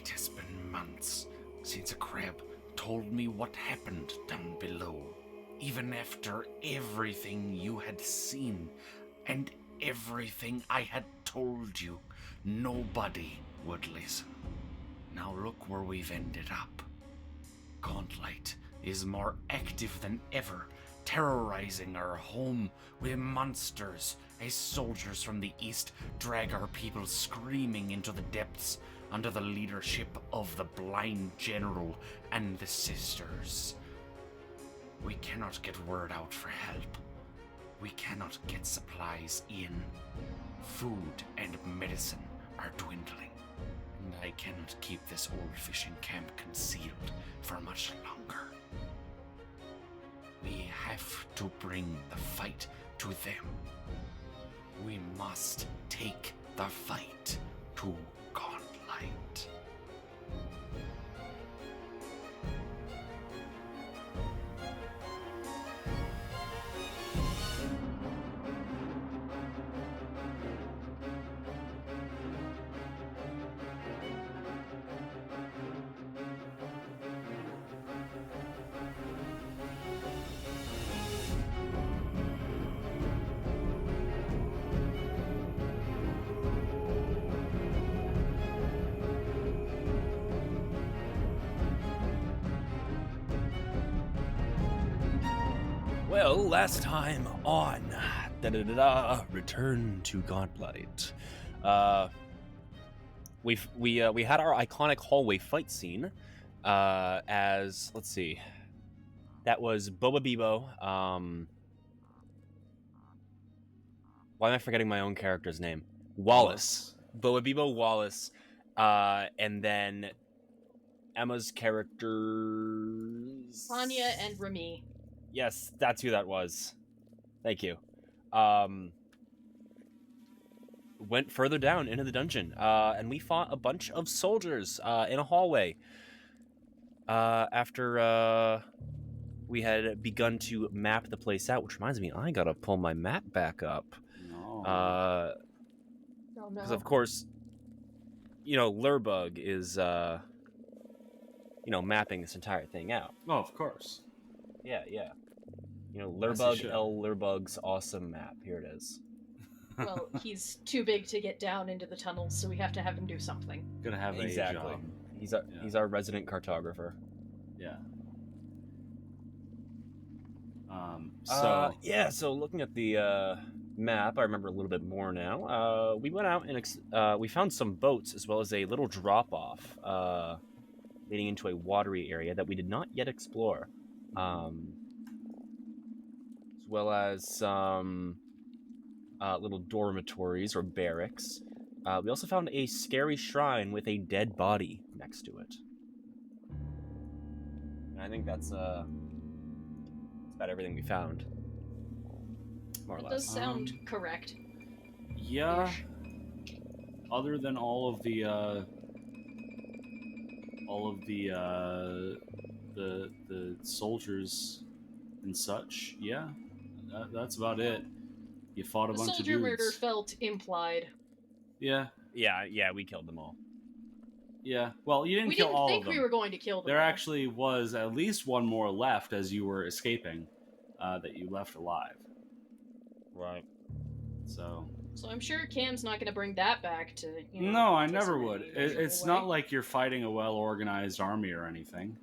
It has been months since a crab told me what happened down below. Even after everything you had seen and everything I had told you, nobody would listen. Now look where we've ended up. Gauntlight is more active than ever, terrorizing our home with monsters as soldiers from the east drag our people screaming into the depths under the leadership of the blind general and the sisters. We cannot get word out for help. We cannot get supplies in. Food and medicine are dwindling, and I cannot keep this old fishing camp concealed for much longer. We have to bring the fight to them. We must take the fight to Gauntlight. Well, last time on Return to Gauntlight, we had our iconic hallway fight scene. As let's see, that was Boba Bebo. Why am I forgetting my own character's name? Wallace. Boba Bebo Wallace, and then Emma's characters. Anya and Remy. Yes, that's who that was. Thank you. Went further down into the dungeon, and we fought a bunch of soldiers in a hallway. After we had begun to map the place out, which reminds me, I gotta pull my map back up. Oh no. Because of course, Lurbug is, mapping this entire thing out. Oh, of course. Yeah. Lurbug L. Lurbug's awesome map. Here it is. Well, he's too big to get down into the tunnels, so we have to have him do something. Gonna have a job. He's our resident cartographer. Yeah. So looking at the map, I remember a little bit more now. We went out and we found some boats as well as a little drop-off leading into a watery area that we did not yet explore. As well as some little dormitories or barracks. We also found a scary shrine with a dead body next to it. And I think that's about everything we found. More or less. That does sound correct. Yeah. Other than all of the soldiers and such, yeah. That's about it. You fought a bunch of dudes. Soldier murder felt implied. Yeah. Yeah, we killed them all. Yeah. Well, you didn't kill all of them. We didn't think we were going to kill them. There actually was at least one more left as you were escaping, that you left alive. Right. So I'm sure Cam's not going to bring that back to. No, I never would. It's not like you're fighting a well-organized army or anything.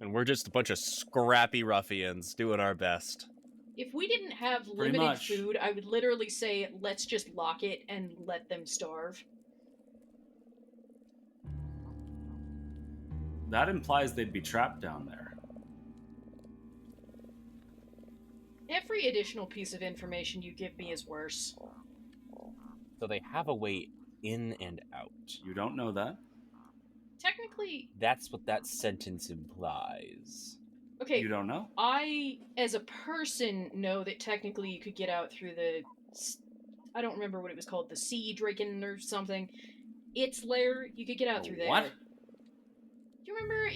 And we're just a bunch of scrappy ruffians doing our best. If we didn't have limited food, I would literally say, let's just lock it and let them starve. That implies they'd be trapped down there. Every additional piece of information you give me is worse. So they have a way in and out. You don't know that? Technically... That's what that sentence implies. Okay. You don't know? I, as a person, know that technically you could get out through the... I don't remember what it was called, the sea dragon or something. Its lair, you could get out through there. What? You remember?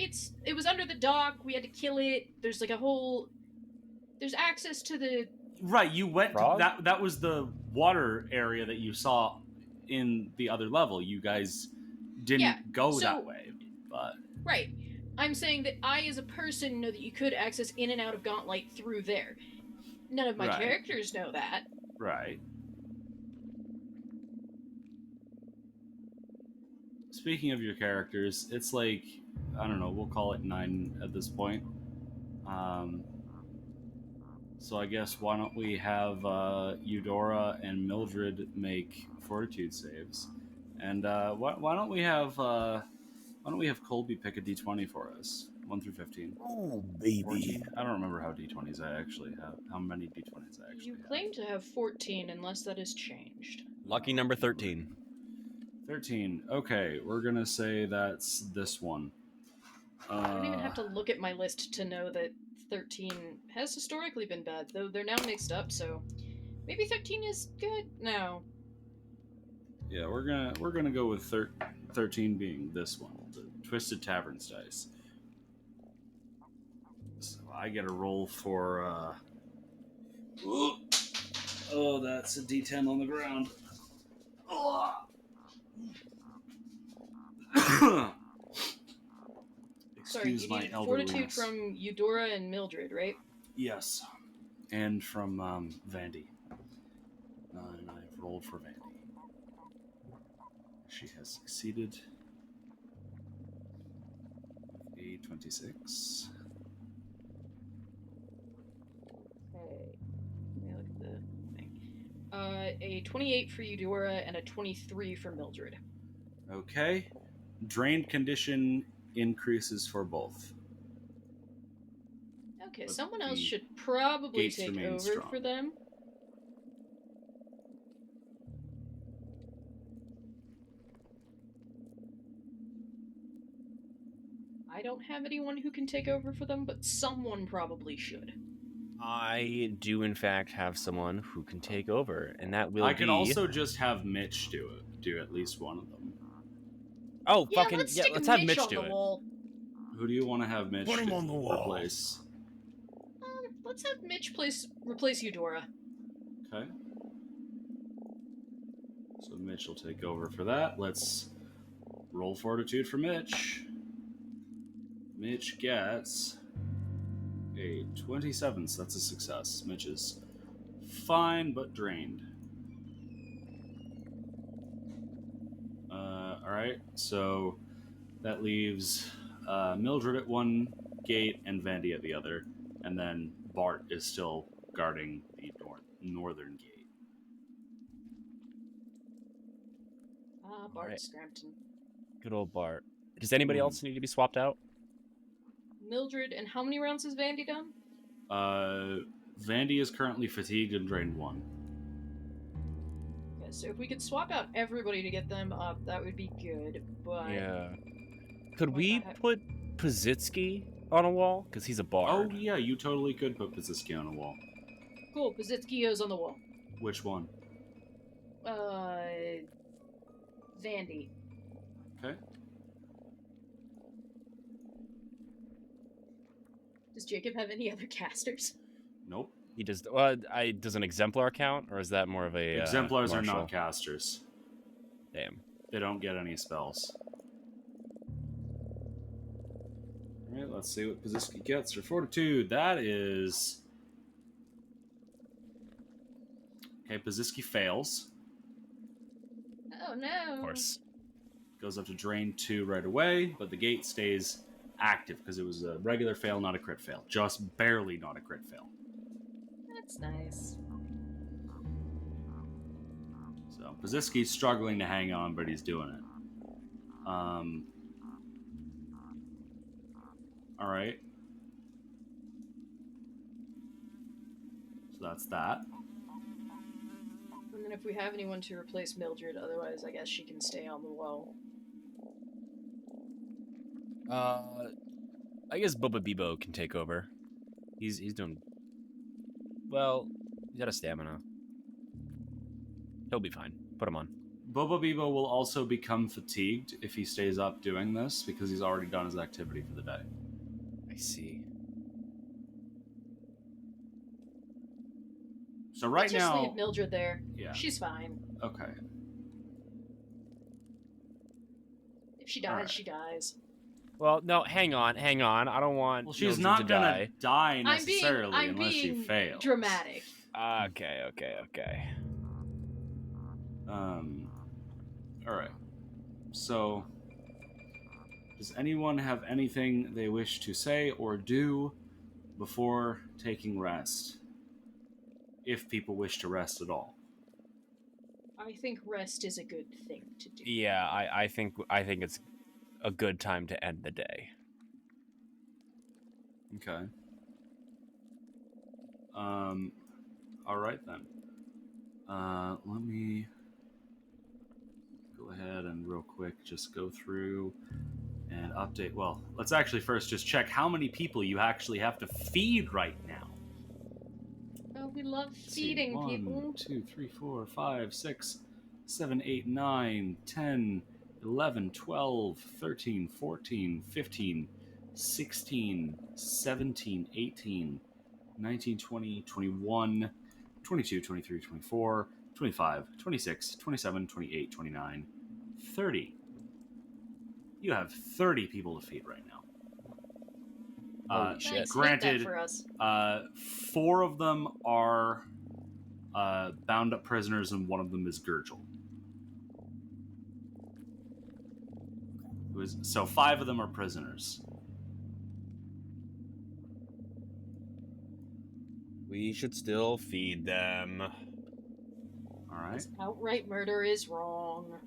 It was under the dock, we had to kill it, there's like a whole... There's access to the... Right, you went... That was the water area that you saw in the other level. You guys didn't go so- that way, but Right. I'm saying that I, as a person, know that you could access in and out of Gauntlight through there. None of my Right. characters know that. right. Speaking of your characters, it's like, I don't know, we'll call it 9 at this point. So I guess why don't we have Eudora and Mildred make fortitude saves, and why don't we have Colby pick a d20 for us, 1 through 15. Oh, 14. I don't remember how d20s I actually have. How many d20s I actually You have. claim to have 14, unless that has changed. Lucky number 13. 13. Okay, we're gonna say that's this one. I don't even have to look at my list to know that 13 has historically been bad, though they're now mixed up, so maybe 13 is good now. Yeah, we're gonna go with 13 being this one, the Twisted Taverns dice. So I get a roll for. Oh, that's a D10 on the ground. Sorry, Excuse you my needed elderliness. fortitude from Eudora and Mildred, right? Yes, and from Vandy. And I've rolled for Vandy. She has succeeded. A 26. Okay. Let me look at the thing. A 28 for Eudora and a 23 for Mildred. Okay. Drained condition increases for both. Okay, But someone else the should probably gates take remain over strong. for them. I don't have anyone who can take over for them, but someone probably should. I do, in fact, have someone who can take over, and that will I be... could also just have Mitch do at least one of them. Oh, Yeah, fucking... let's Yeah, stick let's Mitch have Mitch on do the it. wall. Who do you want to have Mitch Put him on the wall. replace? Let's have Mitch replace Eudora. Okay. So Mitch will take over for that. Let's roll fortitude for Mitch. Mitch gets a 27, so that's a success. Mitch is fine but drained. Alright, so that leaves Mildred at one gate and Vandy at the other, and then Bart is still guarding the northern gate. Bart Alright. Scrampton. Good old Bart. Does anybody else need to be swapped out? Mildred, and how many rounds has Vandy done? Vandy is currently fatigued and drained 1. Okay, so if we could swap out everybody to get them up, that would be good, but... Yeah. Could What we the heck? put Pazitsky on a wall? Because he's a bard. Oh yeah, you totally could put Pazitsky on a wall. Cool, Pazitsky's on the wall. Which one? Vandy. Okay. Does Jacob have any other casters? Nope. He does... does an exemplar count, or is that more of a... Exemplars are martial? not casters. Damn. They don't get any spells. Alright, let's see what Pazitsky gets for fortitude. That is... Okay, Pazitsky fails. Oh no! Of course. Goes up to drain 2 right away, but the gate stays active because it was a regular fail, not a crit fail. Just barely not a crit fail. That's nice. So Pazitsky's struggling to hang on, but he's doing it. Alright. So that's that. And then if we have anyone to replace Mildred, otherwise I guess she can stay on the wall. I guess Bubba Bebo can take over. He's doing... Well, he's out of stamina. He'll be fine. Put him on. Boba Bebo will also become fatigued if he stays up doing this because he's already done his activity for the day. I see. So right Let's just now... leave Mildred there. Yeah. She's fine. Okay. If she dies, Alright. she dies. Well, no, hang on. I don't want Well, she's Mildred not to gonna die. die necessarily I'm unless she being fails. dramatic. Okay. Alright. So, does anyone have anything they wish to say or do before taking rest? If people wish to rest at all. I think rest is a good thing to do. Yeah, I think it's a good time to end the day. Okay. Alright then. Let me go ahead and real quick just go through and update. Well, let's actually first just check how many people you actually have to feed right now. Oh, we love Let's see, feeding 1, people. 2, 3, 4, 5, 6, 7, 8, 9, 10, 11, 12, 13, 14, 15, 16, 17, 18, 19, 20, 21, 22, 23, 24, 25, 26, 27, 28, 29, 30. You have 30 people to feed right now. Holy shit. Thanks, Granted, hit that for us. 4 of them are bound up prisoners, and one of them is Gurgel. So 5 of them are prisoners. We should still feed them. All right. 'Cause outright murder is wrong.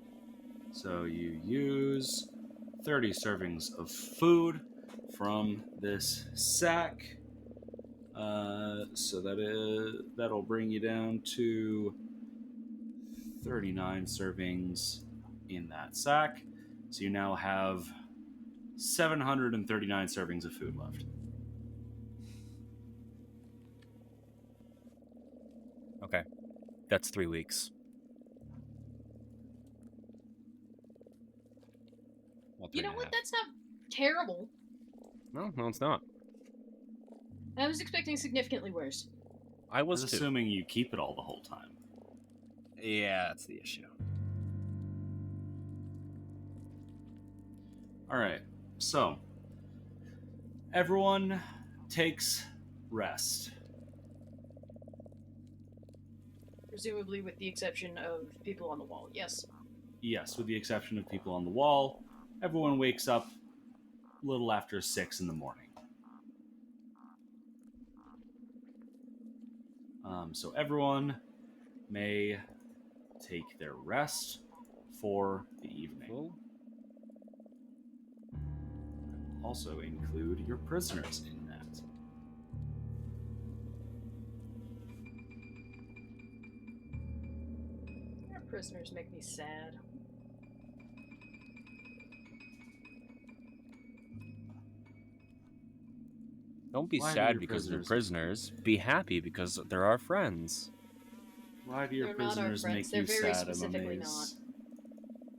So you use 30 servings of food from this sack. So that'll bring you down to 39 servings in that sack. So you now have 739 servings of food left. Okay. That's 3 weeks. Well, You 3 know and a what? half. That's not terrible. No, it's not. I was expecting significantly worse. I I was was too. assuming you keep it all the whole time. Yeah, that's the issue. All right. So everyone takes rest. Presumably with the exception of people on the wall, yes. Yes, with the exception of people on the wall. Everyone wakes up a little after 6 in the morning. So everyone may take their rest for the evening. Cool. Also include your prisoners in that. Our prisoners make me sad. Don't be Why do sad your because they're prisoners- prisoners. Be happy because they're our friends. Why do your They're not our prisoners friends. make They're you very sad, specifically Amaze?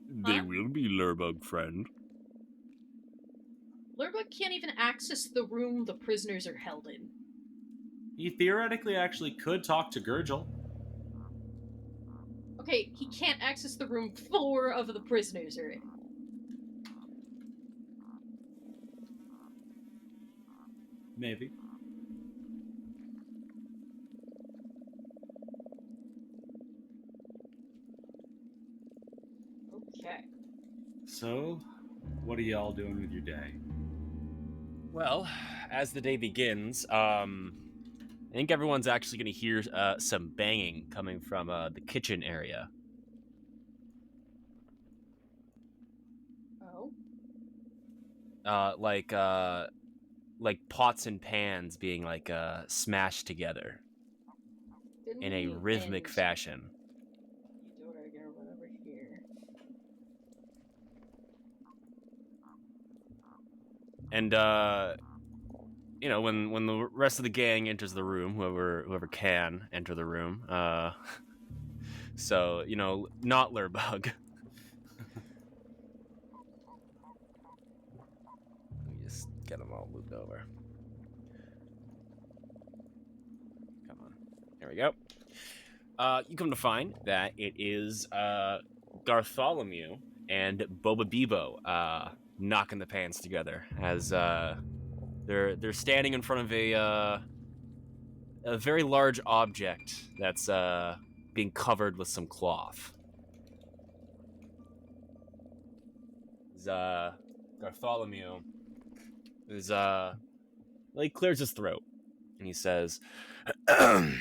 They Huh? will be Lurbug friend. Lurbug can't even access the room the prisoners are held in. He theoretically actually could talk to Gurgel. Okay, he can't access the room 4 of the prisoners are in. Maybe. Okay. So, what are y'all doing with your day? Well, as the day begins, I think everyone's actually going to hear some banging coming from the kitchen area. Oh? Like pots and pans being smashed together Didn't in a we rhythmic end fashion. Eudorg or whatever here? And when the rest of the gang enters the room, whoever can enter the room, so not Lurbug. Let me just get them all moved over. Come on, there we go. You come to find that it is Bartholomew and Boba Bebo knocking the pans together as they're standing in front of a very large object that's being covered with some cloth. Bartholomew is he clears his throat and he says, I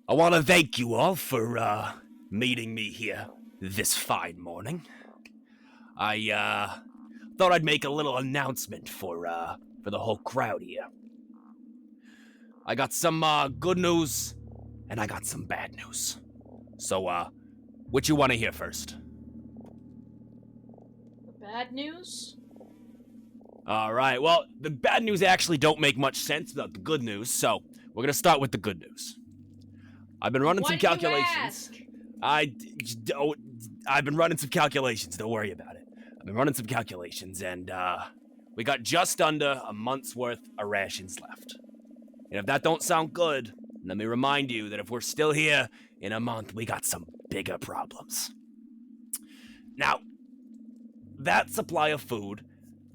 want to thank you all for meeting me here this fine morning. I thought I'd make a little announcement for the whole crowd here. I got some good news and I got some bad news. So what you want to hear first? The bad news? All right, well, the bad news actually don't make much sense without the good news, so we're going to start with the good news. I've been running some calculations. I've been running some calculations, don't worry about it. I've been running some calculations, and we got just under a month's worth of rations left. And if that don't sound good, let me remind you that if we're still here in a month, we got some bigger problems. Now, that supply of food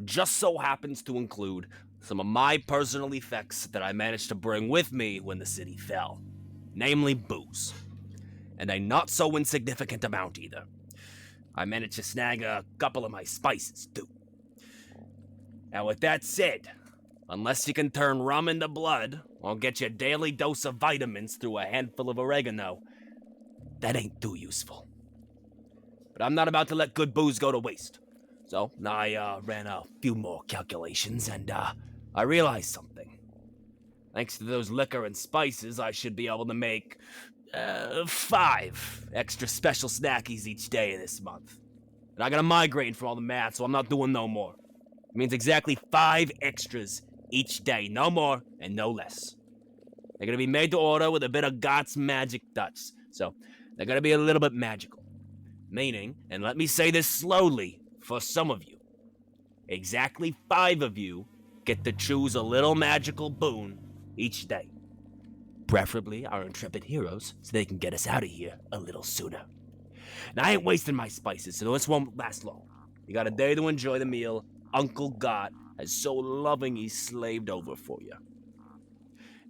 just so happens to include some of my personal effects that I managed to bring with me when the city fell. Namely booze. And a not so insignificant amount either. I managed to snag a couple of my spices too. Now with that said, unless you can turn rum into blood, or get your daily dose of vitamins through a handful of oregano, that ain't too useful. But I'm not about to let good booze go to waste. So I ran a few more calculations and I realized something. Thanks to those liquor and spices, I should be able to make 5 extra special snackies each day this month. And I got a migraine from all the math, so I'm not doing no more. It means exactly 5 extras each day, no more and no less. They're gonna be made to order with a bit of God's magic touch, so they're gonna be a little bit magical. Meaning, and let me say this slowly for some of you, exactly 5 of you get to choose a little magical boon each day. Preferably our intrepid heroes, so they can get us out of here a little sooner. Now, I ain't wasting my spices, so this won't last long. You got a day to enjoy the meal Uncle God has so lovingly slaved over for you.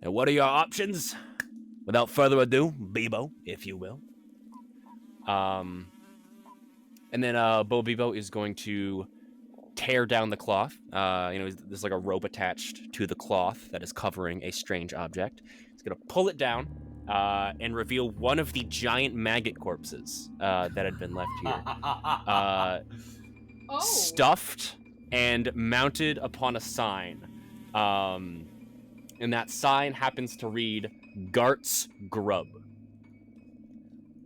And what are your options? Without further ado, Bebo, if you will. And then Bo Bebo is going to tear down the cloth. There's like a rope attached to the cloth that is covering a strange object. He's going to pull it down and reveal one of the giant maggot corpses that had been left here. Stuffed and mounted upon a sign. And that sign happens to read, Gart's Grub.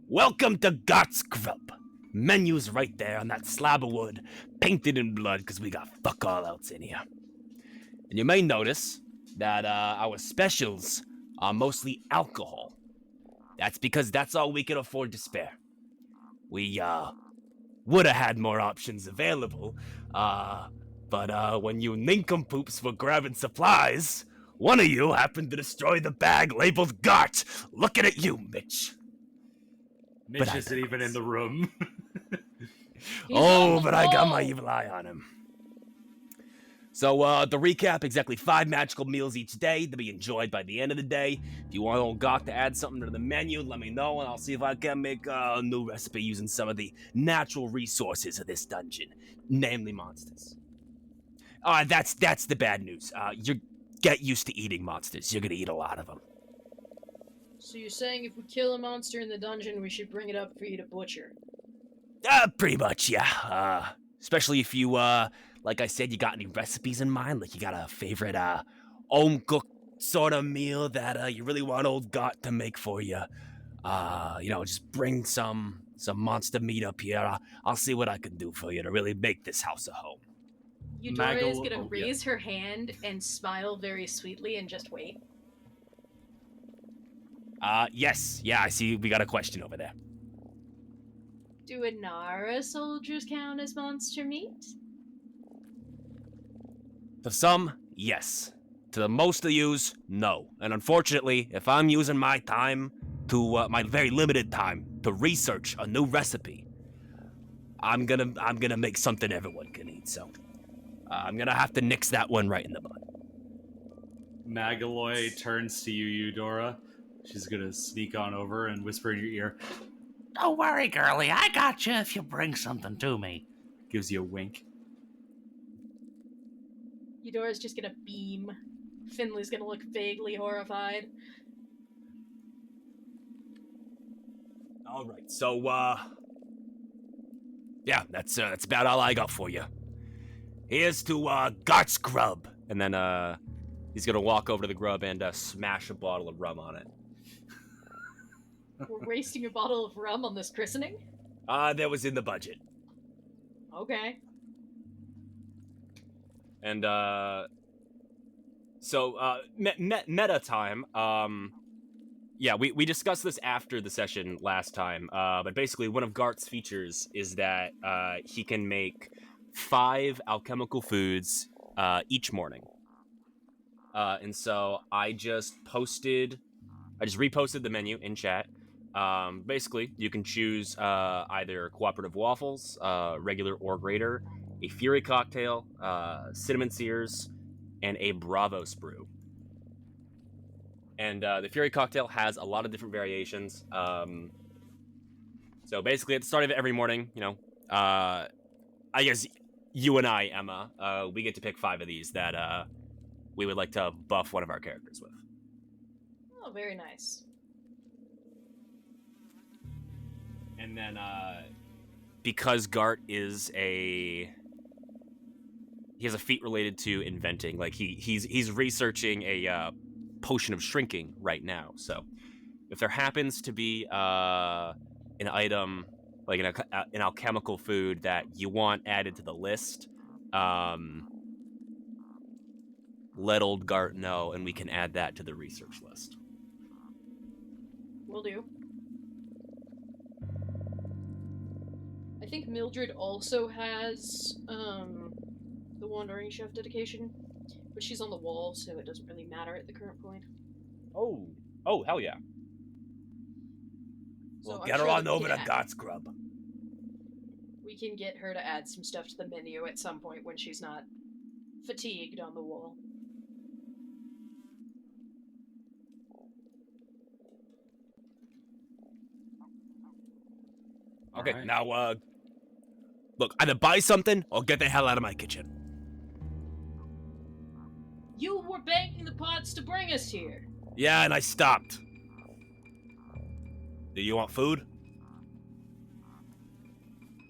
Welcome to God's Grub. Menu's right there on that slab of wood, painted in blood, because we got fuck all else in here. And you may notice that our specials are mostly alcohol. That's because that's all we could afford to spare. We would have had more options available, but when you nincompoops were grabbing supplies, one of you happened to destroy the bag labeled Gart. Looking at you, Mitch. Mitch isn't even in the room. But I got my evil eye on him. So, to recap, exactly 5 magical meals each day to be enjoyed by the end of the day. If you want old Gok to add something to the menu, let me know, and I'll see if I can make a new recipe using some of the natural resources of this dungeon, namely monsters. That's the bad news. You get used to eating monsters. You're gonna eat a lot of them. So you're saying if we kill a monster in the dungeon, we should bring it up for you to butcher? Pretty much, yeah. Especially if you, like I said, you got any recipes in mind? Like you got a favorite, home-cooked sort of meal that, you really want old Got to make for you. Just bring some monster meat up here. I'll see what I can do for you to really make this house a home. Eudora is gonna raise her hand and smile very sweetly and just wait. Yes. Yeah, I see we got a question over there. Do Inara soldiers count as monster meat? To some, yes. To the most of yous, no. And unfortunately, if I'm using my time to, my very limited time, to research a new recipe, I'm gonna make something everyone can eat. So I'm gonna have to nix that one right in the bud. Magaloy turns to you, Eudora. She's gonna sneak on over and whisper in your ear. Don't worry, girlie. I got you if you bring something to me. Gives you a wink. Eudora's just gonna beam. Finley's gonna look vaguely horrified. All right, so yeah, that's about all I got for you. Here's to Gart's grub, and then he's gonna walk over to the grub and smash a bottle of rum on it. We're wasting a bottle of rum on this christening? That was in the budget. Okay. And so meta time. Yeah, we discussed this after the session last time. But basically, one of Gart's features is that he can make 5 alchemical foods each morning. And so I just reposted the menu in chat. Basically, you can choose either cooperative waffles, regular or greater, a fury cocktail, cinnamon sears, and a Bravos brew. And the fury cocktail has a lot of different variations. So basically, at the start of every morning, I guess you and I, Emma, we get to pick 5 of these that we would like to buff one of our characters with. Oh, very nice. And then, because Gart is he has a feat related to inventing. Like he's researching a potion of shrinking right now. So if there happens to be an item like an alchemical food that you want added to the list, let old Gart know, and we can add that to the research list. Will do. I think Mildred also has the Wandering Chef dedication, but she's on the wall, so it doesn't really matter at the current point. Oh, hell yeah. So Well, I'm get her sure on that over to God's Grub. we can get her to add some stuff to the menu at some point when she's not fatigued on the wall. Okay, Alright. now, look, either buy something or get the hell out of my kitchen. You were banging the pots to bring us here. Yeah, and I stopped. Do you want food?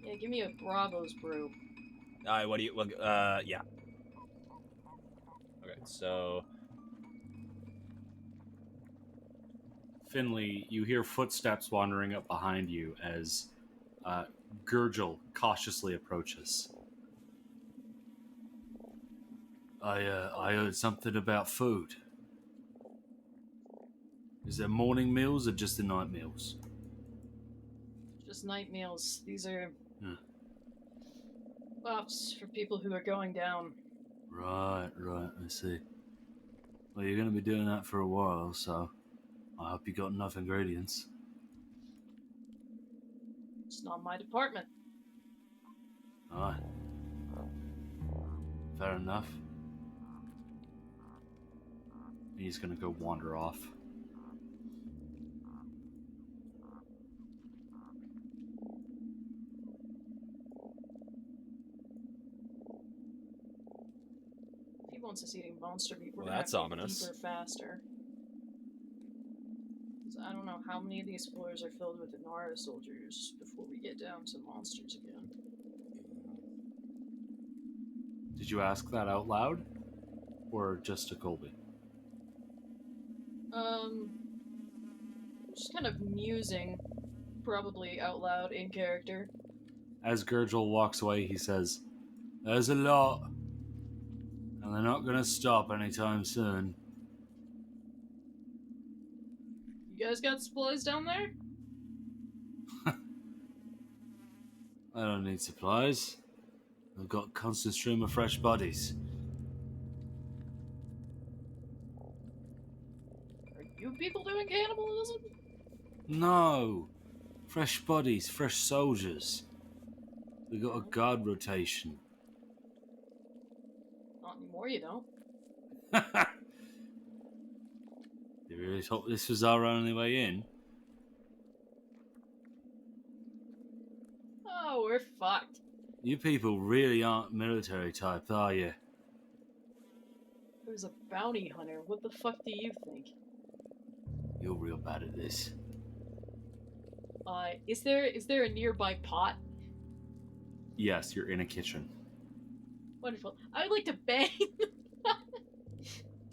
Yeah, give me a Bravos brew. Alright, what do you, yeah. Okay, so... Finley, you hear footsteps wandering up behind you as Gurgel cautiously approaches. I heard something about food. Is there morning meals or just the night meals? Just night meals. These are Yeah. buffs for people who are going down. Right, I see. Well, you're going to be doing that for a while, so I hope you got enough ingredients. It's not my department. Alright. Fair enough. He's going to go wander off. If he wants us eating monster meat, we're Well, gonna that's have to ominous. get deeper faster. 'Cause I don't know how many of these floors are filled with Inara soldiers before we get down to monsters again. Did you ask that out loud? Or just to Colby? Just kind of musing, probably out loud in character. As Gurgel walks away, he says, "There's a lot, and they're not going to stop anytime soon." You guys got supplies down there? I don't need supplies. I've got a constant stream of fresh bodies. Are you people doing cannibalism? No! Fresh bodies, fresh soldiers. We got a guard rotation. Not anymore, you don't. You really thought this was our only way in? Oh, we're fucked. You people really aren't military type, are you? Who's a bounty hunter? What the fuck do you think? You're real bad at this. Is there a nearby pot? Yes, you're in a kitchen. Wonderful. I would like to bang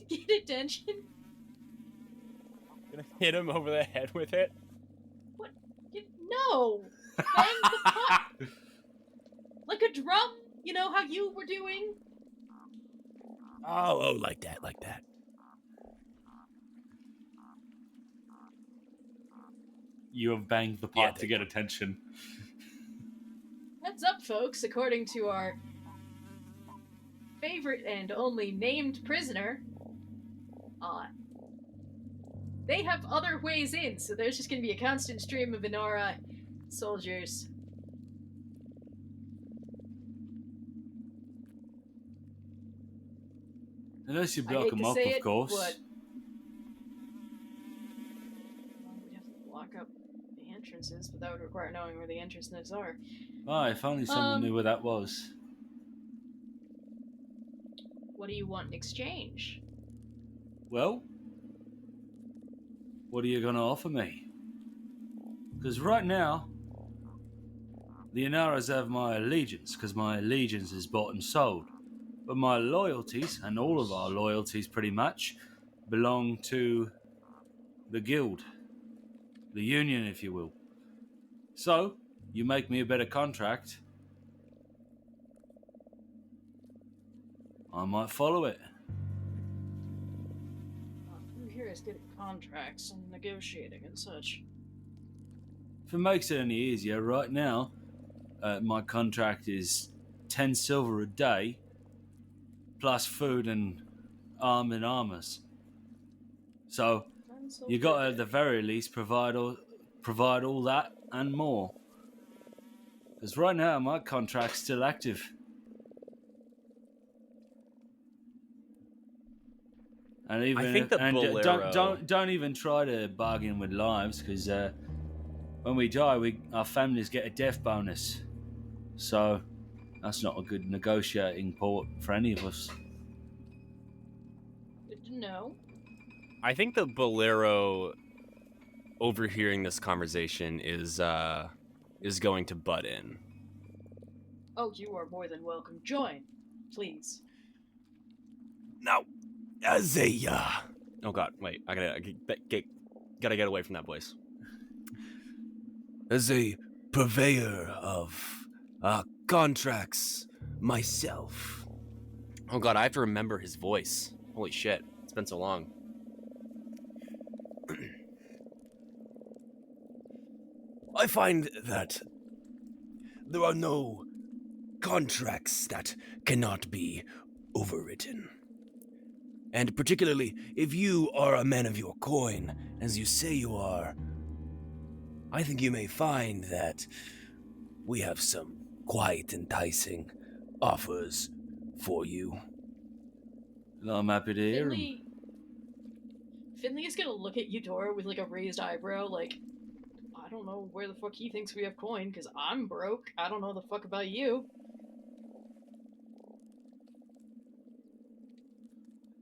to get attention. Gonna hit him over the head with it. What? No! Bang the pot! Like a drum? You know how you were doing? Oh, like that. You have banged the pot to get attention. Heads up, folks. According to our favorite and only named prisoner, they have other ways in, so there's just going to be a constant stream of Inara soldiers. Unless you I block hate them to up, say of it, course. but we'd have to block up the entrances, but that would require knowing where the entrances are. Oh, if only someone knew where that was. What do you want in exchange? Well, what are you going to offer me? Because right now, the Inaras have my allegiance, because my allegiance is bought and sold. But my loyalties, and all of our loyalties pretty much, belong to the guild. The union, if you will. So, you make me a better contract, I might follow it. Who here is good at contracts and negotiating and such? If it makes it any easier, right now, my contract is 10 silver a day, plus food and armors. So, you got to, at the very least, provide all that and more. Because right now, my contract's still active. And even I think the Bolero... don't even try to bargain with lives, because when we die, our families get a death bonus. So that's not a good negotiating port for any of us. Good to know. I think the Bolero, overhearing this conversation, is going to butt in. Oh, you are more than welcome. Join, please. Now, as a Oh god, wait, I gotta get away from that voice. as a purveyor of contracts myself. Oh god, I have to remember his voice. Holy shit, it's been so long. I find that there are no contracts that cannot be overwritten. And particularly, if you are a man of your coin, as you say you are, I think you may find that we have some quite enticing offers for you. Well, I'm happy to hear 'em. Finley is gonna look at Eudora with like a raised eyebrow, like, I don't know where the fuck he thinks we have coin, because I'm broke. I don't know the fuck about you.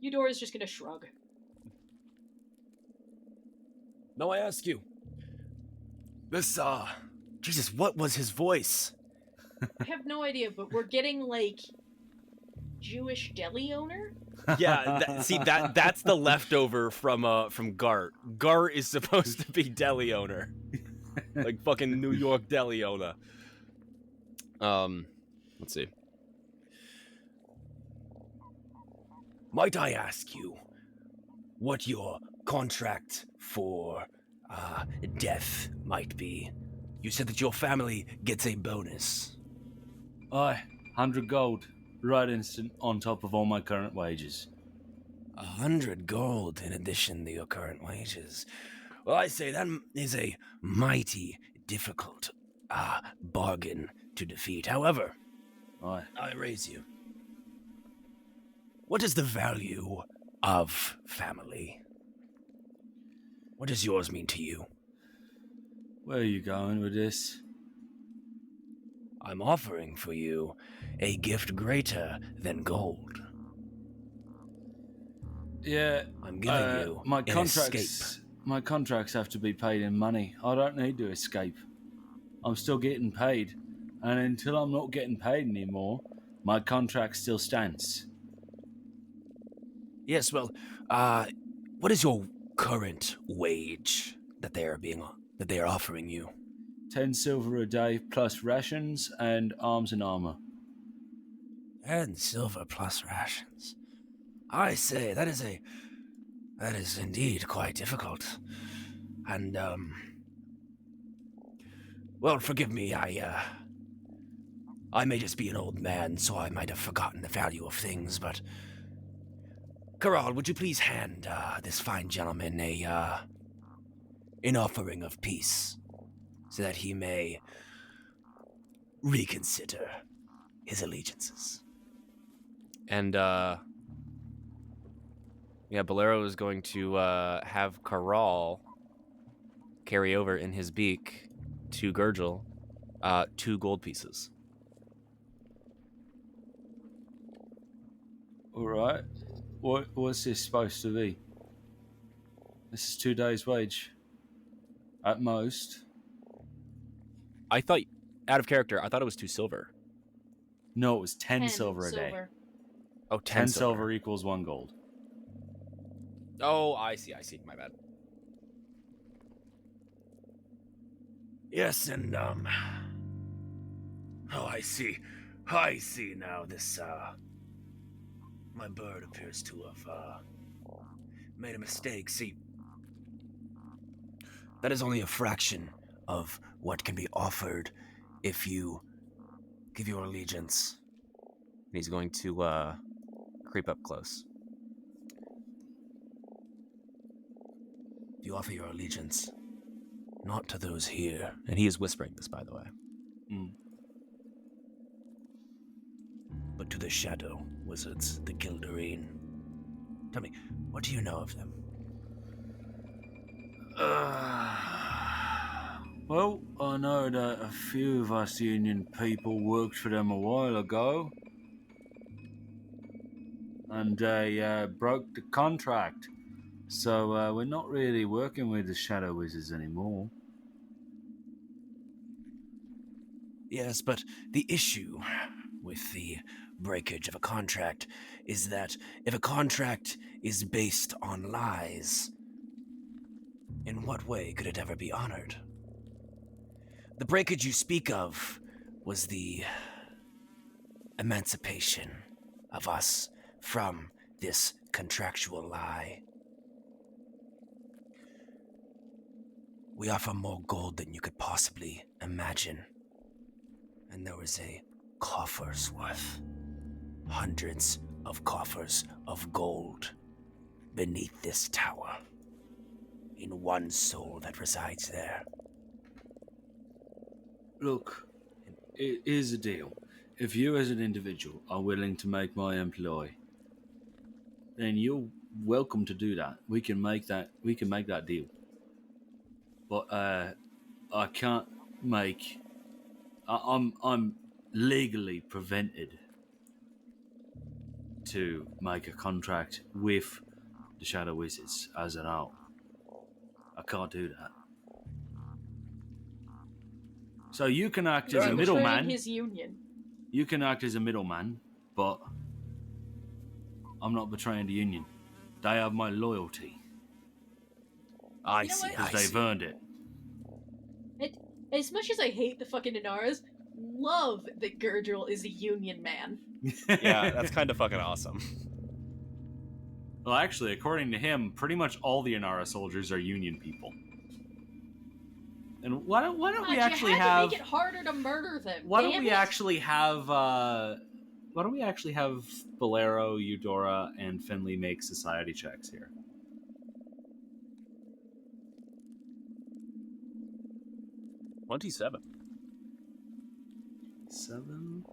Eudora's just gonna shrug. Now I ask you, this, Jesus, what was his voice? I have no idea, but we're getting, like, Jewish deli owner? Yeah, that's the leftover from Gart. Gart is supposed to be deli owner. Like fucking New York deli owner. Let's see. Might I ask you what your contract for death might be? You said that your family gets a bonus. Aye, 100 gold, right instant, on top of all my current wages. 100 gold in addition to your current wages. Well, I say that is a mighty difficult bargain to defeat. However, Aye. I raise you. What is the value of family? What does yours mean to you? Where are you going with this? I'm offering for you a gift greater than gold. Yeah, I'm giving you my an contracts. escape. My contracts have to be paid in money. I don't need to escape. I'm still getting paid, and until I'm not getting paid anymore, my contract still stands. Yes, well, what is your current wage that they are offering you? 10 silver a day plus rations and arms and armor. And silver plus rations. I say that is indeed quite difficult. And well, forgive me, I may just be an old man, so I might have forgotten the value of things, but Karal, would you please hand this fine gentleman an offering of peace, so that he may reconsider his allegiances? And yeah, Bolero is going to have Karal carry over in his beak to Gurgel 2 gold pieces. Alright. What's this supposed to be? This is 2 days' wage. At most. I thought, out of character, I thought it was 2 silver. No, it was 10 10 silver a day. silver. Oh, 10 silver. silver equals 1 gold. Oh, I see, my bad. Yes, and oh, I see now. This my bird appears to have made a mistake. See, that is only a fraction of what can be offered if you give your allegiance. And he's going to creep up close. If you offer your allegiance, not to those here, And he is whispering this, by the way. but to the shadow wizards, the Gildarine. Tell me, what do you know of them? Well, I know that a few of us union people worked for them a while ago. And they broke the contract. So we're not really working with the Shadow Wizards anymore. Yes, but the issue with the breakage of a contract is that if a contract is based on lies, in what way could it ever be honored? The breakage you speak of was the emancipation of us from this contractual lie. We offer more gold than you could possibly imagine. And there was a coffer's worth. Hundreds of coffers of gold beneath this tower. In one soul that resides there. Look, it is a deal. If you as an individual are willing to make my employee, then you're welcome to do that. We can make that deal. But I can't make I'm legally prevented to make a contract with the Shadow Wizards as an owl. I can't do that. So you can act as a Betraying middleman. his union. You can act as a middleman, but I'm not betraying the union. They have my loyalty I You know see, what? I because they've see. earned it. As much as I hate the fucking Inaras, love that Gurgel is a union man. Yeah, that's kind of fucking awesome. Well, actually, according to him, pretty much all the Inara soldiers are Union people. And why don't we actually you had have? to make it harder to murder them. Why don't damn we it. actually have? Why don't we actually have Bolero, Eudora, and Finley make society checks here? $27. 27.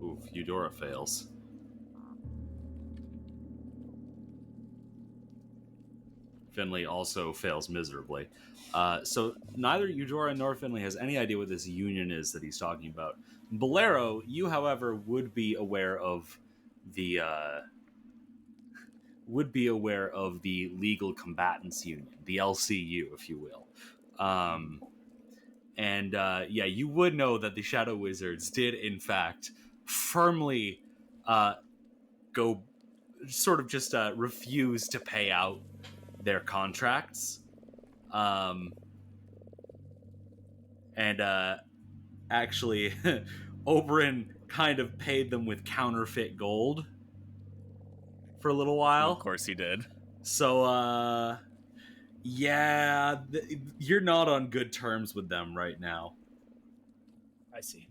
Oof, Eudora fails. Finley also fails miserably. So neither Eudora nor Finley has any idea what this union is that he's talking about. Bolero, you, however, would be aware of the Legal Combatants Union, the LCU, if you will. Yeah, you would know that the Shadow Wizards did, in fact, firmly go sort of just refuse to pay out their contracts. Actually, Oberyn kind of paid them with counterfeit gold for a little while. Of course he did. So, yeah, you're not on good terms with them right now. I see.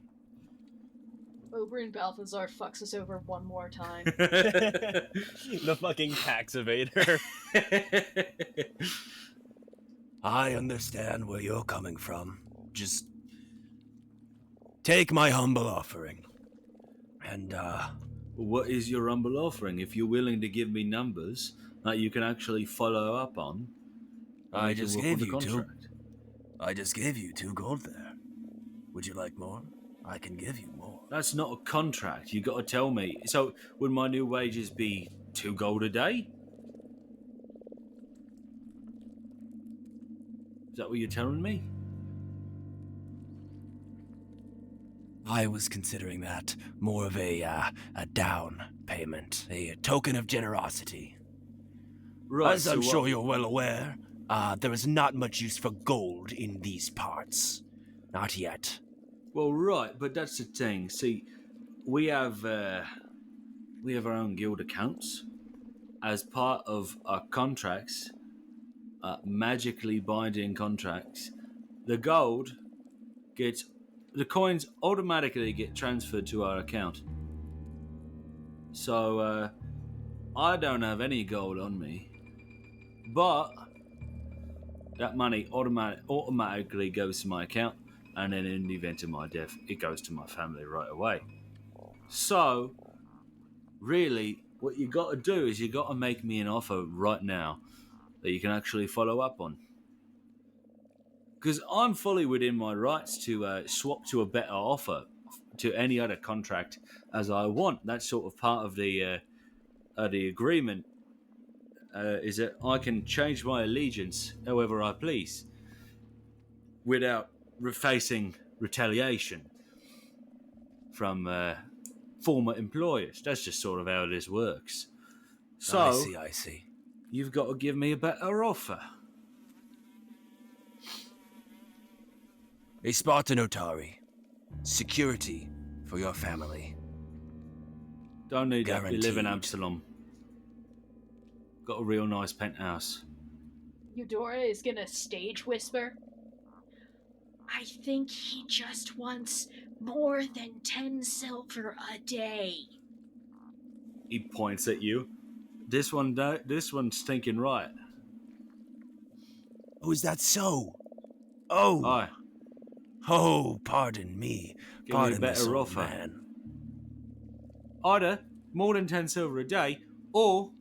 Oberyn Balthazar fucks us over one more time. The fucking tax evader. I understand where you're coming from. Just take my humble offering. And, What is your humble offering? If you're willing to give me numbers that you can actually follow up on, I just gave you 2 gold there. Would you like more? I can give you more. That's not a contract. You got to tell me. So, would my new wages be 2 gold a day? Is that what you're telling me? I was considering that more of a down payment, a token of generosity. Right. As I'm sure you're well aware, there is not much use for gold in these parts. Not yet. Well, right, but that's the thing. See, we have our own guild accounts. As part of our contracts, magically binding contracts, the coins automatically get transferred to our account. So, I don't have any gold on me, but that money automatically goes to my account, and then in the event of my death, it goes to my family right away. So, really, what you got to do is you got to make me an offer right now that you can actually follow up on. Because I'm fully within my rights to swap to a better offer to any other contract as I want. That's sort of part of the agreement. Is that I can change my allegiance however I please without facing retaliation from former employers. That's just sort of how this works. So, I see. you've got to give me a better offer. A Spartan Otari. Security for your family. Don't need that. We live in Guaranteed. Absalom. Got a real nice penthouse. Eudora is gonna stage whisper. I think he just wants more than 10 silver a day. He points at you. This one's thinking right. Oh, is that so? Oh! Aye. Oh, pardon me. Give me a Pardon this better old offer. man. Either more than 10 silver a day, or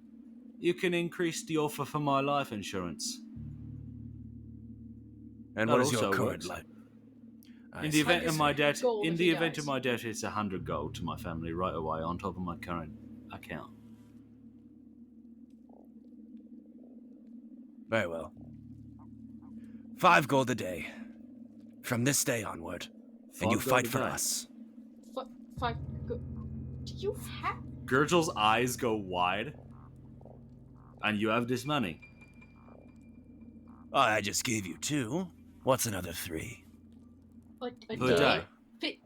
you can increase the offer for my life insurance. And That what is your also current works. life? In the event of my death, Gold in if the he event dies. of my death, it's 100 gold to my family right away on top of my current account. Very well. 5 gold a day. From this day onward. And you 5 fight gold a for day. us. Do you have... Gurgle's eyes go wide. And you have this money. I just gave you 2. What's another 3? A Per day.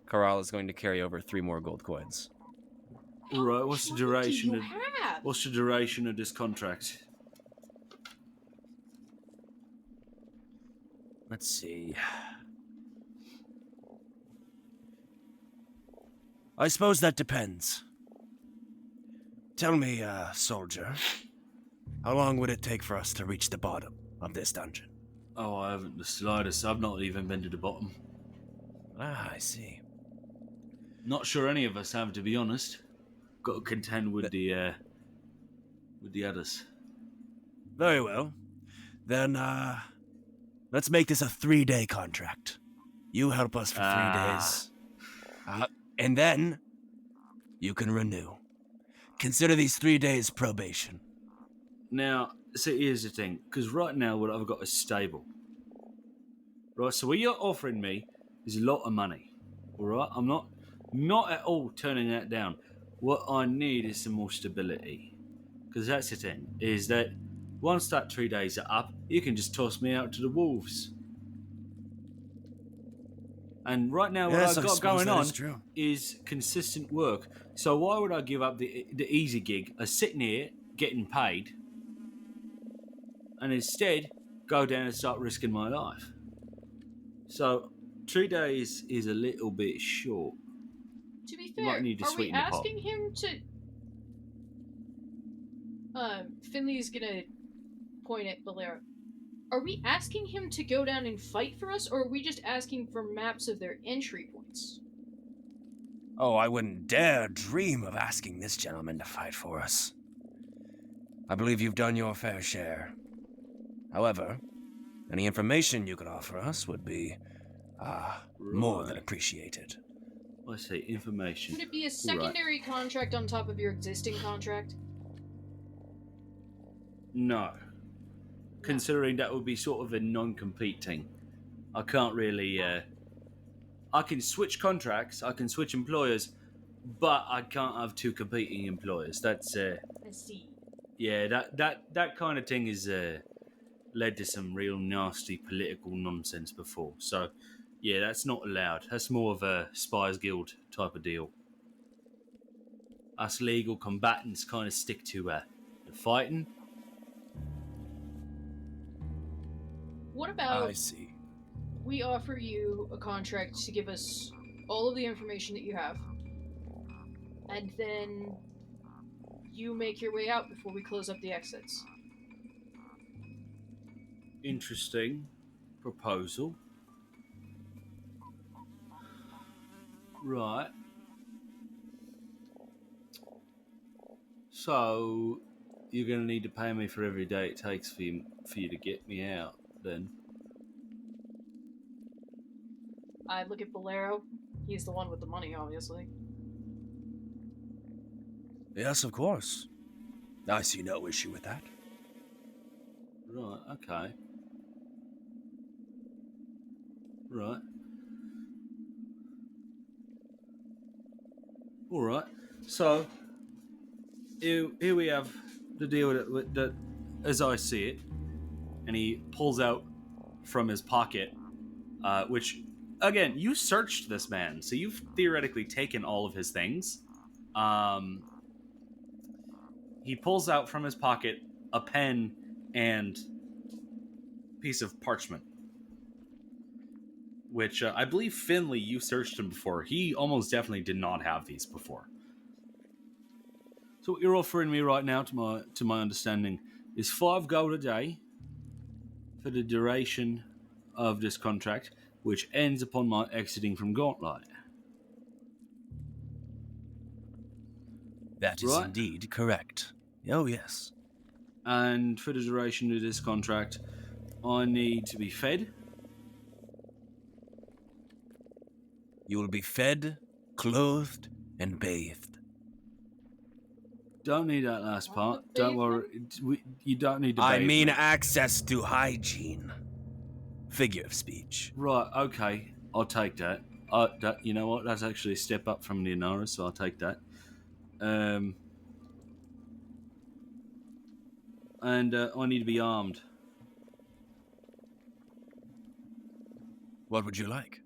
Corral is going to carry over 3 more gold coins. Right, what's the What duration do you of have? what's the duration of this contract? Let's see. I suppose that depends. Tell me, soldier, how long would it take for us to reach the bottom of this dungeon? Oh, I haven't the slightest. I've not even been to the bottom. Ah, I see. Not sure any of us have, to be honest. Got to contend with the others. Very well. Then, let's make this a 3-day contract. You help us for 3 days. And then, you can renew. Consider these 3 days probation. Now, so here's the thing, because right now what I've got is stable. Right, so what you're offering me is a lot of money. Alright? I'm not at all turning that down. What I need is some more stability. Because that's the thing, is that once that 3 days are up, you can just toss me out to the wolves. And right now what I've got going on is consistent work. So why would I give up the easy gig of sitting here getting paid and instead go down and start risking my life? So 3 days is a little bit short. To be You fair, might need to are we sweeten the pot. asking him to... Finley's gonna point at Valera. Are we asking him to go down and fight for us, or are we just asking for maps of their entry points? Oh, I wouldn't dare dream of asking this gentleman to fight for us. I believe you've done your fair share. However, any information you could offer us would be, more than appreciated. Let's say information. Would it be a secondary contract on top of your existing contract? No. Considering that would be sort of a non-compete thing. I can't really, I can switch contracts, I can switch employers, but I can't have two competing employers. That's, I see. yeah, that kind of thing has led to some real nasty political nonsense before. So, yeah, that's not allowed. That's more of a Spies Guild type of deal. Us legal combatants kind of stick to the fighting. What about I see. we offer you a contract to give us all of the information that you have, and then you make your way out before we close up the exits? Interesting proposal. Right. So, you're going to need to pay me for every day it takes for you to get me out, then? I look at Bolero. He's the one with the money, obviously. Yes, of course. I see no issue with that. Right, okay. Right. Alright. So, here we have the deal that, as I see it, and he pulls out from his pocket, which, again, you searched this man, so you've theoretically taken all of his things. He pulls out from his pocket a pen and piece of parchment, which I believe Finley, you searched him before. He almost definitely did not have these before. So what you're offering me right now, to my understanding, is 5 gold a day for the duration of this contract, which ends upon my exiting from Gauntlight. That is Right. indeed correct. Oh, yes. And for the duration of this contract, I need to be fed. You will be fed, clothed, and bathed. Don't need that last part. Don't worry. You don't need to I bathe mean me. access to hygiene. Figure of speech. Right, okay. I'll take that. You know what? That's actually a step up from Leonara, so I'll take that. And I need to be armed. What would you like?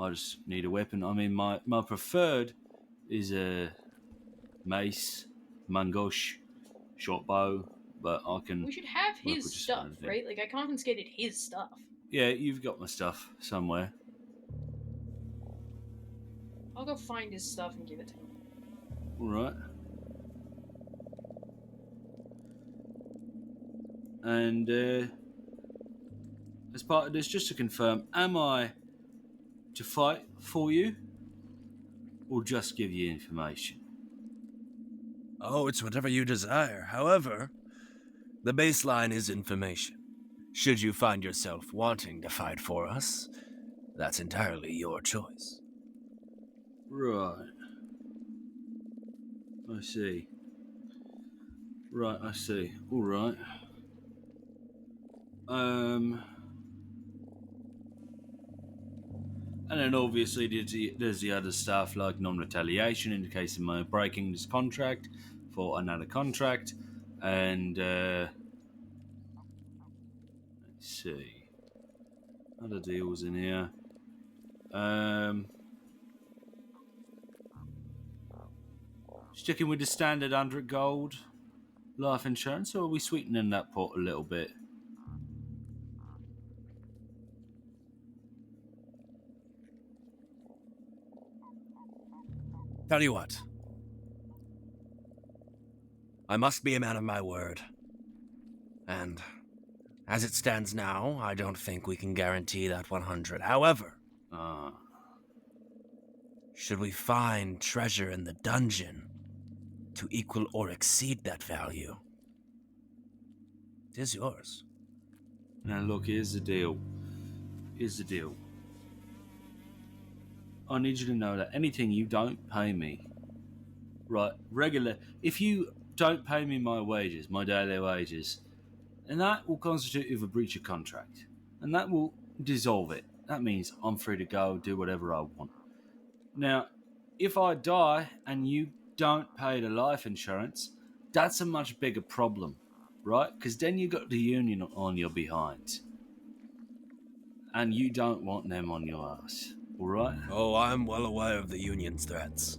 I just need a weapon. I mean, my preferred is a mace, mangosh, short bow, but I can... We should have work his with just stuff, anything. right? Like, I confiscated his stuff. Yeah, you've got my stuff somewhere. I'll go find his stuff and give it to him. All right. And as part of this, just to confirm, am I to fight for you or just give you information? Oh, it's whatever you desire. However, the baseline is information. Should you find yourself wanting to fight for us, that's entirely your choice. Right. I see. Right, I see. All right. And then obviously there's the other stuff like non-retaliation in the case of my breaking this contract for another contract. And let's see. Other deals in here. Sticking with the standard 100 gold life insurance, or are we sweetening that pot a little bit? Tell you what. I must be a man of my word. And as it stands now, I don't think we can guarantee that 100. However, should we find treasure in the dungeon to equal or exceed that value, it is yours. Now look, here's the deal. I need you to know that anything you don't pay me, right, if you don't pay me my wages, my daily wages, and that will constitute of a breach of contract. And that will dissolve it. That means I'm free to go, do whatever I want. Now, if I die and you don't pay the life insurance, that's a much bigger problem, right? Because then you got the union on your behind. And you don't want them on your ass, alright? Oh, I'm well aware of the union's threats.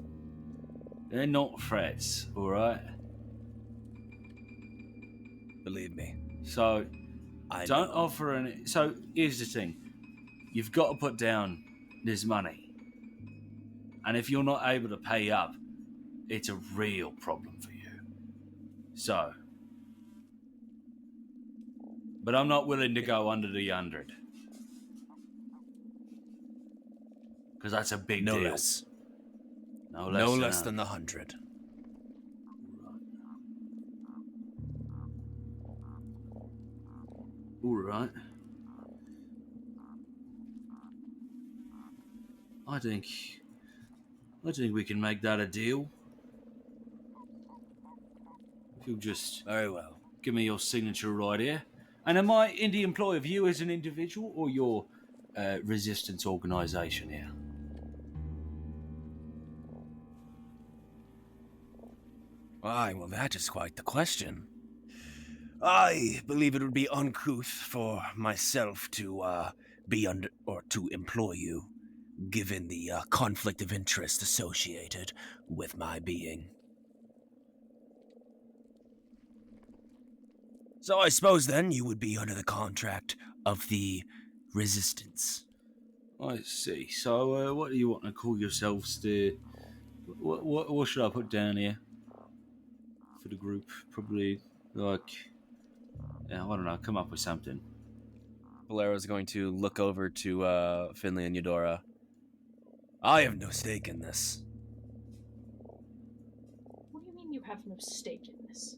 They're not threats, alright? Believe me. So, I don't know. offer any... So, here's the thing. You've got to put down this money. And if you're not able to pay up, it's a real problem for you. So... But I'm not willing to go under the 100. Because that's a big No deal. less. No No less, less than the 100. All right. I think we can make that a deal. If you'll just Very well. give me your signature right here. And am I in the employ of you as an individual or your resistance organisation here? Why, well, that is quite the question. I believe it would be uncouth for myself to be under or to employ you, given the conflict of interest associated with my being. So I suppose then you would be under the contract of the Resistance. I see. So, what do you want to call yourselves? What should I put down here for the group? Probably like, yeah, I don't know. Come up with something. Valero's going to look over to Finley and Eudora. I have no stake in this. What do you mean you have no stake in this?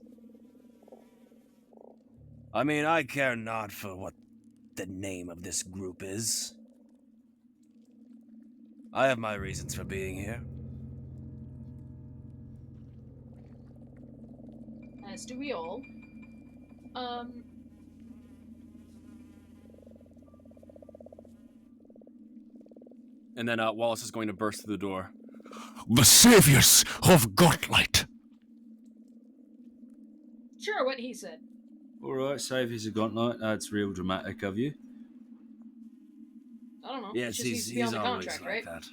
I mean, I care not for what the name of this group is. I have my reasons for being here. As do we all. And then Wallace is going to burst through the door. The saviors of Gauntlight. Sure, what he said. All right, save his Gauntlight. That's real dramatic of you. I don't know. Yes, Just needs to be he's on the always contract, like right? that.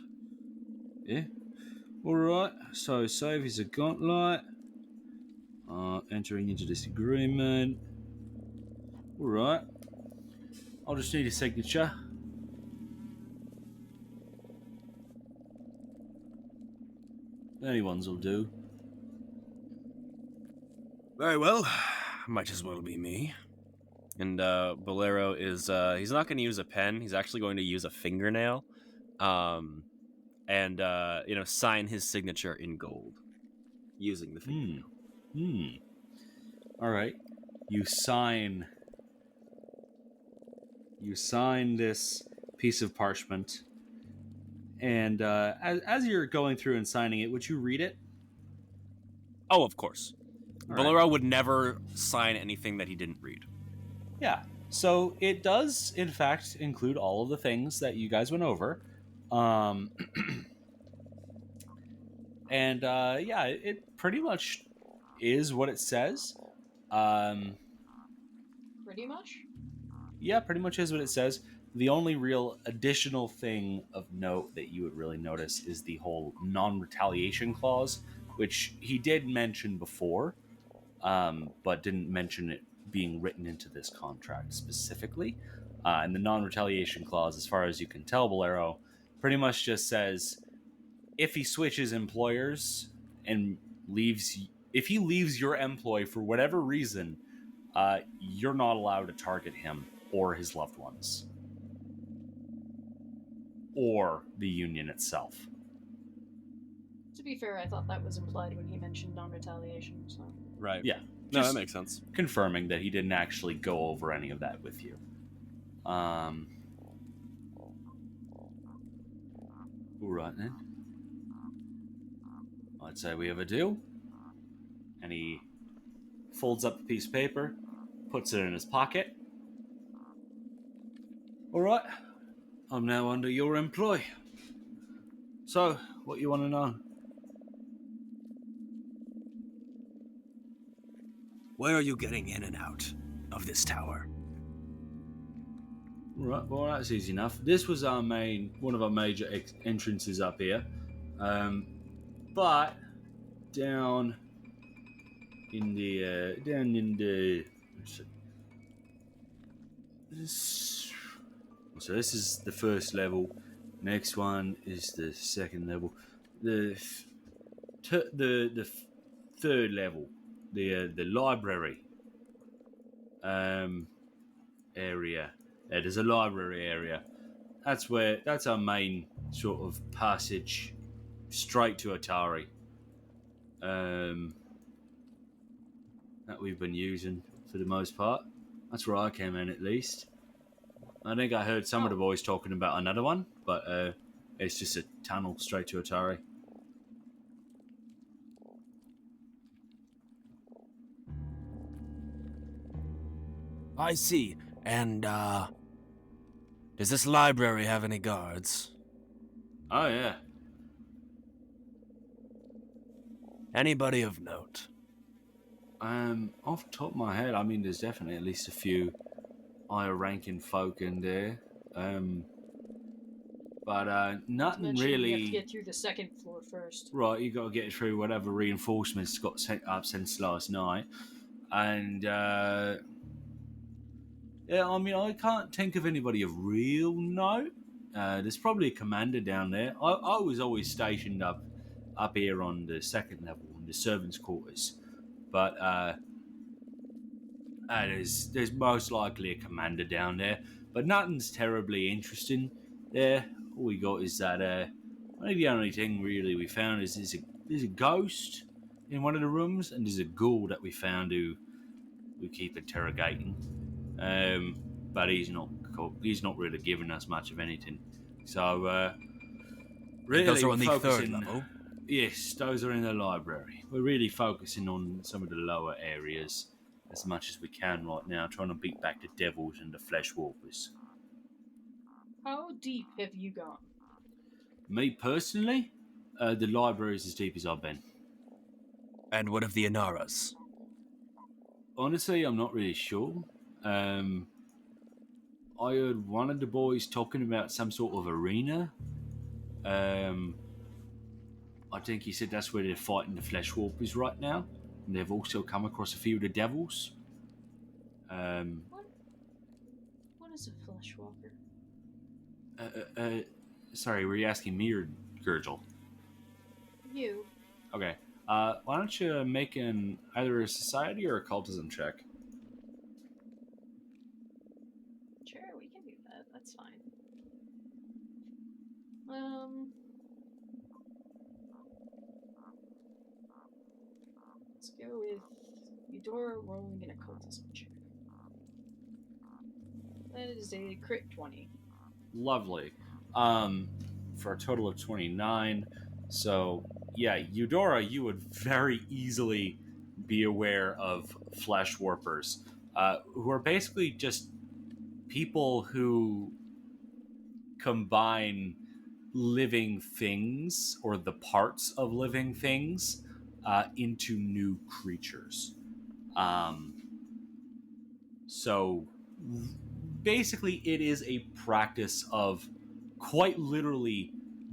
Yeah. All right. So save his Gauntlight. Entering into this agreement. All right. I'll just need a signature. Anyone's will do. Very well. Might as well be me. And Bolero is he's not going to use a pen. He's actually going to use a fingernail, and sign his signature in gold using the fingernail. All right. You sign this piece of parchment, and as you're going through and signing it, would you read it? Oh, of course. All Bolero would never sign anything that he didn't read. Yeah. So it does, in fact, include all of the things that you guys went over. And it pretty much is what it says. Pretty much? Yeah, pretty much is what it says. The only real additional thing of note that you would really notice is the whole non-retaliation clause, which he did mention before, but didn't mention it being written into this contract specifically. And the non-retaliation clause, as far as you can tell, Bolero, pretty much just says if he switches employers and if he leaves your employ for whatever reason, you're not allowed to target him or his loved ones or the union itself. To be fair, I thought that was implied when he mentioned non-retaliation, so... Right. Yeah. No, Just that makes sense. confirming that he didn't actually go over any of that with you. All right then. I'd say we have a deal. And he folds up a piece of paper, puts it in his pocket. All right. I'm now under your employ. So, what you want to know? Where are you getting in and out of this tower? Right, well, that's easy enough. This was one of our major entrances up here. But down in the so this is the first level. Next one is the second level. The third level, the library area. There's a library area. That's our main sort of passage straight to Atari. That we've been using for the most part. That's where I came in, at least. I think I heard some of the boys talking about another one, but it's just a tunnel straight to Atari. I see. And, does this library have any guards? Oh, yeah. Anybody of note? Off the top of my head, I mean, there's definitely at least a few higher ranking folk in there. But nothing really. You have to get through the second floor first. Right, you got to get through whatever reinforcements got sent up since last night, and yeah, I mean, I can't think of anybody of real note. There's probably a commander down there. I was always stationed up here on the second level in the servants' quarters, but there's most likely a commander down there, but nothing's terribly interesting there. All we got is that I think the only thing really we found is there's a ghost in one of the rooms, and there's a ghoul that we found who we keep interrogating. But he's not really giving us much of anything. So really, those are on the focusing, third level? Yes, those are in the library. We're really focusing on some of the lower areas as much as we can right now, trying to beat back the devils and the flesh walkers. How deep have you gone? Me personally, the library is as deep as I've been. And what of the Inaras? Honestly, I'm not really sure. I heard one of the boys talking about some sort of arena. I think he said that's where they're fighting the flesh walkers right now. And they've also come across a few of the devils. What is a flesh walker? Sorry, were you asking me or Gurgel? You. Okay. Why don't you make either a society or a cultism check? Let's go with Eudora rolling an occultism check. That is a crit 20. Lovely. For a total of 29. So, yeah, Eudora, you would very easily be aware of flesh warpers, who are basically just people who combine living things or the parts of living things into new creatures. So basically, it is a practice of quite literally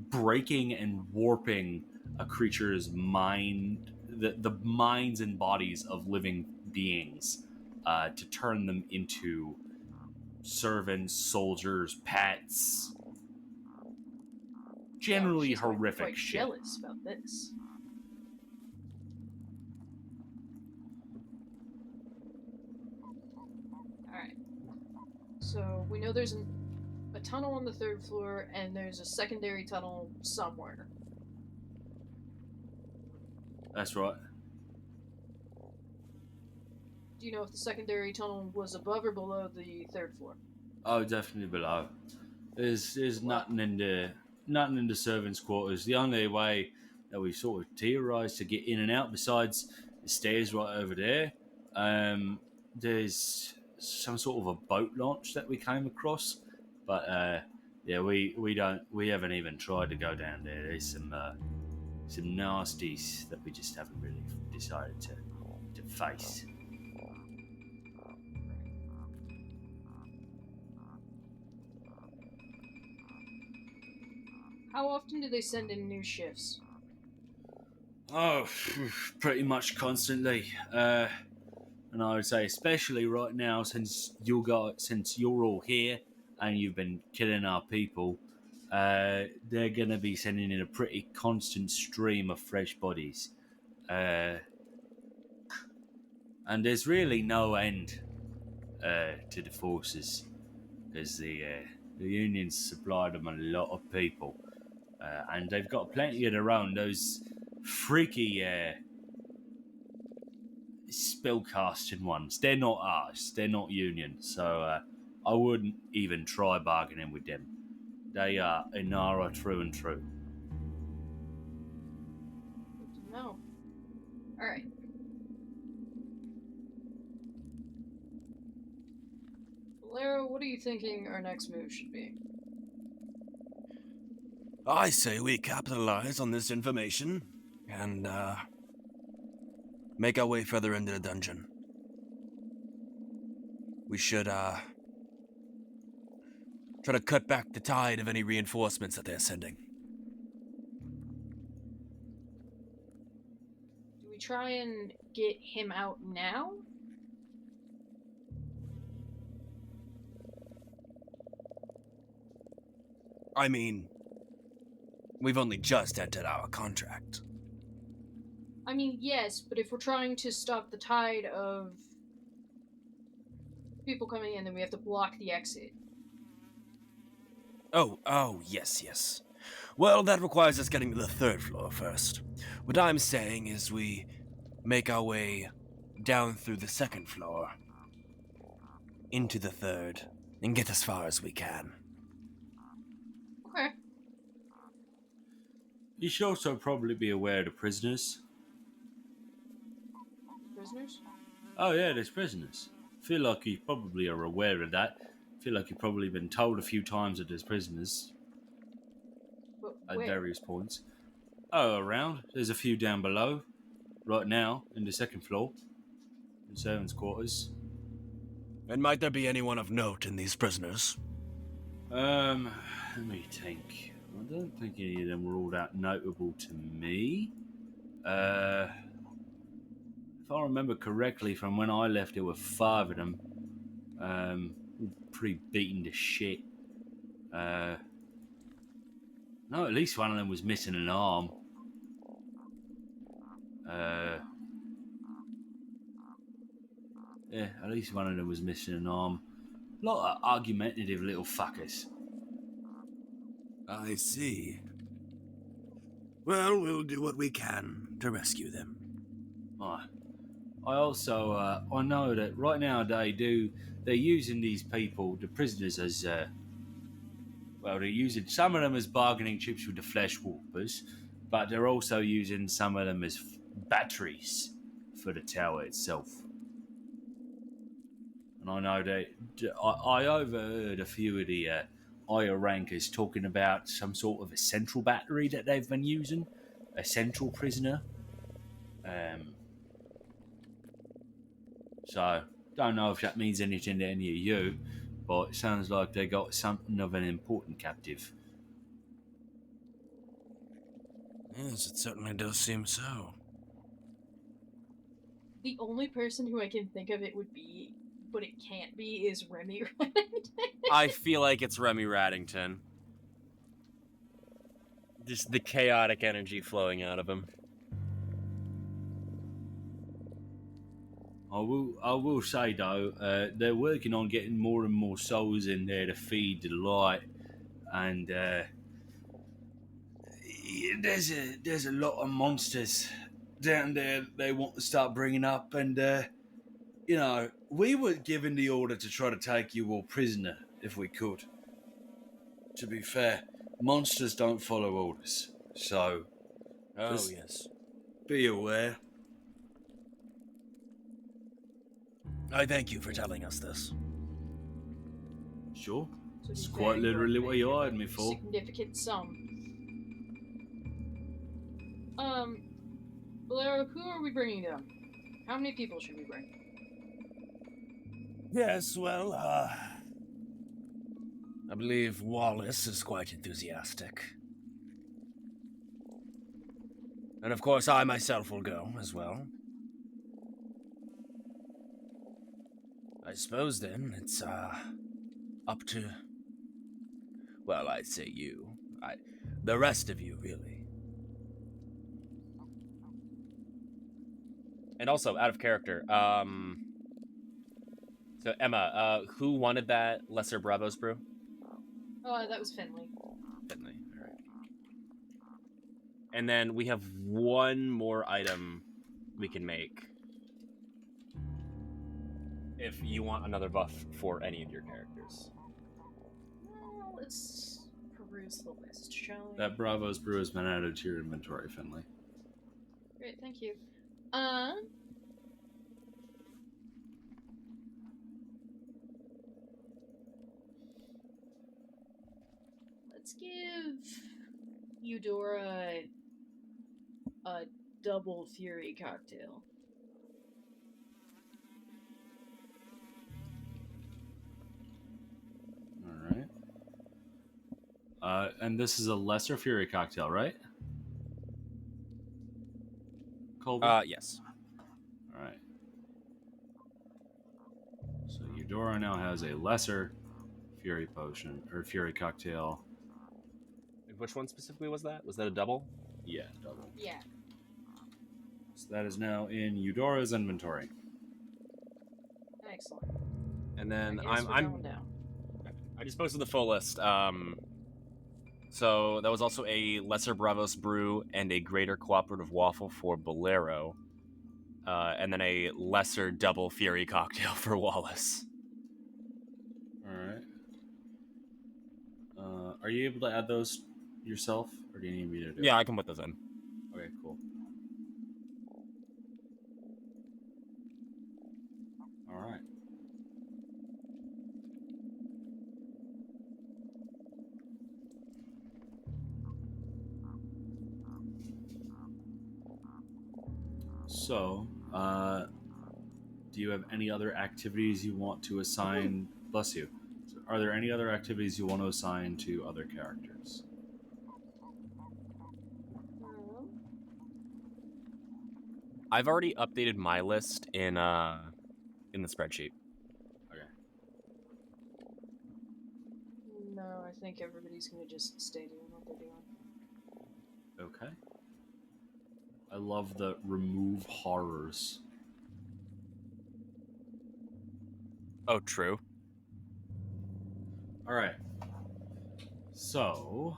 breaking and warping a creature's mind, the minds and bodies of living beings, to turn them into servants, soldiers, pets. Generally She's going to be horrific quite shit. jealous about this. Alright. So, we know there's a tunnel on the 3rd floor, and there's a secondary tunnel somewhere. That's right. Do you know if the secondary tunnel was above or below the 3rd floor? Oh, definitely below. There's nothing in the servants' quarters. The only way that we sort of theorised to get in and out, besides the stairs right over there, there's some sort of a boat launch that we came across, but yeah, we haven't even tried to go down there. There's some nasties that we just haven't really decided to face. How often do they send in new shifts? Oh, pretty much constantly. And I would say, especially right now, since you're all here and you've been killing our people, they're gonna be sending in a pretty constant stream of fresh bodies. And there's really no end to the forces, because the unions supplied them a lot of people. And they've got plenty of their own. Those freaky spellcasting ones, they're not ours. They're not union. So I wouldn't even try bargaining with them. They are Inara true and true. Good to know. Alright. Valero, what are you thinking our next move should be? I say we capitalize on this information and make our way further into the dungeon. We should try to cut back the tide of any reinforcements that they're sending. Do we try and get him out now? I mean, we've only just entered our contract. I mean, yes, but if we're trying to stop the tide of people coming in, then we have to block the exit. Oh, yes. Well, that requires us getting to the 3rd floor first. What I'm saying is we make our way down through the 2nd floor, into the 3rd, and get as far as we can. Okay. You should also probably be aware of the prisoners. Prisoners? Oh yeah, there's prisoners. Feel like you probably are aware of that. Feel like you've probably been told a few times that there's prisoners But at where? various points. Oh, around. There's a few down below. Right now, in the 2nd floor. In servants' quarters. And might there be anyone of note in these prisoners? Let me think. I don't think any of them were all that notable to me. If I remember correctly, from when I left, there were 5 of them. Pretty beaten to shit. No, at least one of them was missing an arm. Yeah, at least one of them was missing an arm. A lot of argumentative little fuckers. I see. Well, we'll do what we can to rescue them. I also I know that right now they're using these people, the prisoners, as well. They're using some of them as bargaining chips with the flesh warpers, but they're also using some of them as batteries for the tower itself. And I know that I overheard a few of the higher rankers talking about some sort of a central battery that they've been using, a central prisoner. So, don't know if that means anything to any of you, but it sounds like they got something of an important captive. Yes, it certainly does seem so. The only person who I can think of it would be, but it can't be, is Remy. I feel like it's Remy Raddington. Just the chaotic energy flowing out of him. I will say though, they're working on getting more and more souls in there to feed the light, and there's a lot of monsters down there they want to start bringing up, and you know, we were given the order to try to take you all prisoner if we could. To be fair, monsters don't follow orders, so Oh, yes. be aware. I thank you for telling us this. Sure. So It's he's quite very literally good, what you very hired me for. Significant sum. Valero, who are we bringing down? How many people should we bring? Yes, well, I believe Wallace is quite enthusiastic. And of course, I myself will go as well. I suppose then it's, up to, well, I'd say you. The rest of you, really. And also, out of character, so Emma, who wanted that Lesser Bravos brew? Oh, that was Finley. Finley, alright. And then we have one more item we can make. If you want another buff for any of your characters. Well, let's peruse the list, shall we? That Bravo's brew has been added to your inventory, Finley. Great, thank you. Let's give Eudora a double fury cocktail. Alright. And this is a lesser fury cocktail, right? Colby? Yes. Alright. So Eudora now has a lesser fury potion, or fury cocktail. Which one specifically was that? Was that a double? Yeah, double. Yeah. So that is now in Eudora's inventory. Excellent. And then I guess we're I'm going down. I just posted the full list. So that was also a Lesser Bravos brew and a Greater Cooperative Waffle for Bolero, and then a Lesser Double Fury cocktail for Wallace. Alright. Are you able to add those yourself, or do you need me to do it? Yeah, I can put those in. Okay, cool. Alright. So, do you have any other activities you want to assign? Bless you. So are there any other activities you want to assign to other characters? I've already updated my list in the spreadsheet. Okay. No, I think everybody's gonna just stay doing what they're doing. Okay. I love the remove horrors. Oh, true. Alright. So,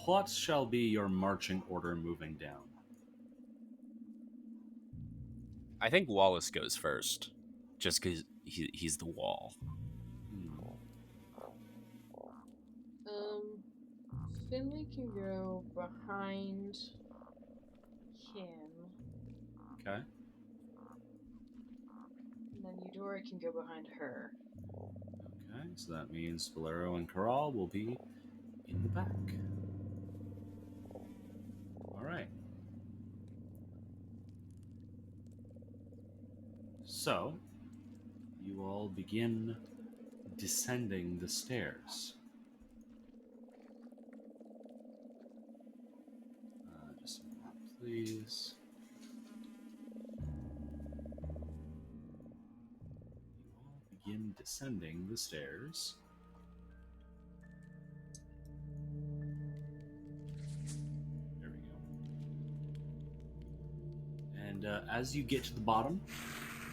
what shall be your marching order moving down? I think Wallace goes first, just because he's the wall. Finley can go behind him. Okay. And then Eudora can go behind her. Okay, so that means Valero and Corral will be in the back. Alright. So, you all begin descending the stairs. Just a moment, please. You all begin descending the stairs. There we go. And as you get to the bottom,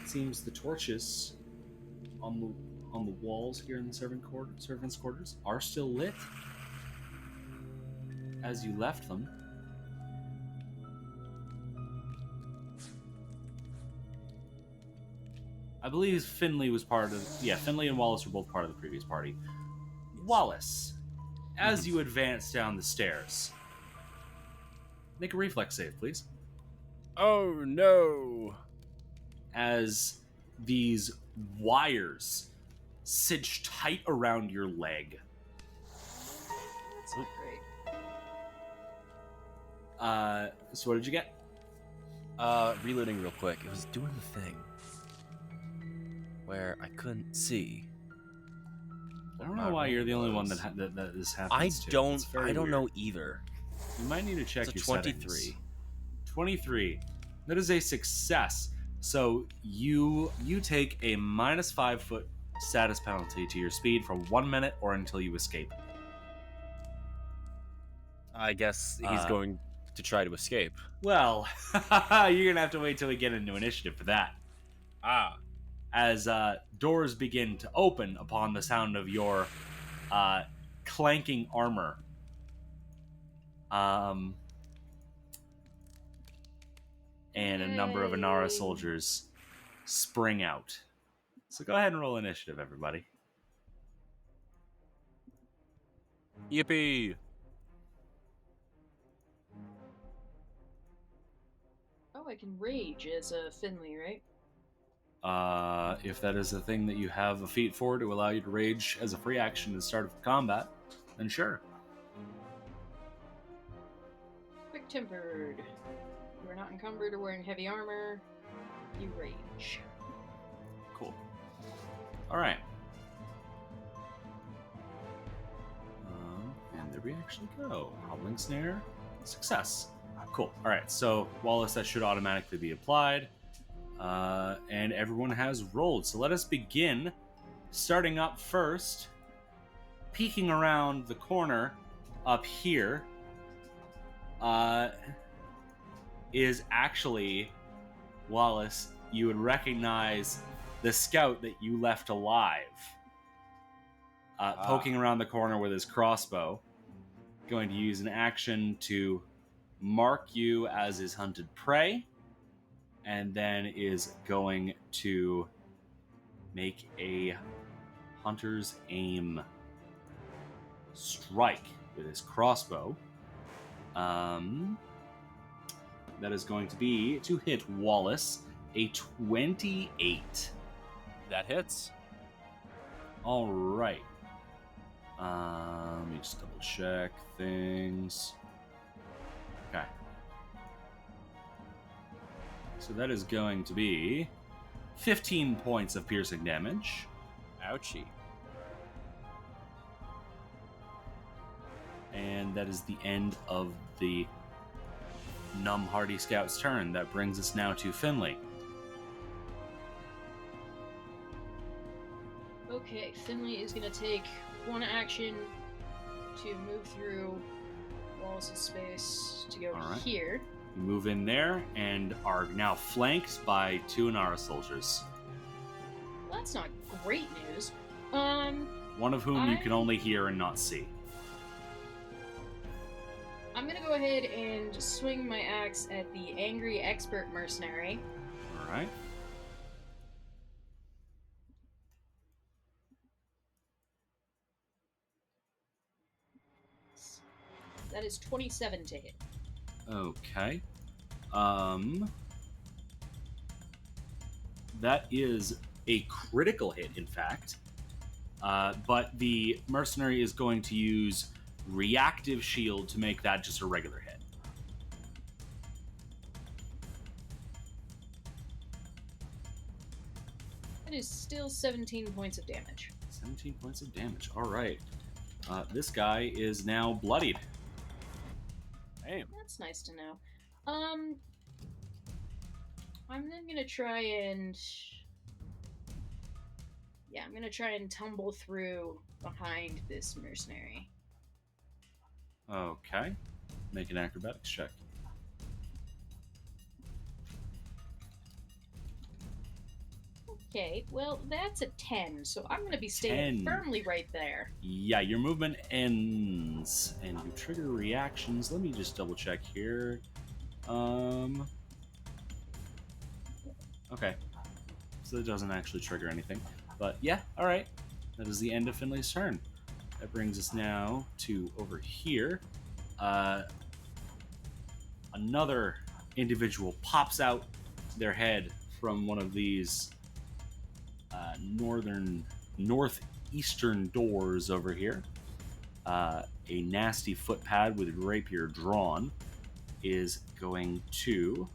it seems the torches on the walls here in the servants' quarters are still lit as you left them. I believe Finley was part of... Yeah, Finley and Wallace were both part of the previous party. Wallace, as you advance down the stairs, make a reflex save, please. Oh, no. As these wires cinch tight around your leg. That's not great. So what did you get? Reloading real quick. It was doing the thing where I couldn't see. I don't know why you're the only one that this happens to. I don't know either. You might need to check It's a your 23. settings. 23. That is a success. So you take a -5 foot status penalty to your speed for 1 minute or until you escape. I guess he's going to try to escape. Well, you're gonna have to wait till we get into initiative for that. As doors begin to open upon the sound of your clanking armor. And a number of Inara soldiers spring out. So go ahead and roll initiative, everybody. Yippee! Oh, I can rage as a Finley, right? If that is a thing that you have a feat for to allow you to rage as a free action at the start of combat, then sure. Quick-tempered. You are not encumbered or wearing heavy armor. You rage. Cool. Alright. And there we actually go. Hobbling Snare. Success. Cool. Alright, so Wallace, that should automatically be applied. And everyone has rolled. So let us begin. Starting up first, peeking around the corner up here, is actually, Wallace, you would recognize the scout that you left alive. Poking around the corner with his crossbow. Going to use an action to mark you as his hunted prey. And then is going to make a hunter's aim strike with his crossbow. That is going to be to hit Wallace, a 28. That hits. All right. Let me just double check things. Okay. So that is going to be 15 points of piercing damage. Ouchie. And that is the end of the Numb Hardy Scout's turn. That brings us now to Finley. Okay, Finley is going to take one action to move through Wallace's space to go here. You move in there and are now flanked by 2 Inara soldiers. Well, that's not great news. One of whom you can only hear and not see. I'm gonna go ahead and swing my axe at the angry expert mercenary. All right. That is 27 to hit. Okay. That is a critical hit, in fact. But the mercenary is going to use reactive shield to make that just a regular hit. That is still 17 points of damage. 17 points of damage. All right. This guy is now bloodied. Damn. That's nice to know. I'm then gonna try and... Yeah, I'm gonna try and tumble through behind this mercenary. Okay. Make an acrobatics check. Okay, well, that's a 10, so I'm gonna be staying 10. firmly right there. Yeah, your movement ends, and you trigger reactions. Let me just double check here. Okay. So it doesn't actually trigger anything. But yeah, alright. That is the end of Finlay's turn. That brings us now to over here. Another individual pops out their head from one of these northeastern doors over here. A nasty footpad with rapier drawn is going to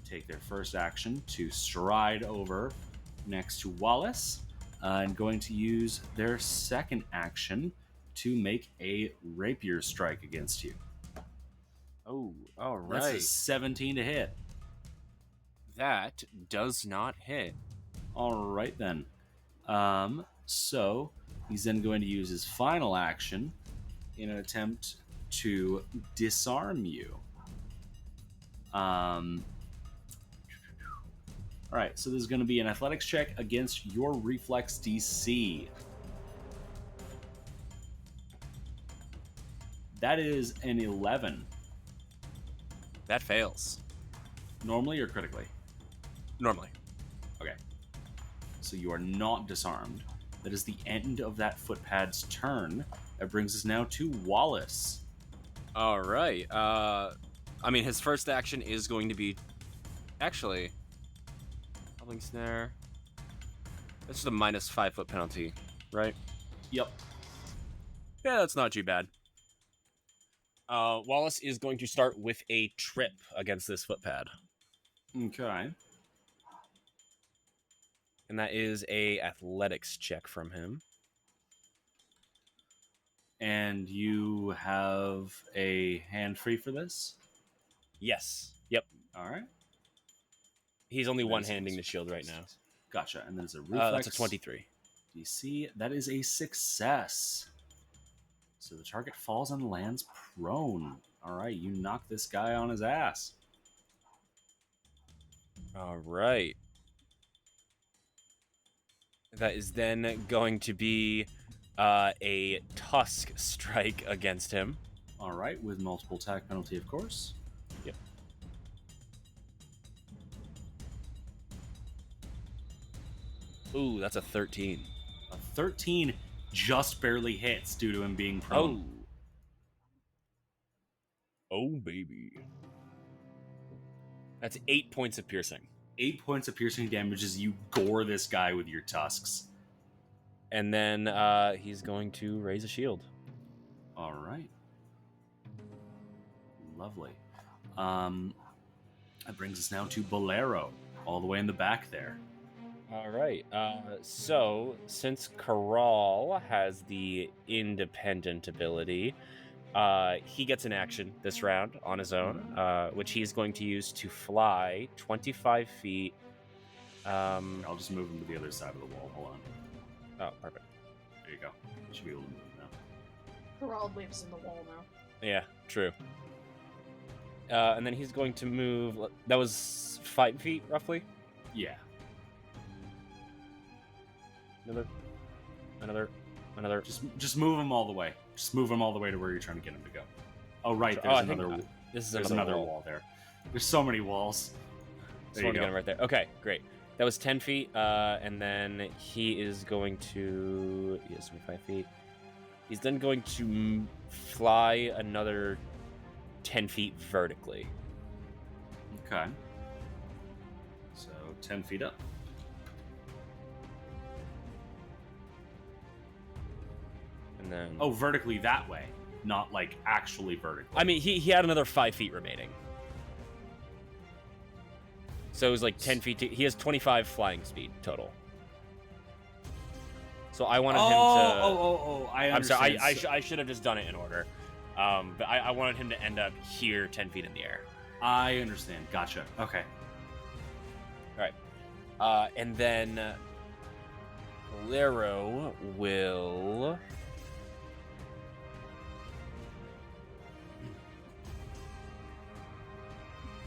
take their first action to stride over next to Wallace, and going to use their second action to make a rapier strike against you. Oh, all That's a right. 17 to hit. That does not hit. All right then. So he's then going to use his final action in an attempt to disarm you. All right, so there's going to be an athletics check against your reflex DC. That is an 11. That fails. Normally or critically? Normally. Okay. So you are not disarmed. That is the end of that footpad's turn. That brings us now to Wallace. All right. I mean, his first action is going to be... Actually... Holding snare... This is a minus 5 foot penalty, right? Yep. Yeah, that's not too bad. Wallace is going to start with a trip against this footpad. Okay. And that is a athletics check from him. And you have a hand free for this? Yes. Yep. All right. He's only one-handing the shield right now. Gotcha. And then it's a reflex. That's a 23. DC. That is a success. So the target falls and lands prone. All right, you knock this guy on his ass. All right. That is then going to be a tusk strike against him. All right, with multiple attack penalty, of course. Yep. Ooh, that's a 13. A 13 just barely hits due to him being prone. Oh, baby. That's 8 points of piercing. 8 points of piercing damage as you gore this guy with your tusks. And then he's going to raise a shield. All right. Lovely. That brings us now to Bolero, all the way in the back there. All right. So, since Karal has the independent ability, he gets an action this round on his own, which he's going to use to fly 25 feet. I'll just move him to the other side of the wall. Hold on. Oh, perfect. There you go. You should be able to move now. Corral lives in the wall now. Yeah, true. And then he's going to move... That was 5 feet, roughly? Yeah. Another. Just move him all the way. Just move him all the way to where you're trying to get him to go. Oh, right. Oh, There's I think another. this There's is another wall there. There's so many walls. There There you you go. right there. Okay, great. That was 10 feet, and then he is going to... He has 25 feet. He's then going to fly another 10 feet vertically. Okay. So 10 feet up. And then... Oh, vertically that way, not like actually vertically. I mean, he had another 5 feet remaining. So it was like 10 feet. He has 25 flying speed total. So I wanted him to... I I'm sorry, understand. I should have just done it in order. But I wanted him to end up here 10 feet in the air. I understand. Gotcha. Okay. All right. And then Lero will...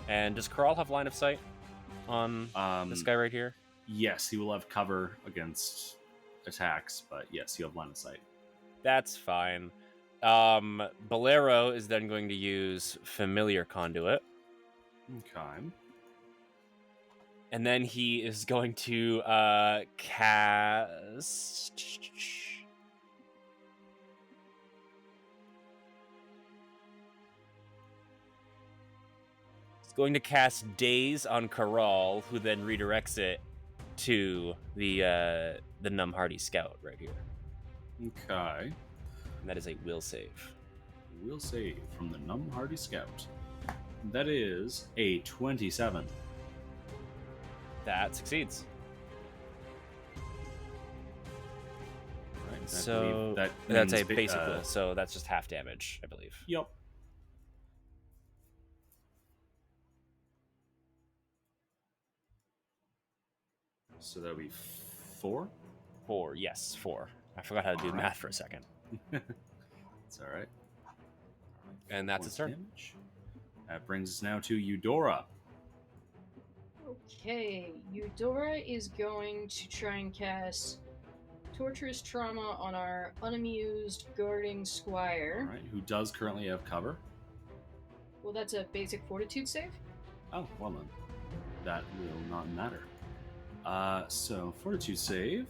And does Karal have line of sight on this guy right here? Yes, he will have cover against attacks, but yes, you have line of sight. That's fine. Bolero is then going to use Familiar Conduit. Okay. And then he is going to cast... He's going to cast Daze on Karal, who then redirects it to the Numb Hardy Scout right here. Okay. And that is a will save. We'll save from the Numb Hardy Scout. That is a 27. That succeeds. Right, I So believe that that's a means basic will, so that's just half damage, I believe. Yep. So that'll be 4. 4, yes, 4. I forgot how to do Alright. math for a second. It's all right. And that's his turn. Damage. That brings us now to Eudora. Okay, Eudora is going to try and cast Torturous Trauma on our unamused guarding squire. All right, who does currently have cover? Well, that's a basic fortitude save. Oh, well then. That will not matter. So, fortitude save.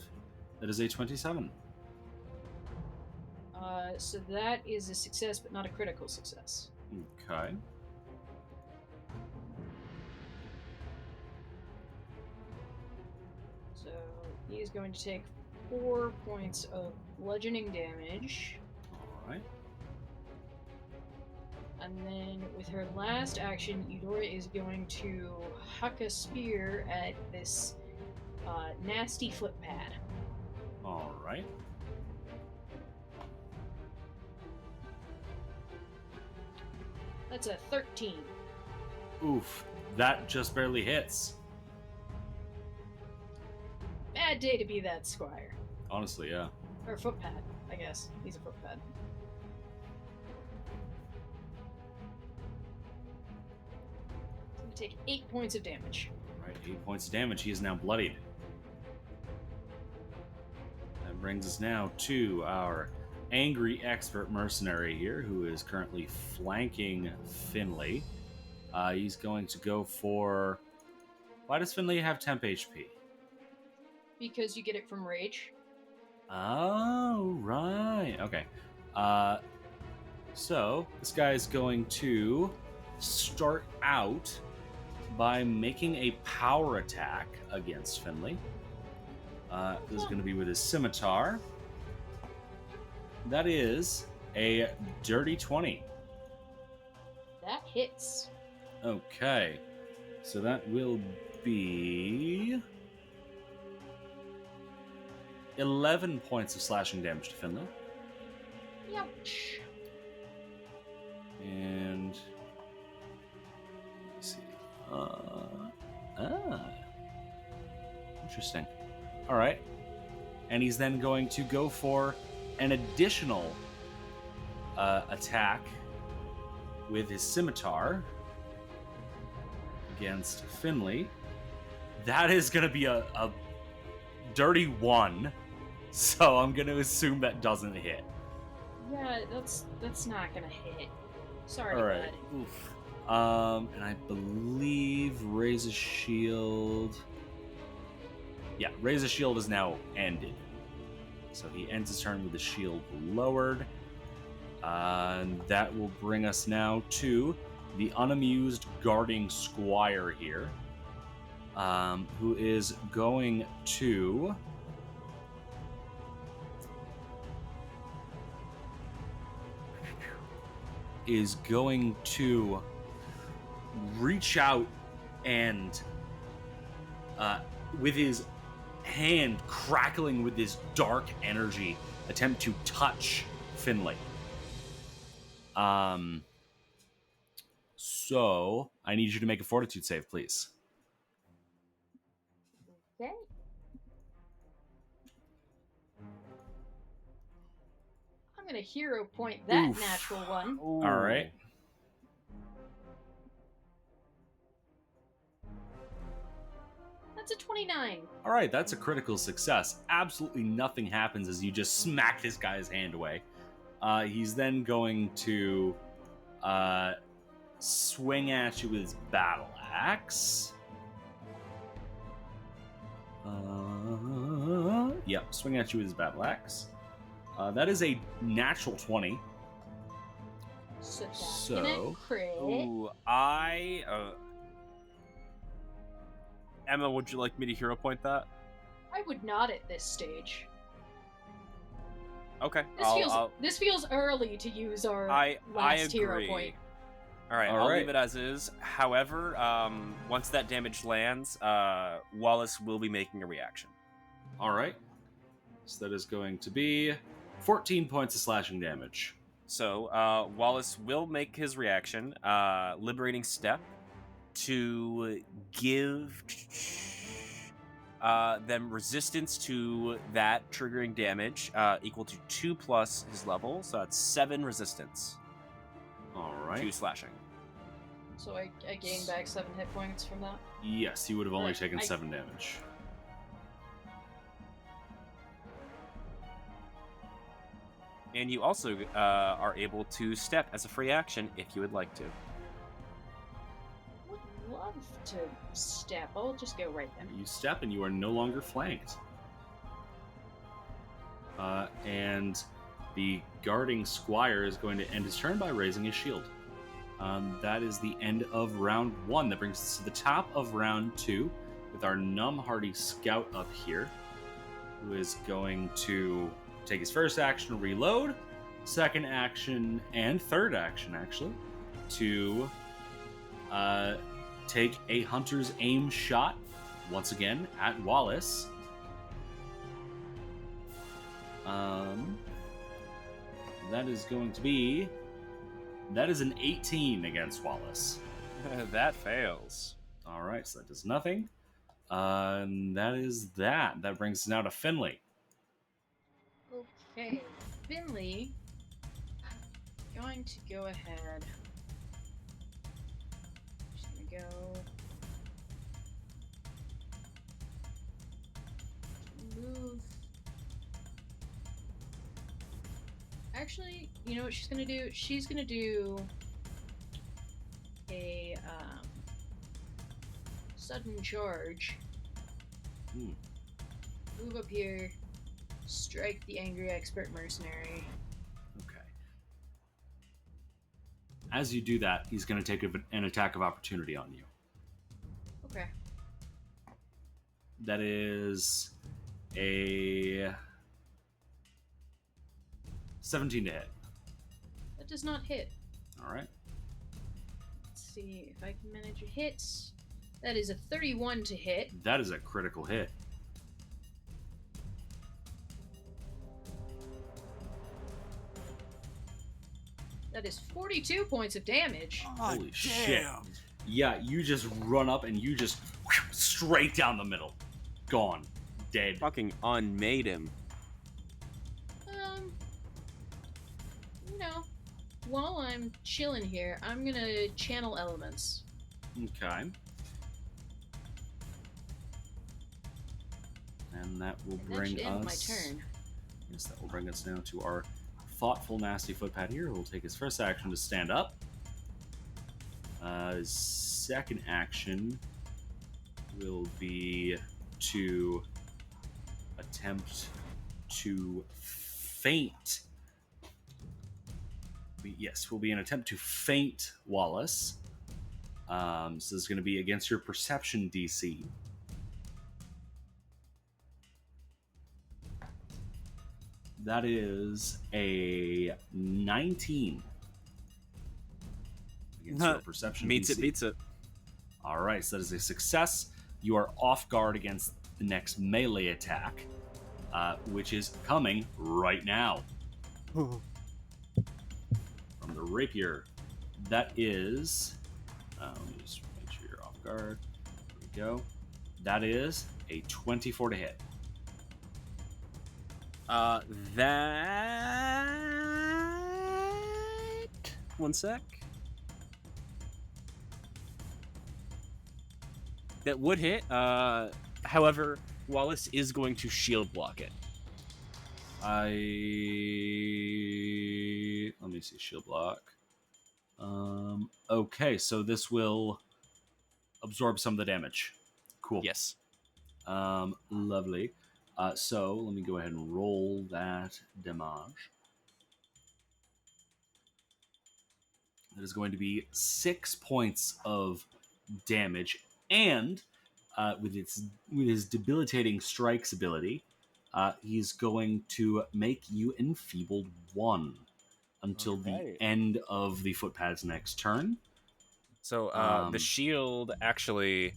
That is a 27. So that is a success, but not a critical success. Okay. So he is going to take 4 points of bludgeoning damage. Alright. And then with her last action, Eudora is going to huck a spear at this nasty foot pad. Alright. That's a 13. Oof. That just barely hits. Bad day to be that squire. Honestly, yeah. Or foot pad, I guess. He's a foot pad. So we take 8 points of damage. Alright, 8 points of damage. He is now bloodied. That brings us now to our angry expert mercenary here, who is currently flanking Finley. He's going to go for... Why does Finley have temp HP? Because you get it from rage. Oh, right. Okay. So, this guy is going to start out by making a power attack against Finley. This is going to be with his scimitar. That is a dirty 20. That hits. Okay. So that will be 11 points of slashing damage to Finley. Ouch. And let's see. Interesting. All right. And he's then going to go for an additional attack with his scimitar against Finley. That is going to be a dirty 1. So I'm going to assume that doesn't hit. Yeah, that's not gonna hit. Sorry, All right. bud. Oof. And I believe Raise a Shield. Yeah, Raise a Shield is now ended. So he ends his turn with the shield lowered. And that will bring us now to the unamused guarding squire here, who is going to reach out and with his hand crackling with this dark energy attempt to touch Finley. So I need you to make a fortitude save, please. Okay. I'm gonna hero point that Oof. natural one. Ooh. All right. That's a 29. All right, that's a critical success. Absolutely nothing happens as you just smack this guy's hand away. He's then going to swing at you with his battle axe. Yep, swing at you with his battle axe. That is a natural 20. So that's So- gonna crit. Ooh, Emma, would you like me to hero point that? I would not at this stage. Okay. This feels early to use our I last agree. hero point. All right, All I'll right. leave it as is. However, once that damage lands, Wallace will be making a reaction. All right. So that is going to be 14 points of slashing damage. So Wallace will make his reaction, liberating step, to give them resistance to that triggering damage equal to 2 plus his level. So that's 7 resistance All to right. slashing. So I gain back 7 hit points from that. Yes, you would have only Right, taken I- 7 damage. And you also are able to step as a free action if you would like to. Would love to step. I'll just go right there. You step and you are no longer flanked. And the guarding squire is going to end his turn by raising his shield. That is the end of round 1. That brings us to the top of round 2 with our Numb Hardy Scout up here, who is going to take his first action, reload, second action, and third action, actually, to take a Hunter's Aim shot, once again, at Wallace. That is going to be... That is an 18 against Wallace. That fails. All right, so that does nothing. And that is that. That brings us now to Finley. Okay, Finley, going to go ahead. Just gonna go. Move. Actually, you know what she's gonna do? She's gonna do a sudden charge. Move up here. Strike the angry expert mercenary. Okay. As you do that, he's going to take an attack of opportunity on you. Okay. That is a 17 to hit. That does not hit. All right. Let's see if I can manage a hit. That is a 31 to hit. That is a critical hit. That is 42 points of damage. Holy shit. Yeah, you just run up and you just straight down the middle. Gone. Dead. Fucking unmade him. You know, while I'm chilling here, I'm gonna channel elements. Okay. And that will And that bring should end my us... turn. Yes, that will bring us now to our thoughtful, nasty footpad here who will take his first action to stand up. His second action will be to attempt to feint. Yes, will be an attempt to feint Wallace. So this is going to be against your perception DC. That is a 19. Against your perception Beats DC. it, beats it. All right, so that is a success. You are off guard against the next melee attack, which is coming right now. From the rapier. That is... let me just make sure you're off guard. There we go. That is a 24 to hit. That... One sec. That would hit. However, Wallace is going to shield block it. Let me see, shield block. Okay, so this will absorb some of the damage. Cool. Yes. Lovely. So let me go ahead and roll that damage. That is going to be 6 points of damage, and with his debilitating strikes ability, he's going to make you enfeebled 1 until the end of the footpad's next turn. So the shield actually...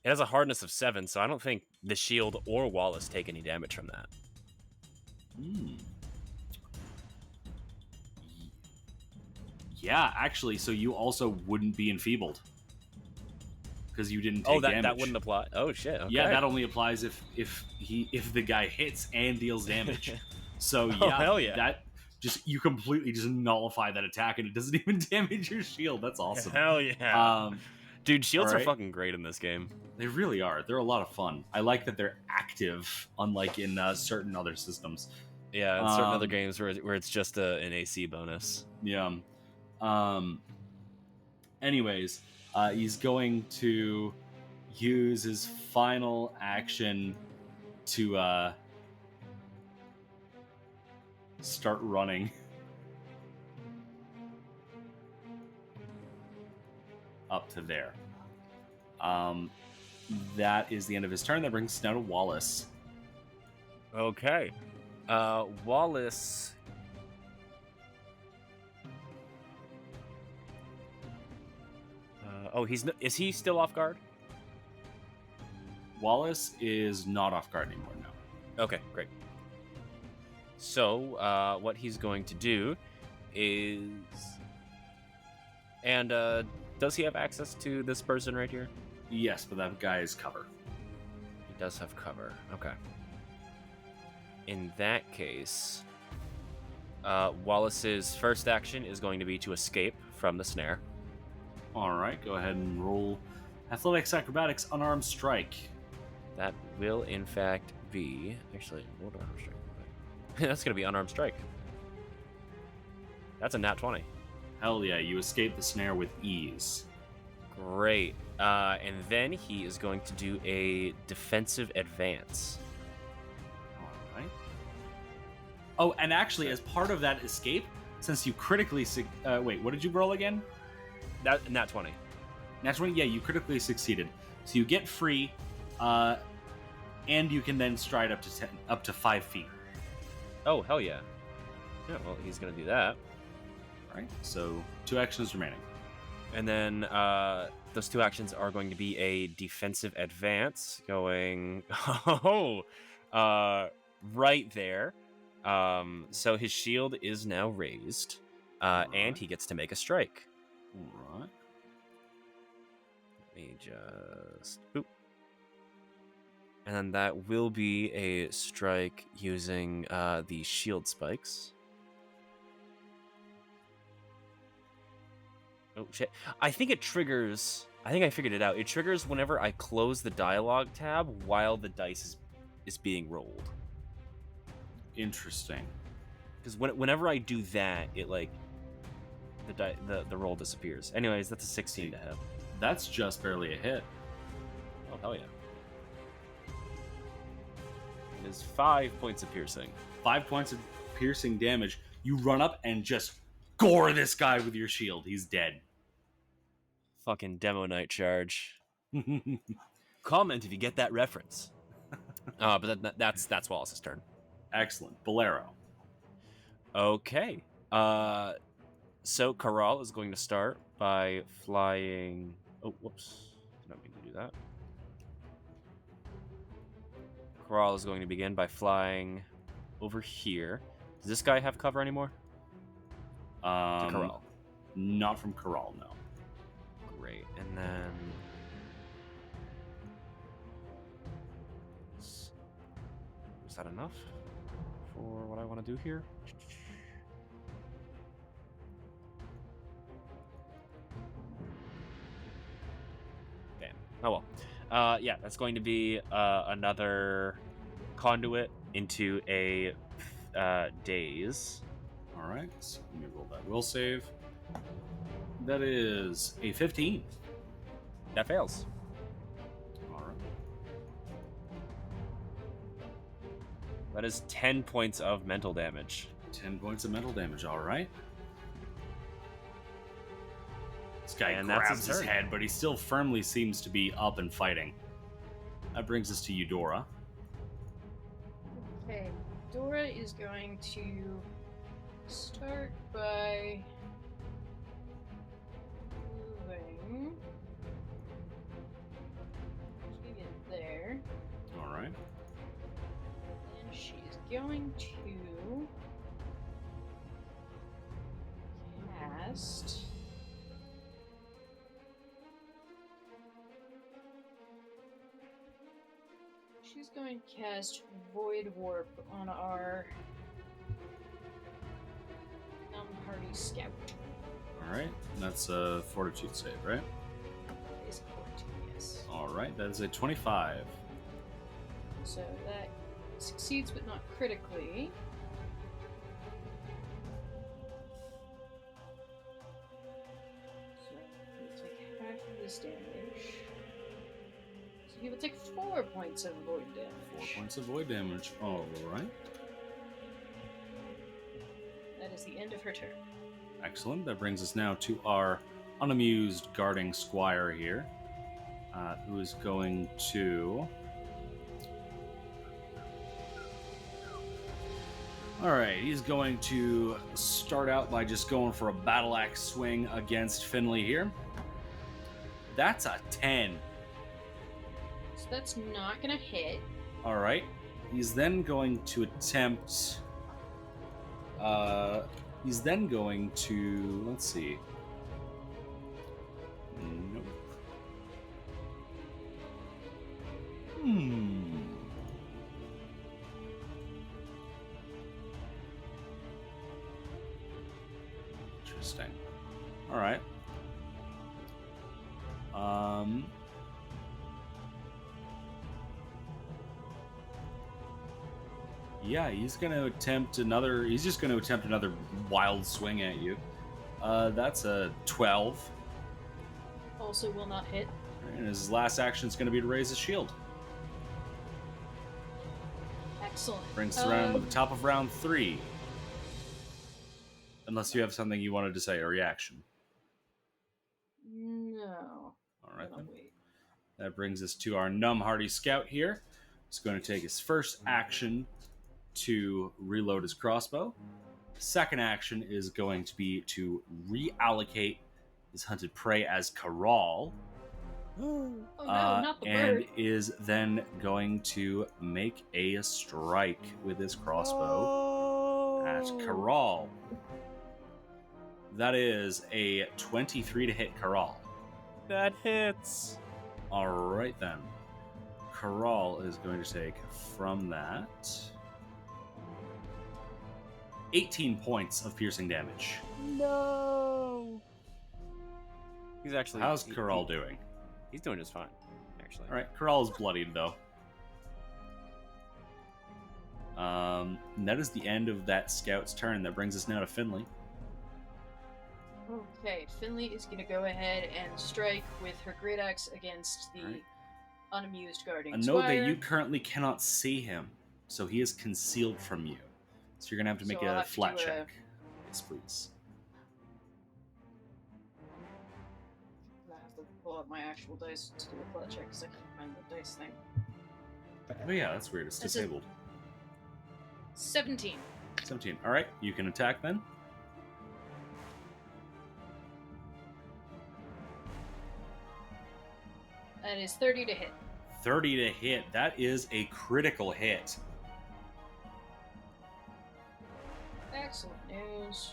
It has a hardness of 7, so I don't think the shield or Wallace take any damage from that. Yeah, actually, so you also wouldn't be enfeebled. Because you didn't take damage. That wouldn't apply. Oh shit. Okay. Yeah, that only applies if the guy hits and deals damage. So yeah, Oh, hell yeah. That you completely just nullify that attack and it doesn't even damage your shield. That's awesome. Hell yeah. Dude, shields are right. fucking great in this game. They really are. They're a lot of fun. I like that they're active, unlike in certain other systems. Yeah, in certain other games where it's just an AC bonus. Yeah. Anyways, he's going to use his final action to start running up to there. That is the end of his turn. That brings us now to Wallace. Okay. Wallace... is he still off guard? Wallace is not off guard anymore now. Okay, great. So, what he's going to do is... And, does he have access to this person right here? Yes, but that guy is cover. He does have cover. Okay. In that case, Wallace's first action is going to be to escape from the snare. All right, go ahead and roll Athletics, Acrobatics, Unarmed Strike. That will, in fact, be... Actually, what unarmed strike? That's going to be unarmed strike. That's a nat 20. Hell yeah, you escape the snare with ease. Great. And then he is going to do a defensive advance. All right. Oh, and actually, as part of that escape, since you critically... wait, what did you roll again? Nat 20. Nat 20? Yeah, you critically succeeded. So you get free, and you can then stride up to 5 feet. Oh, hell yeah. Yeah, well, he's going to do that. All right, so 2 actions remaining. And then those 2 actions are going to be a defensive advance going right there. So his shield is now raised, and he gets to make a strike. All right. Let me just... Boop. And then that will be a strike using the shield spikes. Oh, shit. I think it triggers... I think I figured it out. It triggers whenever I close the dialogue tab while the dice is being rolled. Interesting. Because whenever I do that, it like the roll disappears. Anyways, that's a 16 to hit. That's just barely a hit. Oh hell yeah! It is 5 points of piercing. 5 points of piercing damage. You run up and just gore this guy with your shield. He's dead. Fucking demo night charge. Comment if you get that reference. But that's Wallace's turn. Excellent. Bolero. Okay. So Karal is going to start by flying. Oh, whoops! Did not mean to do that. Karal is going to begin by flying over here. Does this guy have cover anymore? To Karal. Not from Karal, no. Great, and then is that enough for what I want to do here? Damn. Oh well. Yeah, that's going to be another conduit into a daze. All right, so let me roll that will save. That is a 15. That fails. All right. That is 10 points of mental damage. 10 points of mental damage, all right. This guy And that's grabs his his turn. head, but he still firmly seems to be up and fighting. That brings us to Eudora. Okay, Dora is going to start by moving. She is there. All right. And she's going to cast. She's going to cast Void Warp on our Hardy Scout. All right. That's a fortitude save, right? Is a 14, yes. All right. That is a 25. So that succeeds, but not critically. So we'll take half of this damage. So he will take 4 points of void damage. 4 points of void damage. All right. That is the end of her turn. Excellent. That brings us now to our unamused guarding squire here, who is going to... Alright, he's going to start out by just going for a battle axe swing against Finley here. That's a 10. So that's not gonna hit. Alright. He's then going to attempt... he's then going to... Let's see. Nope. Interesting. Alright. Yeah, he's gonna attempt another. He's just gonna attempt another wild swing at you. That's a 12. Also will not hit. And his last action is gonna be to raise his shield. Excellent. Brings us around to the top of round 3. Unless you have something you wanted to say, a reaction. No. All right, I'll then. wait. That brings us to our Numb Hardy Scout here. He's going to take his first action to reload his crossbow. Second action is going to be to reallocate his hunted prey as Karal. Oh no, not the and bird. is then going to make a strike with his crossbow at Karal. That is a 23 to hit Karal. That hits. All right, then. Karal is going to take from that 18 points of piercing damage. No. He's actually. How's Karal doing? He's doing just fine, actually. All right, Karal is bloodied, though. And that is the end of that scout's turn. That brings us now to Finley. Okay, Finley is going to go ahead and strike with her great axe against the Alright. unamused guarding And note that squire. you currently cannot see him, so he is concealed from you. So you're gonna have to make So I'll a have to flat do a- check. Yes, please. I have to pull up my actual dice to do a flat check because I can't find the dice thing. Oh yeah, that's weird. It's That's a- disabled. 17. 17. All right, you can attack then. That is 30 to hit. 30 to hit. That is a critical hit. Excellent news.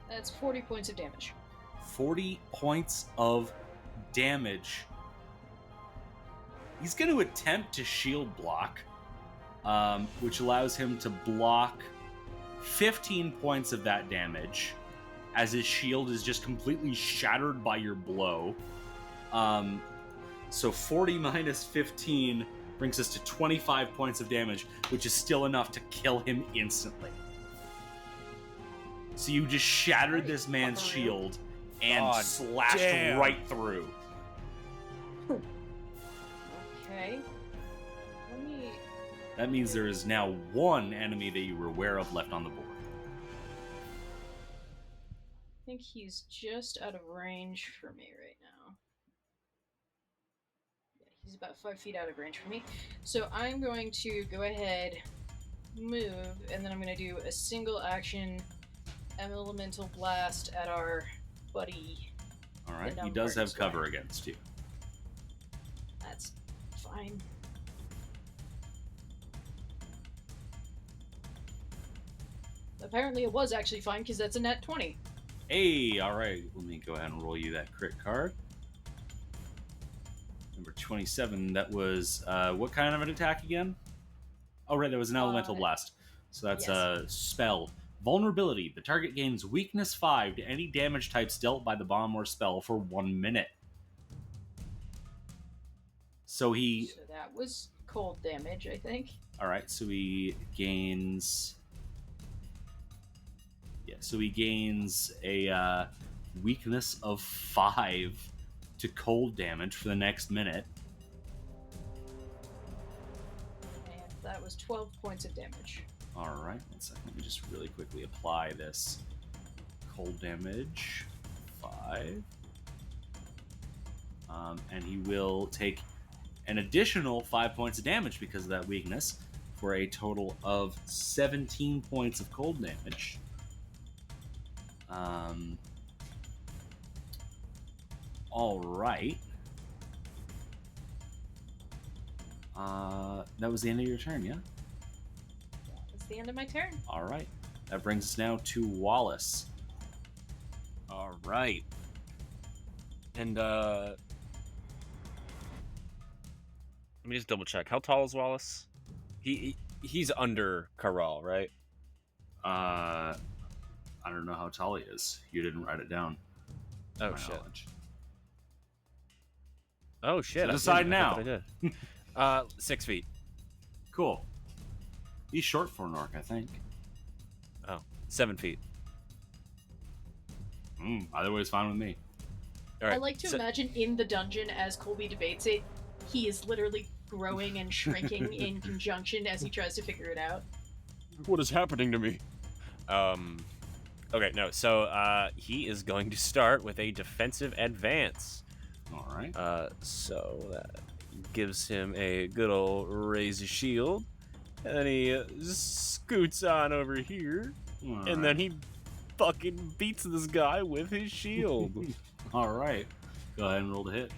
That's 40 points of damage. 40 points of damage. He's going to attempt to shield block, which allows him to block 15 points of that damage, as his shield is just completely shattered by your blow. So 40 minus 15 brings us to 25 points of damage, which is still enough to kill him instantly. So you just shattered this man's shield and God slashed damn. right through. Okay. Let me... That means there is now one enemy that you were aware of left on the board. I think he's just out of range for me right now. Yeah, he's about 5 feet out of range for me. So I'm going to go ahead, move, and then I'm going to do a single action elemental blast at our buddy. All right, The he does numbers, have cover right. against you. That's fine. Apparently it was actually fine because that's a net 20. Hey, all right, let me go ahead and roll you that crit card. Number 27, that was, what kind of an attack again? Oh, right, that was an elemental blast. So that's yes. a spell. Vulnerability. The target gains weakness 5 to any damage types dealt by the bomb or spell for 1 minute. So he... So that was cold damage, I think. All right, so he gains... Yeah, so he gains a weakness of 5 to cold damage for the next minute. And that was 12 points of damage. All right, 1 second. Let me just really quickly apply this. Cold damage, 5. And he will take an additional 5 points of damage because of that weakness, for a total of 17 points of cold damage. All right. That was the end of your turn, yeah? That's the end of my turn. All right. That brings us now to Wallace. All right. And let me just double check. How tall is Wallace? He's under Corral, right? I don't know how tall he is. You didn't write it down. Oh my shit. knowledge. Oh shit. So I decide didn't. I thought now. I did. 6 feet. Cool. He's short for an orc, I think. Oh, 7 feet. Either way is fine with me. All right. I like to so- imagine in the dungeon as Colby debates it, he is literally growing and shrinking in conjunction as he tries to figure it out. What is happening to me? Okay, no. So he is going to start with a defensive advance. All right. So that gives him a good old raise of shield, and then he scoots on over here, and then he fucking beats this guy with his shield. All right. Go ahead and roll the hit.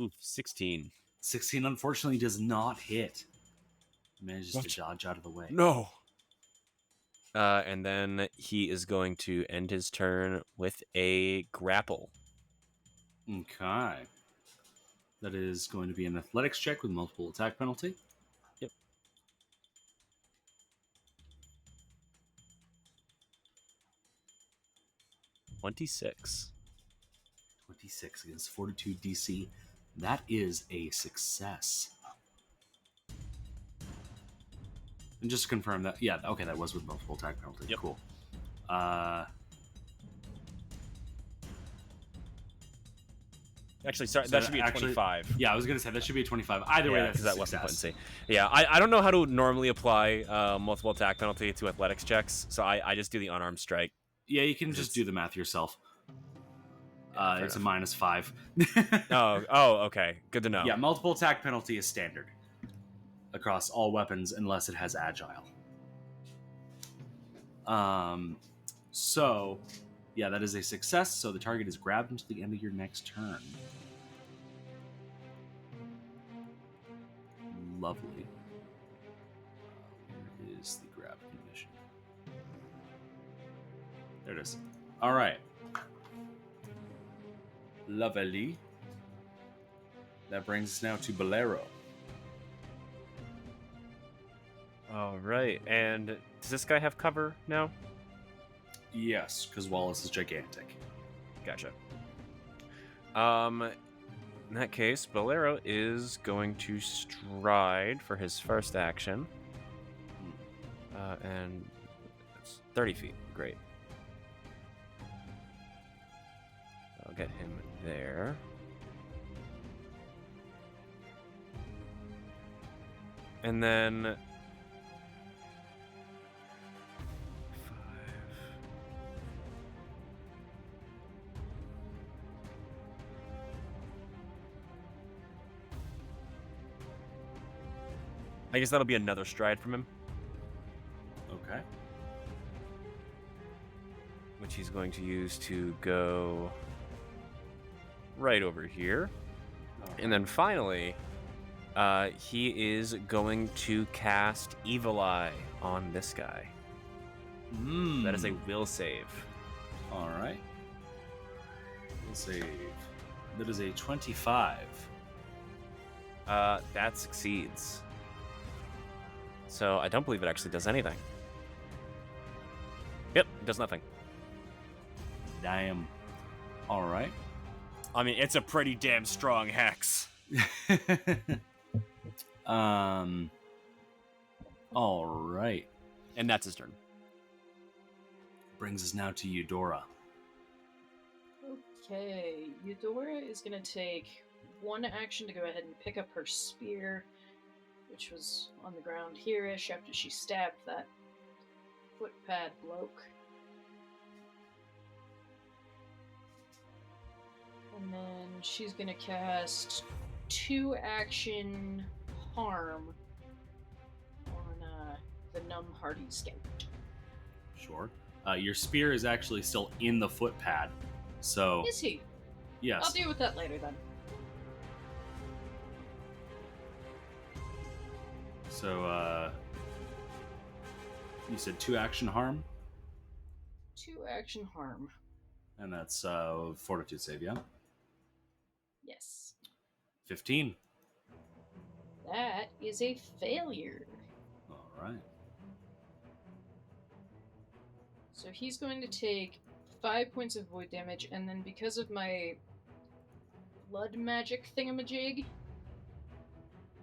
Oof, 16. 16 unfortunately does not hit. He manages What? to dodge out of the way. No. And then he is going to end his turn with a grapple. Okay. That is going to be an athletics check with multiple attack penalty. Yep. 26. 26 against Fortitude DC. That is a success. And just to confirm that, yeah, okay, that was with multiple attack penalty. Yep. Cool. Actually, sorry, So that should be a actually- 25. Yeah, I was gonna say that should be a 25. Either way, that's because a that wasn't success. Quincy. Yeah, I don't know how to normally apply multiple attack penalty to athletics checks, so I just do the unarmed strike. Yeah, you can just do the math yourself. fair It's a enough. -5. Oh, okay. Good to know. Yeah, multiple attack penalty is standard across all weapons unless it has agile. So, yeah, that is a success. So the target is grabbed until the end of your next turn. Lovely. Where is the grab condition? There it is. All right. Lovely. That brings us now to Bolero. All right. And does this guy have cover now? Yes, because Wallace is gigantic. Gotcha. In that case, Bolero is going to stride for his first action. And it's 30 feet. Great. I'll get him there. And then... 5... I guess that'll be another stride from him, Okay. which he's going to use to go right over here. And then finally, he is going to cast Evil Eye on this guy. That is a will save. All right. We'll save. That is a 25. That succeeds. So I don't believe it actually does anything. Yep, it does nothing. Damn. All right. I mean, it's a pretty damn strong hex. All right. And that's his turn. Brings us now to Eudora. Okay, Eudora is going to take one action to go ahead and pick up her spear, which was on the ground here-ish after she stabbed that footpad bloke. And then she's going to cast 2 action harm on the Numb Hardy Scout. Sure. Your spear is actually still in the footpad. So, Is he? yes. I'll deal with that later then. So, you said 2 action harm? 2 action harm. And that's fortitude save, yeah? Yes. 15. That is a failure. All right. So he's going to take 5 points of void damage, and then because of my blood magic thingamajig,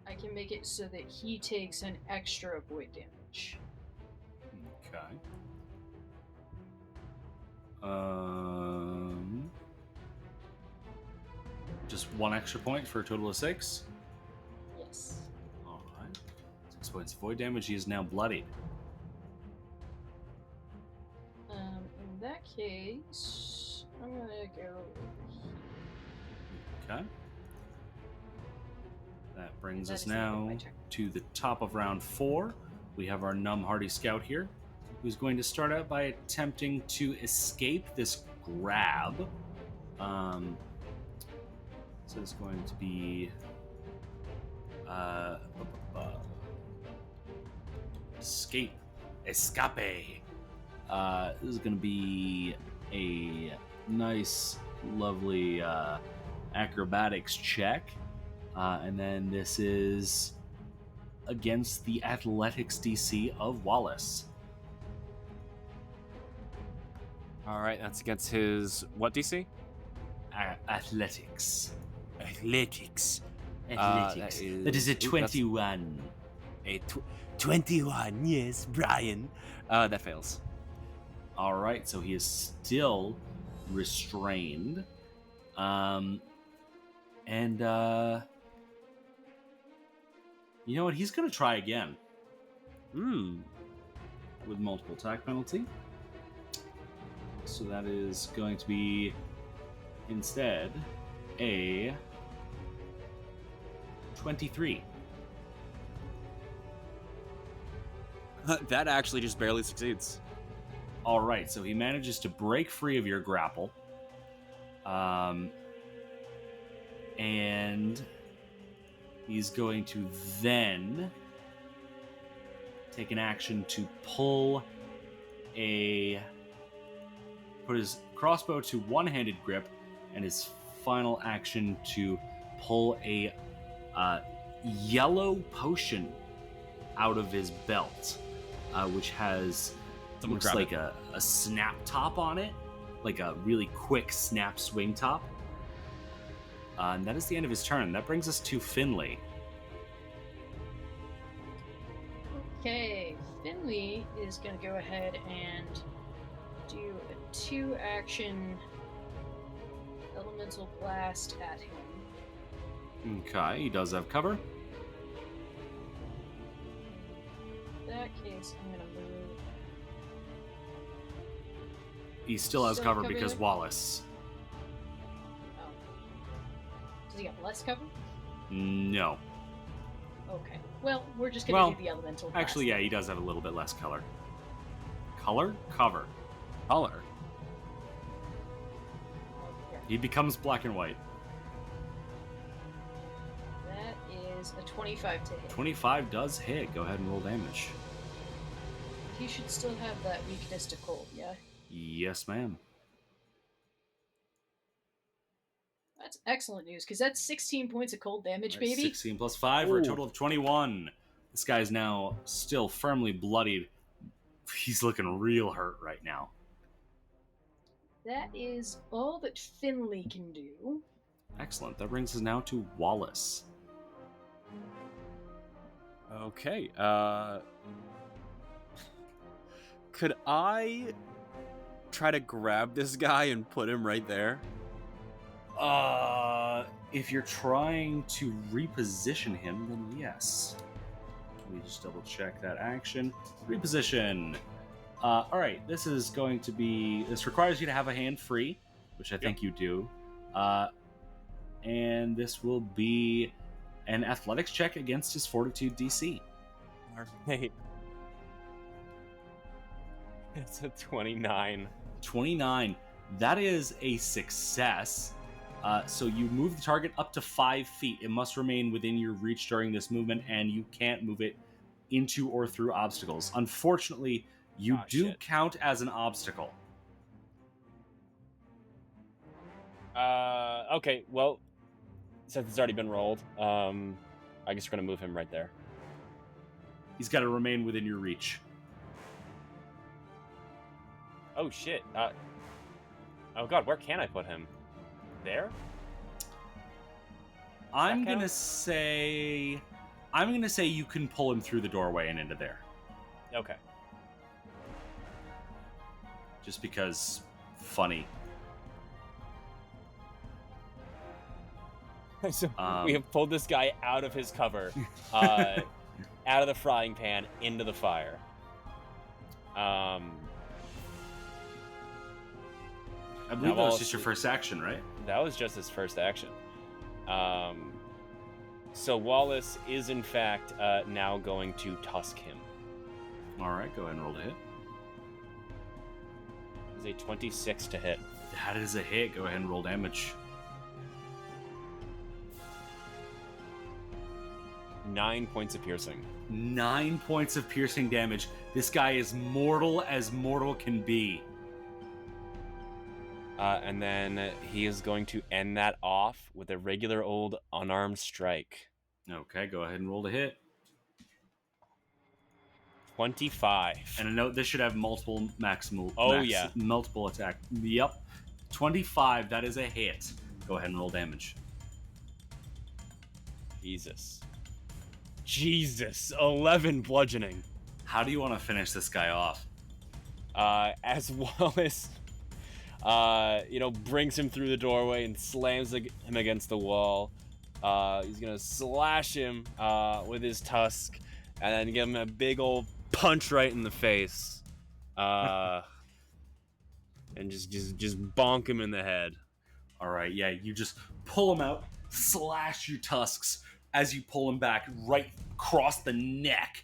I can make it so that he takes an extra void damage. Okay. Just 1 extra point for a total of 6. Yes. All right. 6 points of void damage. He is now bloodied. In that case, I'm gonna go. Okay. That brings That us is the end of now my turn. to the top of round 4. We have our Numb Hardy Scout here, who's going to start out by attempting to escape this grab. So it's going to be escape. This is going to be a nice, lovely acrobatics check. And then this is against the athletics DC of Wallace. All right, that's against his what DC? Athletics. Athletics. Athletics. That is a 21. A 21, yes, Brian. That fails. All right, so he is still restrained. And you know what? He's going to try again. With multiple attack penalty. So that is going to be instead a 23. That actually just barely succeeds. All right, so he manages to break free of your grapple. And he's going to then take an action to put his crossbow to one-handed grip, and his final action to pull a yellow potion out of his belt, which has looks like a snap top on it, like a really quick snap swing top. And that is the end of his turn. That brings us to Finley. Okay, Finley is going to go ahead and do a 2-action elemental blast at him. Okay, he does have cover. In that case, I'm going to move. He still has Still cover cover because there? Wallace. Oh. Does he have less cover? No. Okay. Well, we're just going to Well, do the elemental blast. Actually, yeah, he does have a little bit less color. Color? Cover. Color. Okay. He becomes black and white. That is a 25 to hit. 25 does hit. Go ahead and roll damage. He should still have that weakness to cold, yeah? Yes, ma'am. That's excellent news, because that's 16 points of cold damage, All right, baby. 16 plus 5 for a total of 21. This guy's now still firmly bloodied. He's looking real hurt right now. That is all that Finley can do. Excellent. That brings us now to Wallace. Okay. Could I try to grab this guy and put him right there? If you're trying to reposition him, then yes. Let me just double check that action. Reposition. Alright, this is going to be... This requires you to have a hand free, which I think you do. And this will be an athletics check against his fortitude DC. Alright. It's a 29. 29. That is a success. So you move the target up to 5 feet. It must remain within your reach during this movement, and you can't move it into or through obstacles. Unfortunately, you do count as an obstacle. Okay, well, since it's already been rolled, I guess we're gonna move him right there. He's got to remain within your reach. Oh shit. Oh god, where can I put him? There? I'm gonna say you can pull him through the doorway and into there. Okay. Just because funny. So we have pulled this guy out of his cover, out of the frying pan into the fire. I believe that was just your first action, right? That was just his first action. So Wallace is in fact now going to tusk him. All right, go ahead and roll to hit. Is a 26 to hit. That is a hit. Go ahead and roll damage. 9 points of piercing. 9 points of piercing damage. This guy is mortal as mortal can be. And then he is going to end that off with a regular old unarmed strike. Okay, go ahead and roll to hit. 25. And a note, this should have multiple Yeah. multiple attack. Yep. 25, that is a hit. Go ahead and roll damage. Jesus. 11 bludgeoning. How do you want to finish this guy off? As well as, brings him through the doorway and slams him against the wall. He's gonna slash him with his tusk and then give him a big old punch right in the face. And just bonk him in the head. All right, yeah, you just pull him out, slash your tusks as you pull him back right across the neck,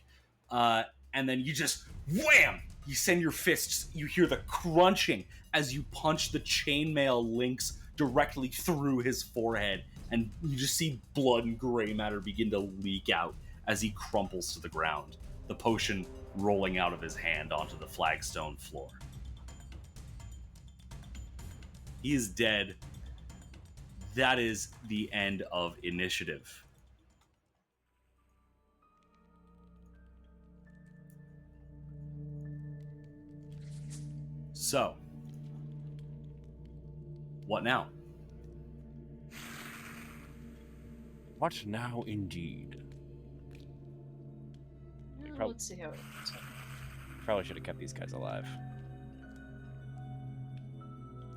and then you just wham! You send your fists. You hear the crunching as you punch the chainmail links directly through his forehead, and you just see blood and gray matter begin to leak out as he crumples to the ground, the potion rolling out of his hand onto the flagstone floor. He is dead. That is the end of initiative. So, what now? What now, indeed? Let's see how it ends. Probably should have kept these guys alive.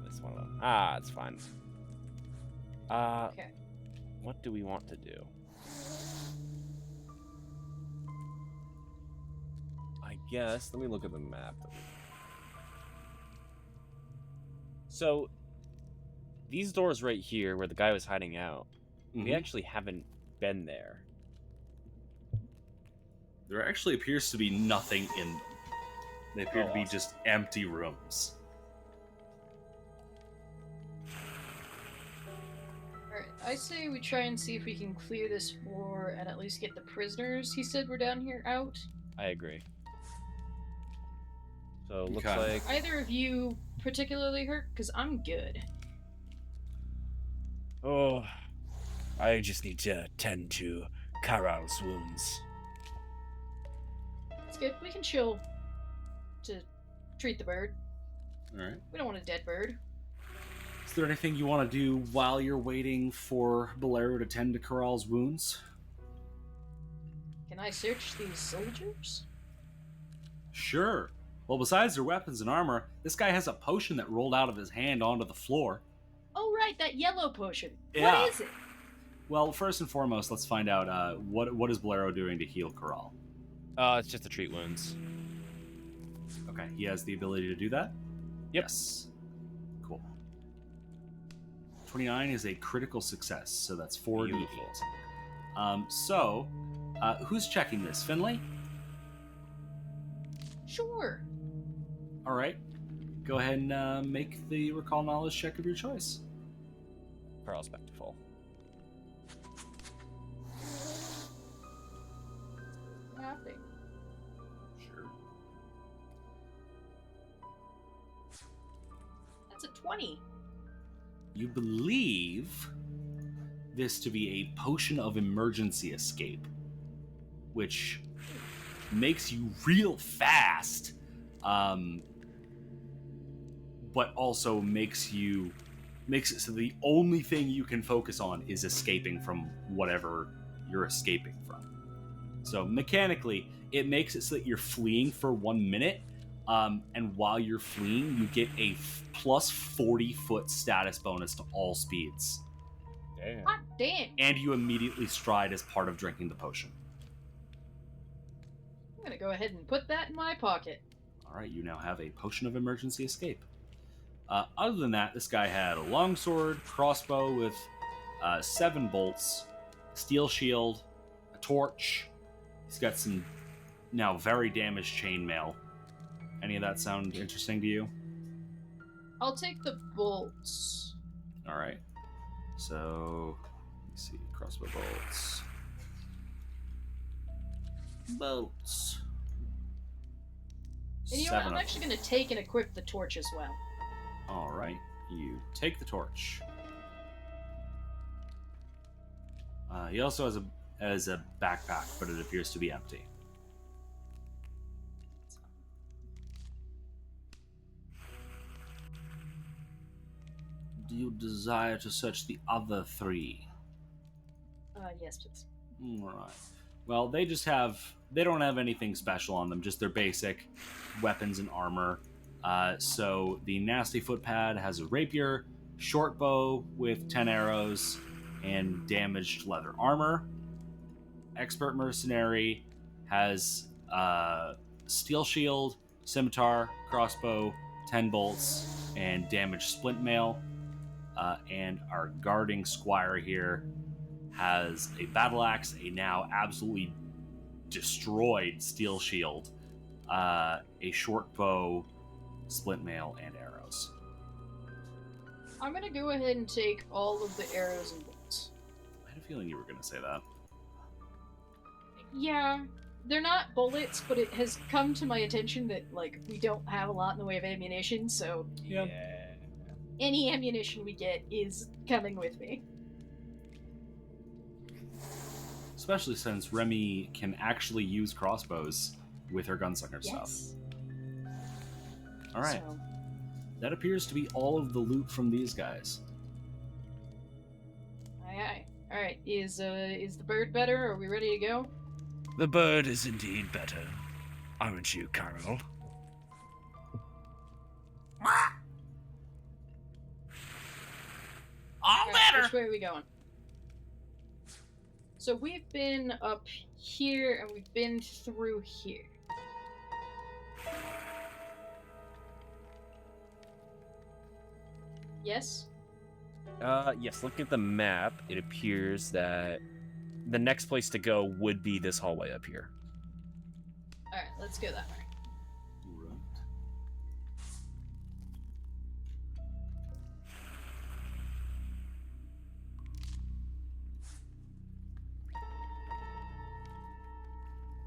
This one of them. It's fine. Okay. What do we want to do? I guess, let me look at the map. So, these doors right here, where the guy was hiding out, we actually haven't been there. There actually appears to be nothing in them. They appear to be just empty rooms. Alright, I say we try and see if we can clear this floor and at least get the prisoners he said were down here out. I agree. So, looks Okay. like... Either of you particularly hurt? Because I'm good. Oh, I just need to tend to Karal's wounds. It's good. We can chill to treat the bird. Alright. We don't want a dead bird. Is there anything you want to do while you're waiting for Bolero to tend to Corral's wounds? Can I search these soldiers? Sure. Well, besides their weapons and armor, this guy has a potion that rolled out of his hand onto the floor. Oh, right, that yellow potion. Yeah. What is it? Well, first and foremost, let's find out what is Bolero doing to heal Corral. it's just to treat wounds. Okay, he has the ability to do that? Yes. Cool. 29 is a critical success, so that's 4 Beautiful. D8. Who's checking this? Finley? Sure. All right. Go ahead and make the recall knowledge check of your choice. Karl's back to full. Nothing. Sure. That's a 20. You believe this to be a potion of emergency escape, which makes you real fast, but also makes it so the only thing you can focus on is escaping from whatever you're escaping from. So mechanically, it makes it so that you're fleeing for 1 minute, and while you're fleeing, you get a plus 40-foot status bonus to all speeds. Damn. Hot damn. And you immediately stride as part of drinking the potion. I'm gonna go ahead and put that in my pocket. All right, you now have a potion of emergency escape. Other than that, this guy had a longsword, crossbow with 7 bolts, steel shield, a torch. He's got some now very damaged chainmail. Any of that sound interesting to you? I'll take the bolts. All right. So, let's see, crossbow bolts. Bolts. And you know what? 7 I'm of actually going to take and equip the torch as well. All right, you take the torch. He also has a backpack, but it appears to be empty. do you desire to search the other 3? Yes, please. All right. Well, they don't have anything special on them, just their basic weapons and armor. So the Nasty Footpad has a rapier, short bow with 10 arrows, and damaged leather armor. Expert Mercenary has steel shield, scimitar, crossbow, 10 bolts, and damaged splint mail. And our guarding squire here has a battle axe, a now absolutely destroyed steel shield, a short bow, splint mail, and arrows. I'm gonna go ahead and take all of the arrows and bolts. I had a feeling you were going to say that. Yeah, they're not bullets, but it has come to my attention that, like, we don't have a lot in the way of ammunition, so Yeah. any ammunition we get is coming with me. Especially since Remy can actually use crossbows with her gunslinger stuff. Yes. All right. So, That appears to be all of the loot from these guys. aye. Alright, is the bird better? Are we ready to go? The bird is indeed better. Aren't you, Carol? All Alright, better. which way are we going? So we've been up here, and we've been through here. Yes? Yes, looking at the map, it appears that the next place to go would be this hallway up here. Alright, let's go that way. Right.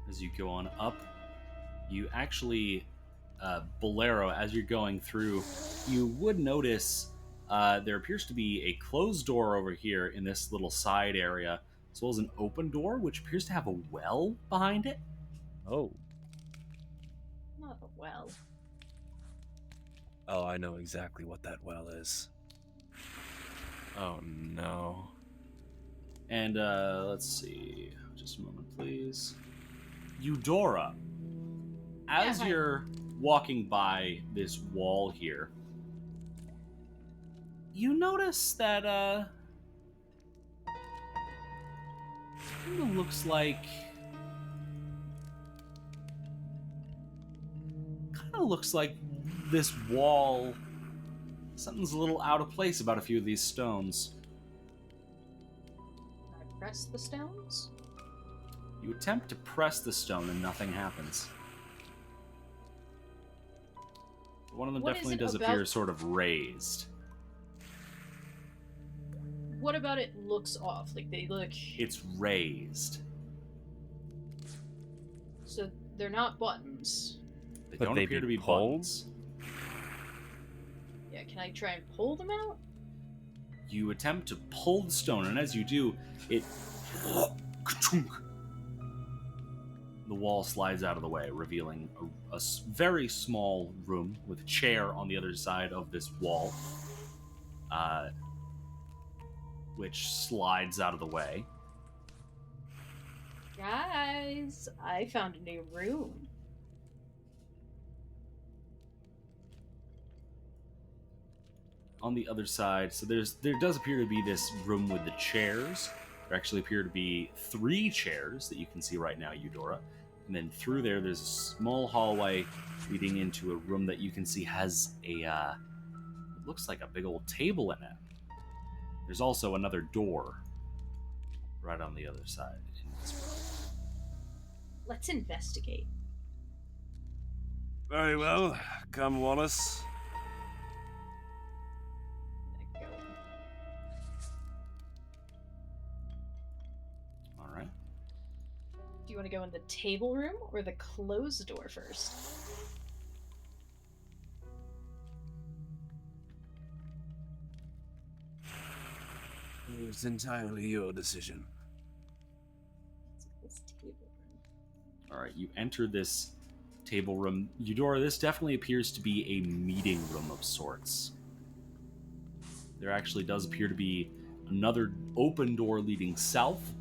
As you go on up, you actually, Bolero, as you're going through, you would notice there appears to be a closed door over here in this little side area, as well as an open door, which appears to have a well behind it. Oh. Not a well. Oh, I know exactly what that well is. Oh no. And let's see. Just a moment, please. Eudora, as Yeah, hi. you're walking by this wall here, you notice that it looks like this wall, something's a little out of place about a few of these stones. Can I press the stones? You attempt to press the stone and nothing happens. One of them What is definitely it does about- appear sort of raised. What about it looks off? Like they look... It's raised. So they're not buttons. They Could don't they appear be to be pulled? buttons. Yeah, can I try and pull them out? You attempt to pull the stone, and as you do, it... The wall slides out of the way, revealing a very small room with a chair on the other side of this wall, which slides out of the way. Guys, I found a new room. On the other side, so there does appear to be this room with the chairs. There actually appear to be 3 chairs that you can see right now, Eudora. And then through there's a small hallway leading into a room that you can see has a, it looks like a big old table in it. There's also another door right on the other side. In this room. Let's investigate. Very well. Come, Wallace. Go. All right. Do you want to go in the table room or the closed door first? It's entirely your decision. This table room. All right, you enter this table room. Eudora, this definitely appears to be a meeting room of sorts. there actually does appear to be another open door leading south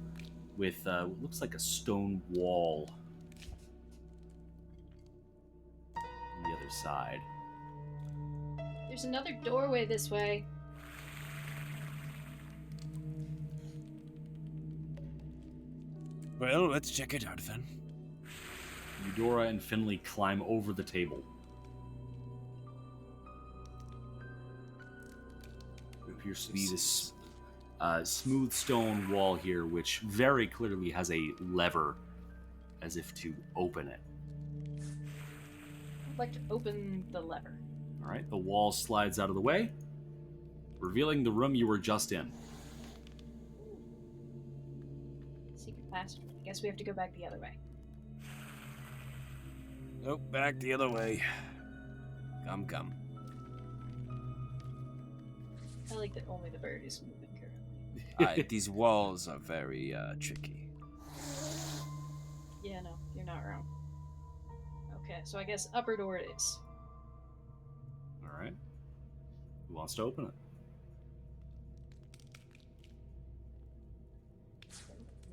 with what looks like a stone wall on the other side. There's another doorway this way. Well, let's check it out then. Eudora and Finley climb over the table. There appears to be this smooth stone wall here, which very clearly has a lever, as if to open it. I'd like to open the lever. All right, the wall slides out of the way, revealing the room you were just in. Secret passage. I guess we have to go back the other way. Nope, back the other way. Come. I like that only the bird is moving currently. These walls are very tricky. Yeah, no, you're not wrong. Okay, so I guess upper door it is. All right. Who wants to open it?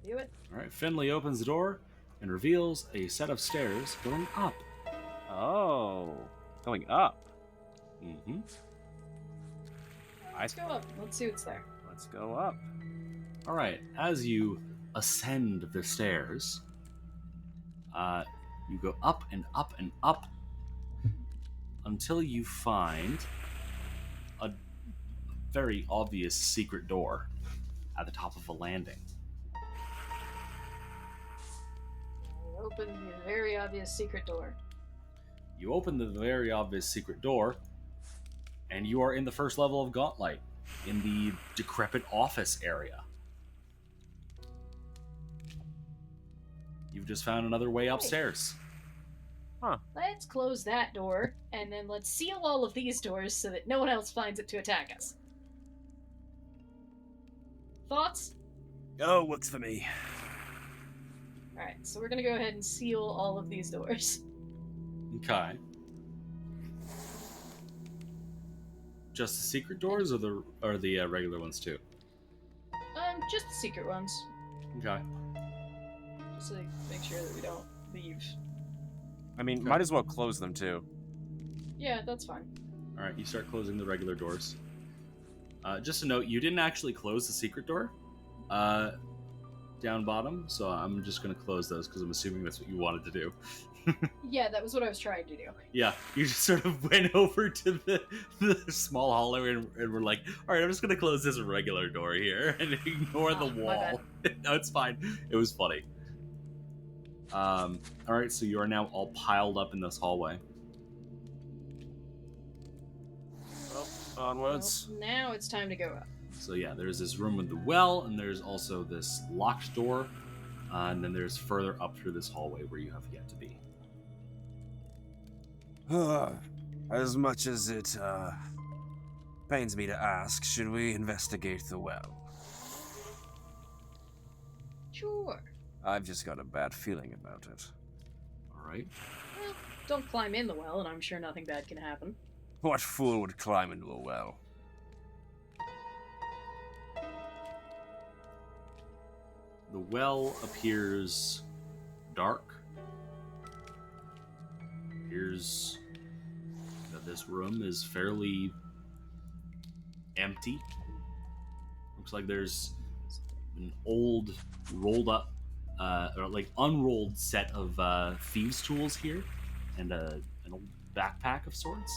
Do it. All right, Finley opens the door and reveals a set of stairs going up. Oh, going up. Mm-hmm. Let's go up. Let's see what's there. Let's go up. All right, as you ascend the stairs, you go up and up and up until you find a very obvious secret door at the top of a landing. Open the very obvious secret door. You open the very obvious secret door, and you are in the first level of Gauntlight, in the decrepit office area. You've just found another way upstairs. Let's close that door, and then let's seal all of these doors so that no one else finds it to attack us. Thoughts? Oh, works for me. Alright, so we're gonna go ahead and seal all of these doors. Okay. Just the secret doors, or the regular ones too? Just the secret ones. Okay. Just to make sure that we don't leave. I mean, Okay. might as well close them too. Yeah, that's fine. All right, you start closing the regular doors. Just a note, you didn't actually close the secret door down bottom, so I'm just going to close those because I'm assuming that's what you wanted to do. Yeah, that was what I was trying to do. Yeah, you just sort of went over to the small hallway and were like, all right, I'm just going to close this regular door here and ignore the Oh, my wall. No, it's fine. It was funny. All right, so you are now all piled up in this hallway. Well, onwards. Well, now it's time to go up. So yeah, there's this room with the well, and there's also this locked door, and then there's further up through this hallway where you have yet to be. As much as it pains me to ask, should we investigate the well? Sure. I've just got a bad feeling about it. All right. Well, don't climb in the well, and I'm sure nothing bad can happen. What fool would climb into a well? The well appears dark. Appears that this room is fairly empty. Looks like there's an old, rolled up, or like unrolled set of thieves' tools here, and an old backpack of sorts,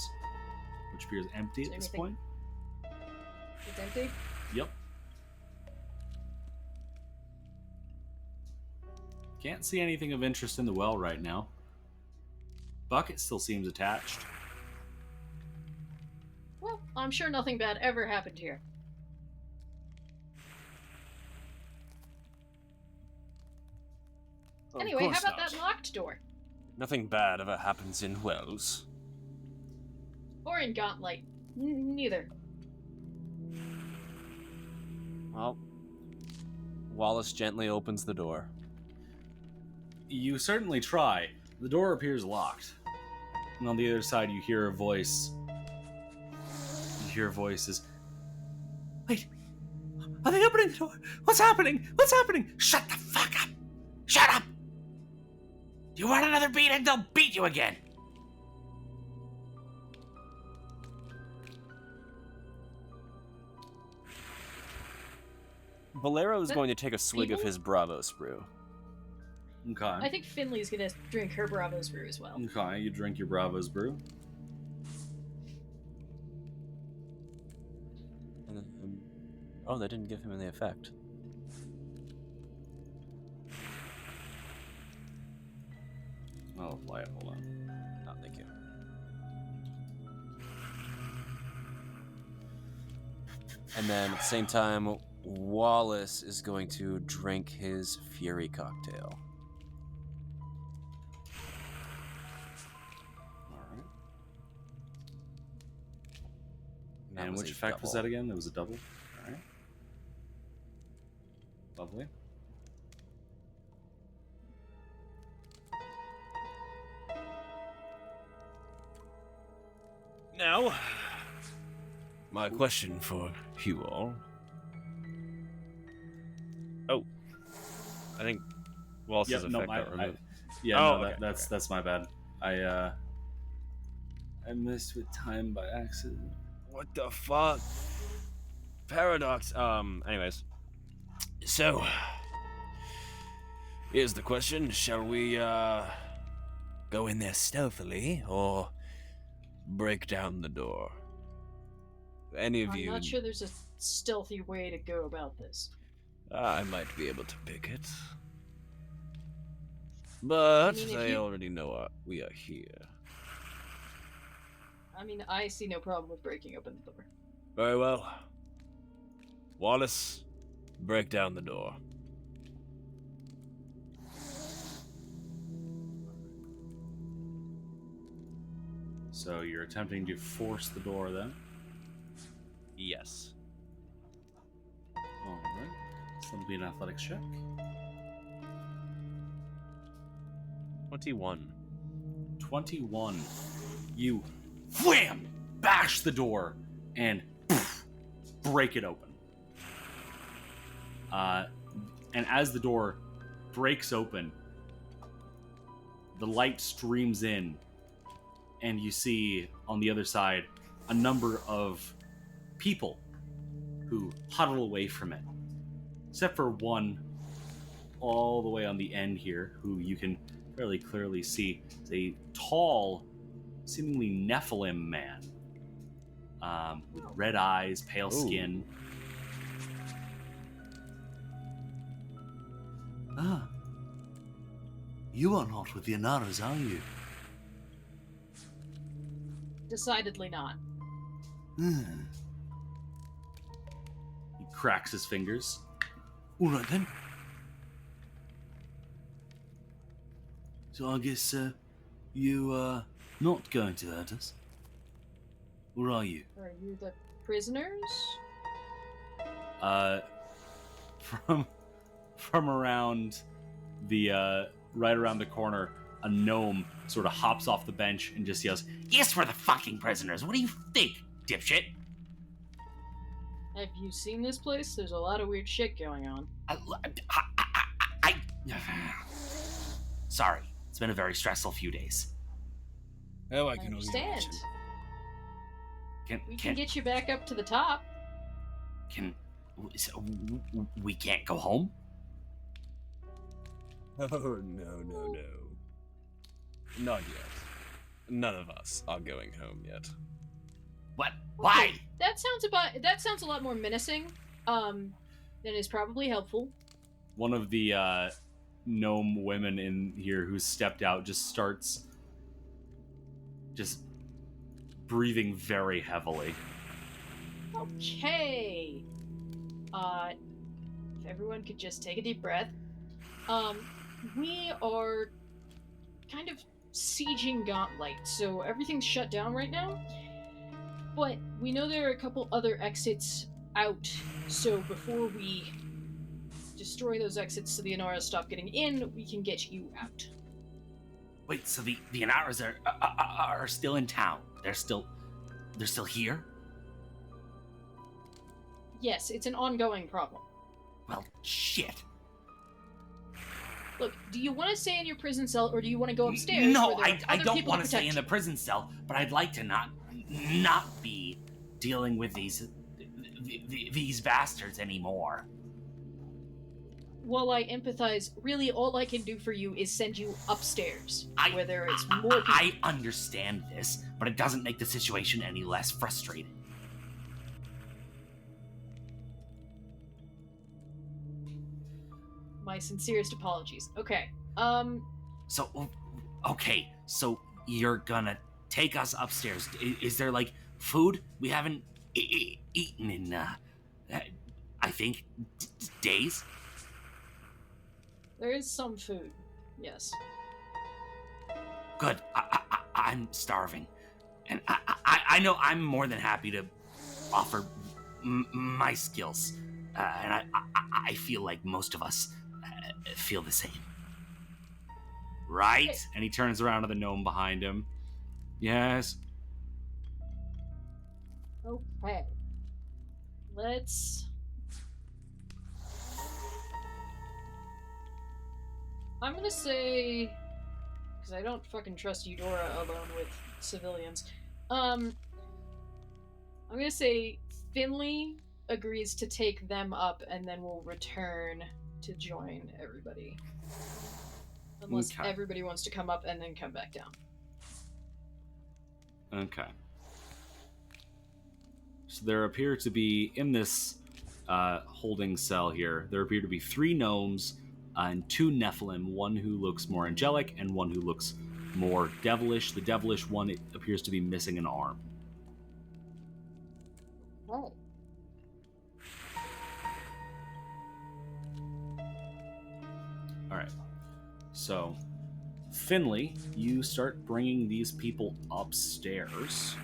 which appears empty Is at this anything- point. It's empty? Yep. Can't see anything of interest in the well right now. Bucket still seems attached. Well, I'm sure nothing bad ever happened here. Of Anyway, how course about not. that locked door? Nothing bad ever happens in wells. Or in Gauntlight? Neither. Well, Wallace gently opens the door. You certainly try. The door appears locked. And on the other side, you hear a voice. You hear voices. Wait. Are they opening the door? What's happening? What's happening? Shut the fuck up! Shut up! You want another beating? They'll beat you again. Bolero is going to take a swig of his Bravo Sprue. Okay. I think Finley's gonna drink her Bravo's brew as well. Okay, you drink your Bravo's brew. Oh, that didn't give him any effect. I'll apply it. Hold on. No, thank you. And then at the same time, Wallace is going to drink his Fury cocktail. Alright. That And was which a effect was double. that again? That was a double? Alright. Lovely. Now, my question for you all. Oh, I think Wallace's Yep, no, effect got removed. no, okay, that's my bad. I missed with time by accident. What the fuck? Paradox. Anyways. So, here's the question. Shall we, go in there stealthily, or break down the door? Any of I'm you... not sure there's a stealthy way to go about this. I might be able to pick it. But I mean, if they you- already know we are here. I mean, I see no problem with breaking open the door. Very well. Wallace, break down the door. So you're attempting to force the door then? Yes. Alright. So that'll be an athletics check. 21. 21. You wham! Bash the door and poof, break it open. And as the door breaks open, the light streams in, and you see on the other side a number of people who huddle away from it. Except for one all the way on the end here, who you can fairly clearly see is a tall, seemingly Nephilim man. With red eyes, pale skin. Ah. You are not with the Anaras, are you? Decidedly not. Hmm. He cracks his fingers. All right then. So I guess you are not going to hurt us, or are you? Are you the prisoners? From around the right around the corner, a gnome sort of hops off the bench and just yells, Yes, we're the fucking prisoners. What do you think, dipshit? Have you seen this place? There's a lot of weird shit going on. Sorry, it's been a very stressful few days. Oh, I I can only understand. imagine. We can get you back up to the top. We can't go home? Oh, no. Not yet. None of us are going home yet. What? Why? Okay, that sounds a lot more menacing. Than is probably helpful. one of the gnome women in here who stepped out just starts just breathing very heavily. Okay. If everyone could just take a deep breath. We are kind of sieging Gauntlight, so everything's shut down right now. But we know there are a couple other exits out, so before we destroy those exits so the Anaras stop getting in, we can get you out. Wait, so the Anaras are still in town? They're still here? Yes, it's an ongoing problem. Well, shit. Look, do you want to stay in your prison cell, or do you want to go upstairs? No, where there are I other don't people want to stay protect in the you? prison cell, but I'd like to not be dealing with these bastards anymore. While I empathize, really all I can do for you is send you upstairs, where there is more people. I understand this, but it doesn't make the situation any less frustrating. My sincerest apologies. Okay. So, okay, so you're gonna take us upstairs. Is there, like, food? We haven't eaten in, I think, days? There is some food, yes. Good. I'm starving. And I know I'm more than happy to offer my skills. And I feel like most of us feel the same. Right? Okay. And he turns around to the gnome behind him. Yes. Okay. Let's... I'm gonna say... Because I don't fucking trust Eudora alone with civilians. I'm gonna say Finley agrees to take them up, and then we'll return to join everybody. Unless Okay. everybody wants to come up and then come back down. Okay. So there appear to be, in this holding cell here, there appear to be 3 gnomes and 2 Nephilim, one who looks more angelic and one who looks more devilish. The devilish one, it appears to be missing an arm. Oh. All right. So, Finley, you start bringing these people upstairs.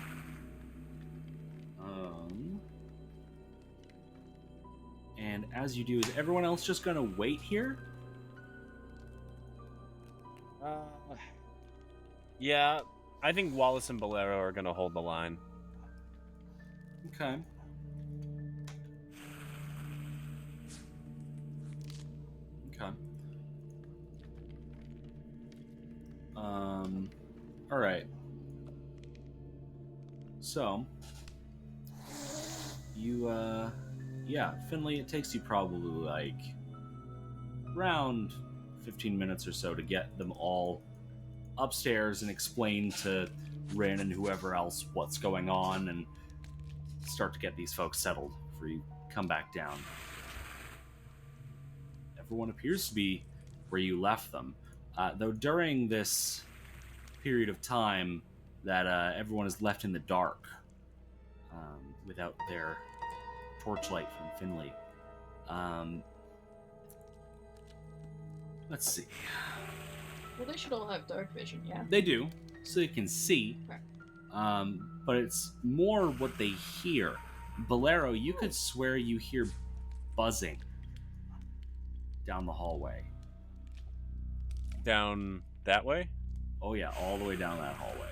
And as you do, is everyone else just going to wait here? Yeah, I think Wallace and Bolero are going to hold the line. Okay. Okay. All right. So, you, yeah, Finley, it takes you probably like around 15 minutes or so to get them all upstairs and explain to Rin and whoever else what's going on and start to get these folks settled before you come back down. Everyone appears to be where you left them. Though during this period of time that everyone is left in the dark without their torchlight from Finley. Let's see. Well, they should all have dark vision, yeah? They do, so they can see. Okay. But it's more what they hear. Bolero, you could swear you hear buzzing down the hallway. Down that way? Oh yeah, all the way down that hallway.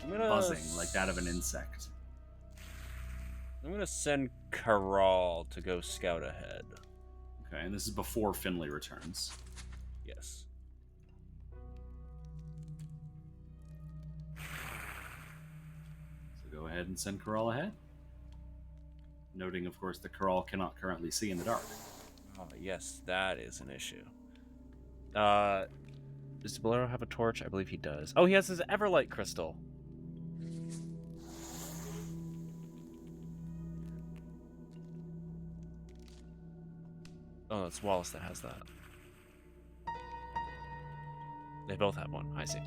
Buzzing, like that of an insect. I'm gonna send Karal to go scout ahead. Okay, and this is before Finley returns. Yes. So go ahead and send Karal ahead. Noting, of course, that Karal cannot currently see in the dark. Oh, yes, that is an issue. Does Bolero have a torch? I believe he does. Oh, he has his Everlight crystal. Oh, it's Wallace that has that. They both have one. I see.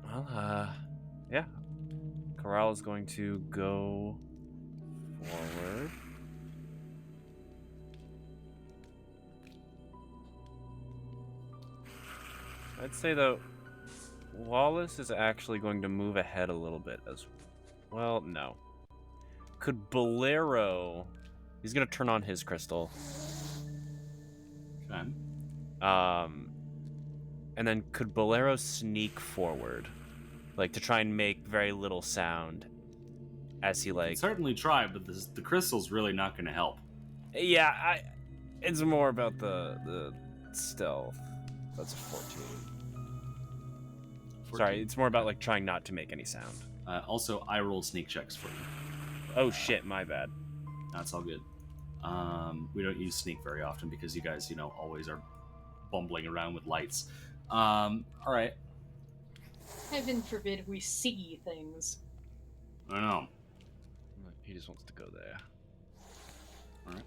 Well, yeah. Corral is going to go forward. I'd say, though, Wallace is actually going to move ahead a little bit as well. No. Could Bolero... He's going to turn on his crystal. Okay. And then could Bolero sneak forward? like to try and make very little sound as he like. Certainly try, but the crystal's really not going to help. Yeah, it's more about the stealth. That's a 14. Sorry, it's more about like trying not to make any sound. Also, I rolled sneak checks for you. Oh shit, my bad. That's all good. We don't use sneak very often because you guys, always are bumbling around with lights. All right. Heaven forbid we see things. I don't know. He just wants to go there. All right.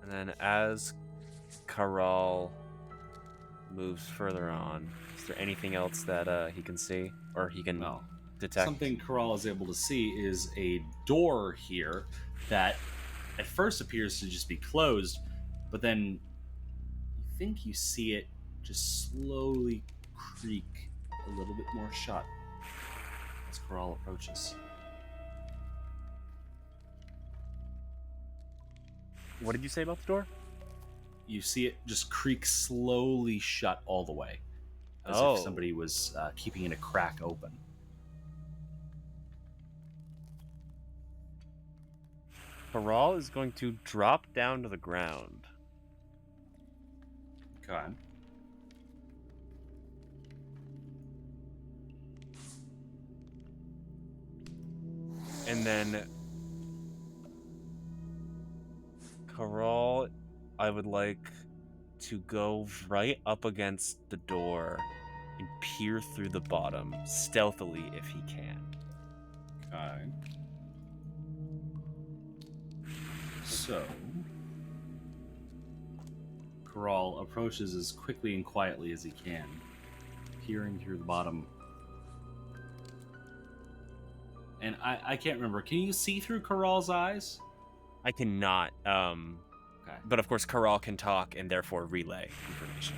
And then as Karal moves further on, is there anything else that he can see or he can detect? Something Corral is able to see is a door here that at first appears to just be closed, but then you think you see it just slowly creak a little bit more shut as Corral approaches. What did you say about the door? You see it just creak slowly shut all the way, as if somebody was keeping it a crack open. Karal is going to drop down to the ground. Okay. And then Karal, I would like to go right up against the door and peer through the bottom stealthily if he can. Okay. So, Karal approaches as quickly and quietly as he can, peering through the bottom. And I can't remember. Can you see through Karal's eyes? I cannot. Okay. But of course, Karal can talk and therefore relay information.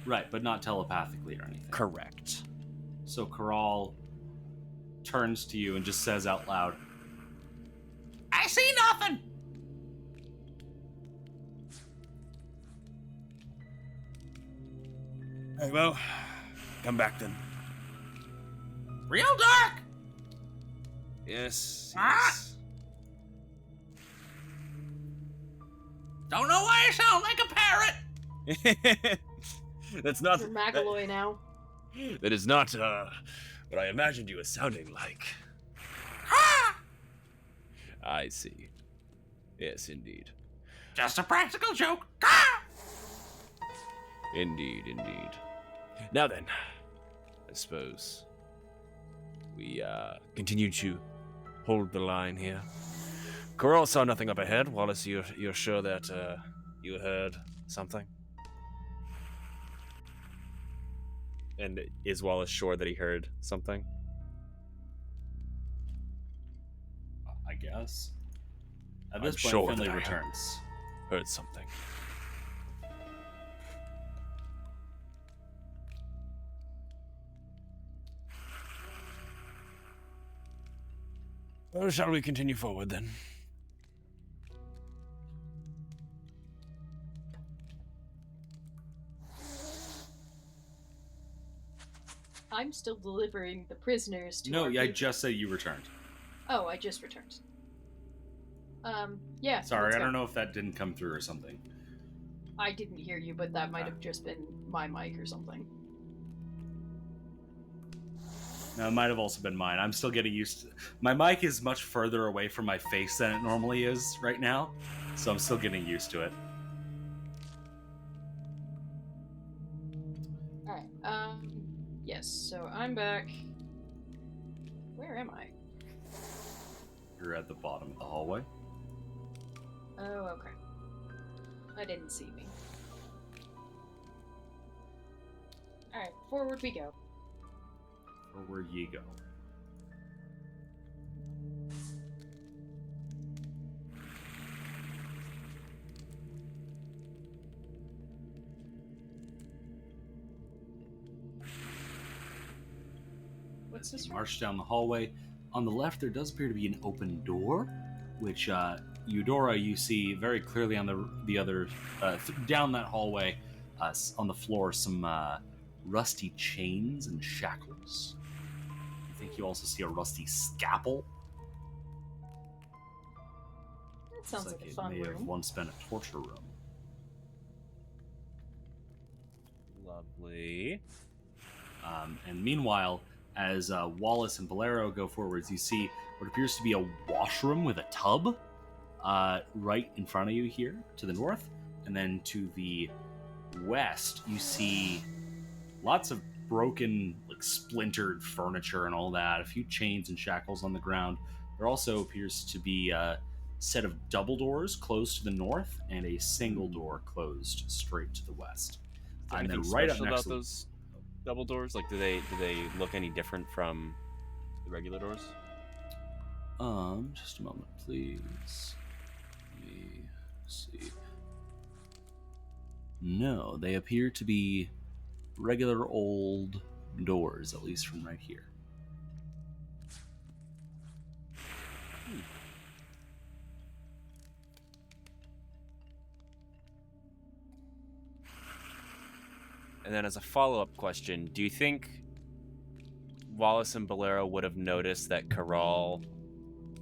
Right, but not telepathically or anything. Correct. So Karal turns to you and just says out loud, "I see nothing!" Hey, well, come back then. Real dark! Yes, Ah! yes. Don't know why I sound like a parrot! That's not... You're McAloy now. That is not, what I imagined you as sounding like. Ah! I see. Yes, indeed. Just a practical joke. Ah! Indeed, indeed. Now then, I suppose we continue to hold the line here. Coral saw nothing up ahead. Wallace, you're sure that you heard something? And is Wallace sure that he heard something? I guess. At I'm this point, sure Finley that I returns. Heard something. Well, shall we continue forward then? I'm still delivering the prisoners to No, our I people. just said you returned. Oh, I just returned. Yeah. Sorry, let's I go. don't know if that didn't come through or something. I didn't hear you, but that might have just been my mic or something. No, it might have also been mine. I'm still getting used to... My mic is much further away from my face than it normally is right now, so I'm still getting used to it. Alright, yes, so I'm back. Where am I? You're at the bottom of the hallway. Oh, okay. I didn't see me. Alright, forward we go. Or where ye go. What's As this you from? march down the hallway, on the left there does appear to be an open door, which Eudora you see very clearly on the other down that hallway. on the floor some rusty chains and shackles. You think you also see a rusty scalpel. That sounds Looks like a it fun may have room. once been a torture room. Lovely. And meanwhile, as Wallace and Valero go forwards, you see what appears to be a washroom with a tub right in front of you here to the north. And then to the west, you see lots of broken, like splintered furniture and all that, a few chains and shackles on the ground. There also appears to be a set of double doors closed to the north and a single door closed straight to the west. Is there And then anything right up special next about to those double doors? Like, do they look any different from the regular doors? just a moment, please. Let me see. No, they appear to be regular old doors, at least from right here. And then as a follow-up question, do you think Wallace and Bolero would have noticed that Corral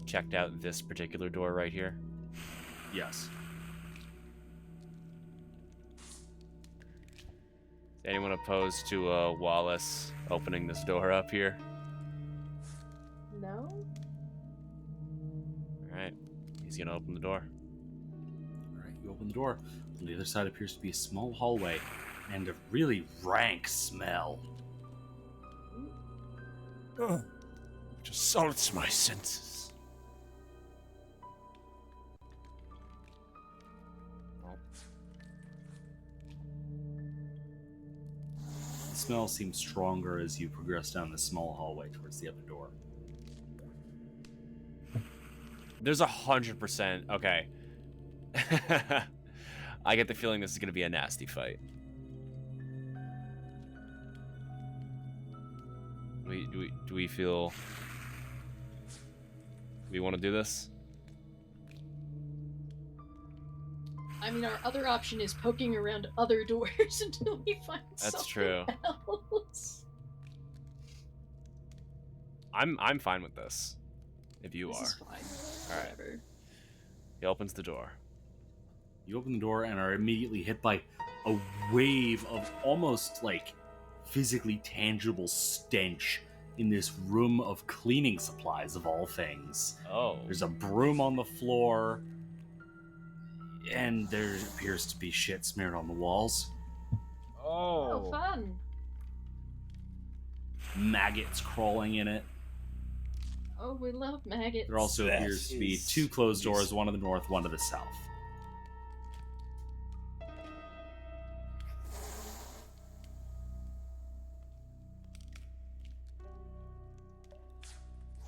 checked out this particular door right here? Yes. Is anyone opposed to Wallace opening this door up here? No? Alright, he's gonna open the door. All right, you open the door. On the other side appears to be a small hallway and a really rank smell. Oh, it assaults my senses. The smell seems stronger as you progress down the small hallway towards the other door. There's 100%. Okay. I get the feeling this is gonna be a nasty fight. Do we feel we want to do this? I mean, our other option is poking around other doors until we find That's something true. else. I'm fine with this. If you This are. is fine. All right. Whatever. He opens the door. You open the door and are immediately hit by a wave of almost like physically tangible stench in this room of cleaning supplies of all things. Oh. There's a broom on the floor, and there appears to be shit smeared on the walls. Oh, fun. Maggots crawling in it. Oh, we love maggots. There also That appears to be is two closed doors, useful. one to the north, one to the south.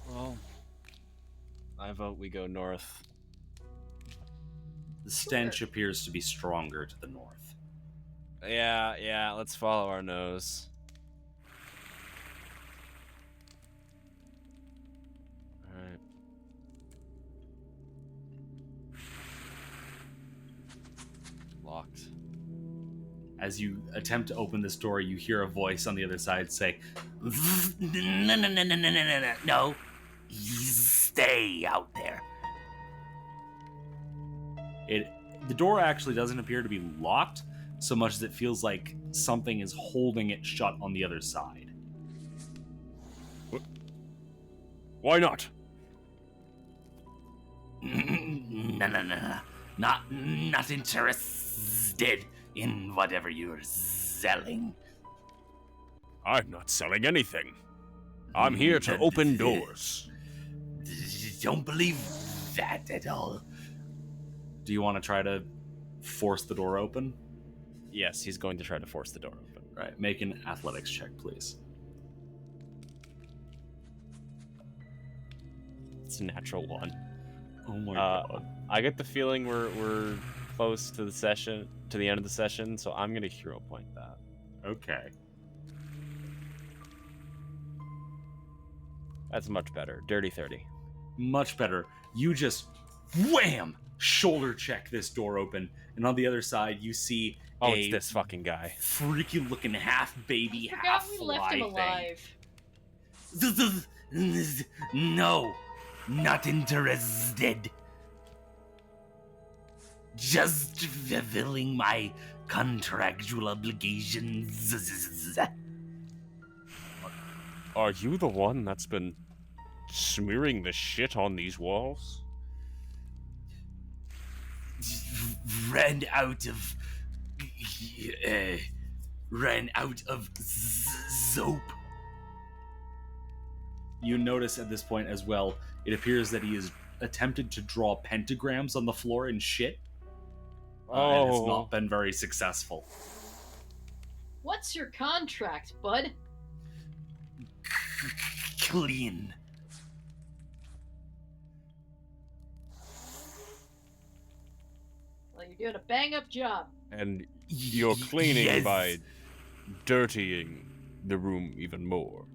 Well, I vote we go north. The stench appears to be stronger to the north. Yeah, let's follow our nose. Alright. Locked. As you attempt to open this door, you hear a voice on the other side say, No. Stay out there. The door actually doesn't appear to be locked so much as it feels like something is holding it shut on the other side. Why not? No. Not interested in whatever you're selling. I'm not selling anything. I'm here to open doors. Don't believe that at all. Do you want to try to force the door open? Yes, he's going to try to force the door open. Right, make an athletics check, please. It's a natural one. Oh my god. I get the feeling we're close to the end of the session, so I'm gonna hero point that. Okay. That's much better. Dirty 30. Much better. You just wham! Shoulder check this door open, and on the other side you see Oh, it's this fucking guy. Freaky looking half baby, I half forgot we left him fly alive. thing. No, not interested. Just fulfilling my contractual obligations. Are you the one that's been smearing the shit on these walls? Ran out of soap. You notice at this point as well, it appears that he has attempted to draw pentagrams on the floor and shit. And has not been very successful. What's your contract, bud? Clean. Well, you're doing a bang-up job. And you're cleaning Yes. by dirtying the room even more.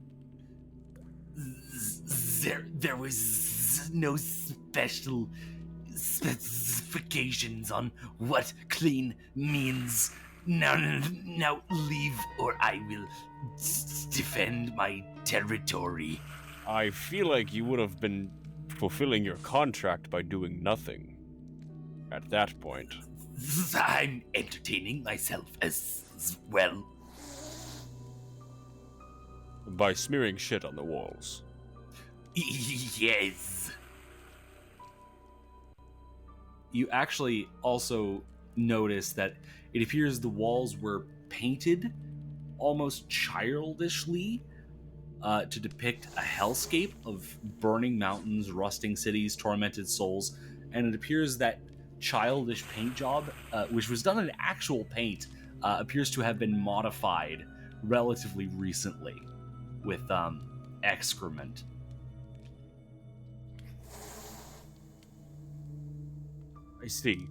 There was no special specifications on what clean means. Now leave, or I will defend my territory. I feel like you would have been fulfilling your contract by doing nothing at that point. I'm entertaining myself as well. By smearing shit on the walls. Yes. You actually also notice that it appears the walls were painted almost childishly to depict a hellscape of burning mountains, rusting cities, tormented souls, and it appears that childish paint job, which was done in actual paint, appears to have been modified relatively recently with excrement. I see.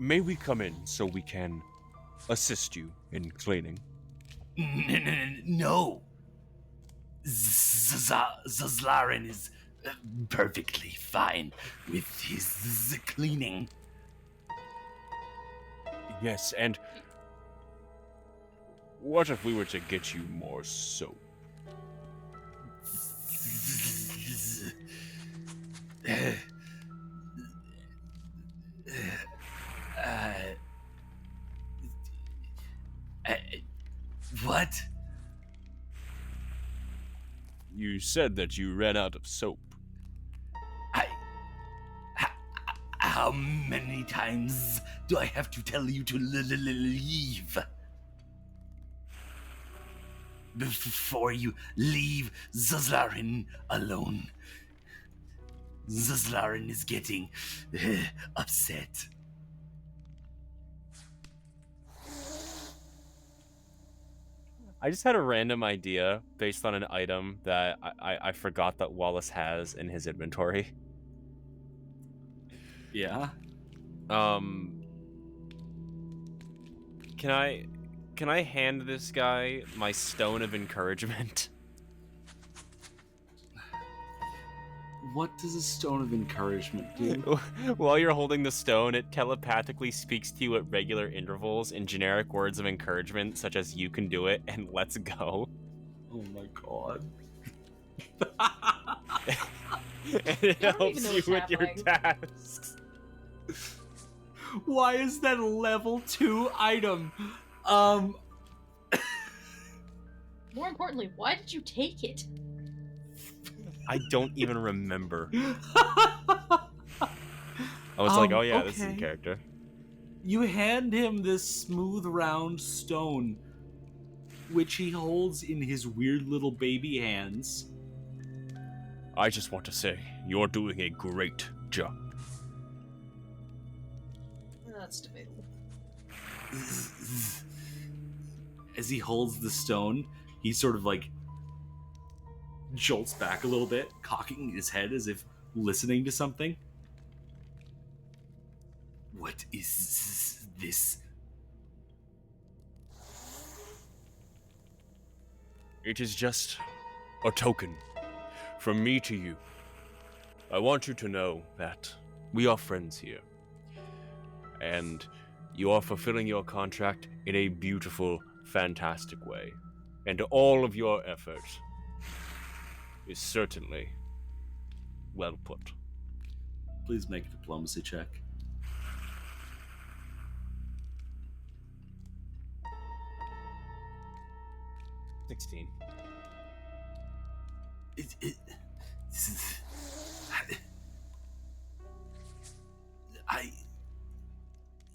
May we come in so we can assist you in cleaning? No. Zazlaren is perfectly fine with his cleaning. Yes, and what if we were to get you more soap? What? You said that you ran out of soap. How many times do I have to tell you to leave? Before you leave Zazlaren alone. Zazlaren is getting upset. I just had a random idea based on an item that I forgot that Wallace has in his inventory. Yeah. Can I hand this guy my stone of encouragement? What does a stone of encouragement do? While you're holding the stone, it telepathically speaks to you at regular intervals in generic words of encouragement, such as "you can do it" and "let's go." Oh my god. And it I don't helps even know you what's with your happening. tasks. Why is that a level 2 item? More importantly, why did you take it? I don't even remember. I was like, oh yeah, this is in okay. character. You hand him this smooth round stone, which he holds in his weird little baby hands. I just want to say, you're doing a great job. That's debatable. As he holds the stone, he sort of like jolts back a little bit, cocking his head as if listening to something. What is this? It is just a token from me to you. I want you to know that we are friends here. and you are fulfilling your contract in a beautiful, fantastic way. And all of your effort is certainly well put. Please make a diplomacy check. $16.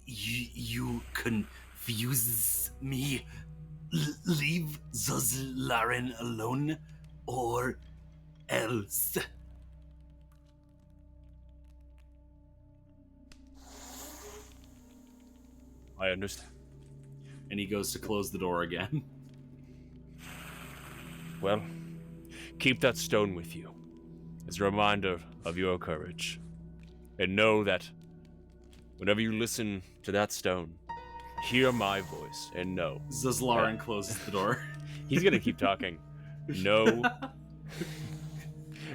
You confuse me. Leave those Laren alone, or else. I understand. And he goes to close the door again. Well, keep that stone with you as a reminder of your courage. And know that whenever you listen to that stone, hear my voice and know. Zazlaran closes the door. He's gonna keep talking. Know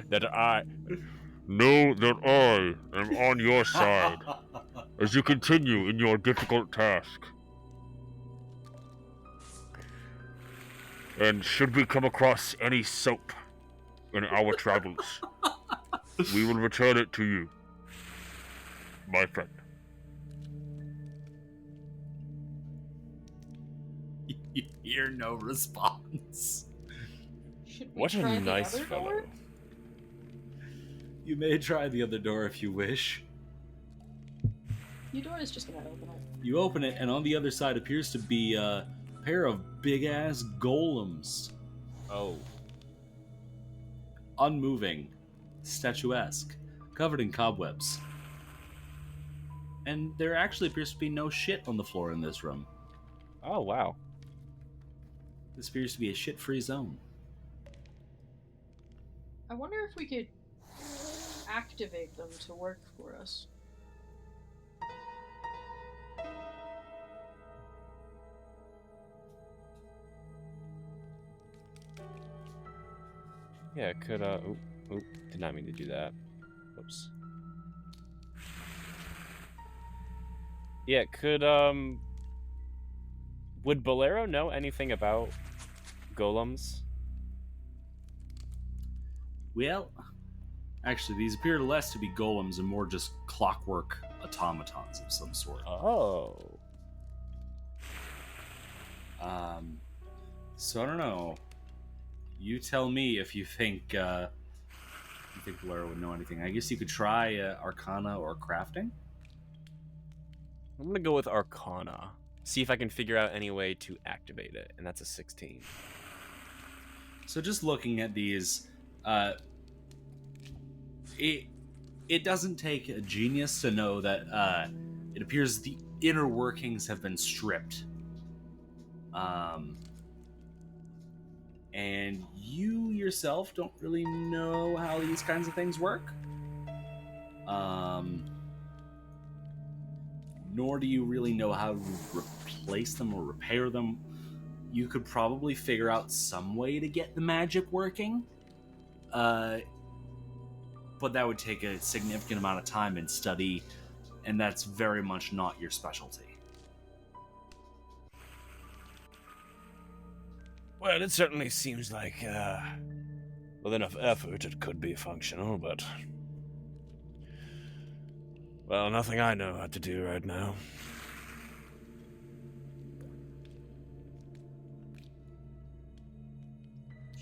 that I am on your side as you continue in your difficult task. And should we come across any soap in our travels, we will return it to you, my friend. You hear no response. Should we What a try the nice other fellow. door? You may try the other door if you wish. Eudora is just gonna open it. You open it, and on the other side appears to be a pair of big-ass golems. Oh. Unmoving, statuesque, covered in cobwebs. And there actually appears to be no shit on the floor in this room. Oh, wow. This appears to be a shit-free zone. I wonder if we could activate them to work for us. Yeah, it could, oop, did not mean to do that. Whoops. Yeah, it could, would Bolero know anything about golems? Well, actually, these appear less to be golems and more just clockwork automatons of some sort. Oh. So I don't know. You tell me if you think Bolero would know anything. I guess you could try Arcana or Crafting. I'm gonna go with Arcana. See if I can figure out any way to activate it, and that's a 16. So just looking at these, it doesn't take a genius to know that it appears the inner workings have been stripped. And you yourself don't really know how these kinds of things work. Nor do you really know how to replace them or repair them. You could probably figure out some way to get the magic working. But that would take a significant amount of time and study, and that's very much not your specialty. Well, it certainly seems like, with enough effort, it could be functional, but... Well, nothing I know how to do right now.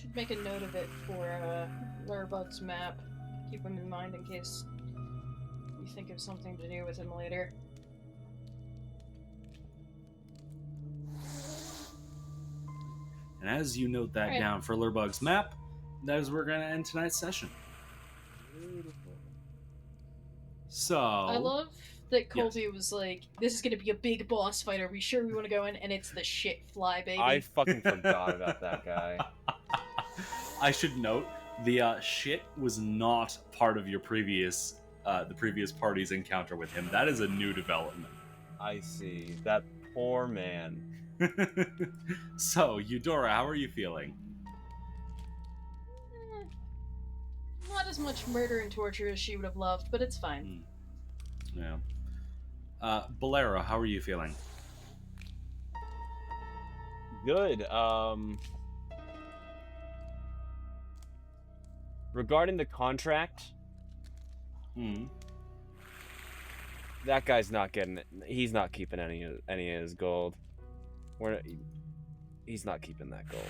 Should make a note of it for Lurbug's map. Keep him in mind in case we think of something to do with him later. And as you note that down for Lurbug's map, that is where we're going to end tonight's session. So... I love that Colby was like, this is going to be a big boss fight. Are we sure we want to go in? And it's the shit fly, baby. I fucking forgot about that guy. I should note, the shit was not part of your previous, the previous party's encounter with him. That is a new development. I see. That poor man. So, Eudora, how are you feeling? Not as much murder and torture as she would have loved, but it's fine. Yeah. Bolero, how are you feeling? Good. Regarding the contract, Hmm. that guy's not getting it. He's not keeping any of his gold. He's not keeping that gold.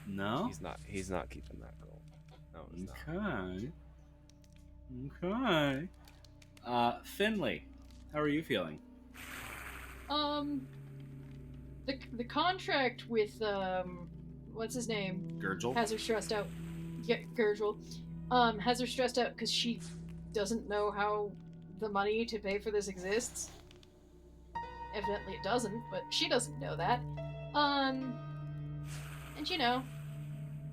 No? He's not keeping that gold. No, he's not. Okay. Finley, how are you feeling? The contract with what's his name? Gurgel? Has her stressed out. Yeah, Gurgel. Has her stressed out because she doesn't know how the money to pay for this exists. Evidently it doesn't, but she doesn't know that. And you know,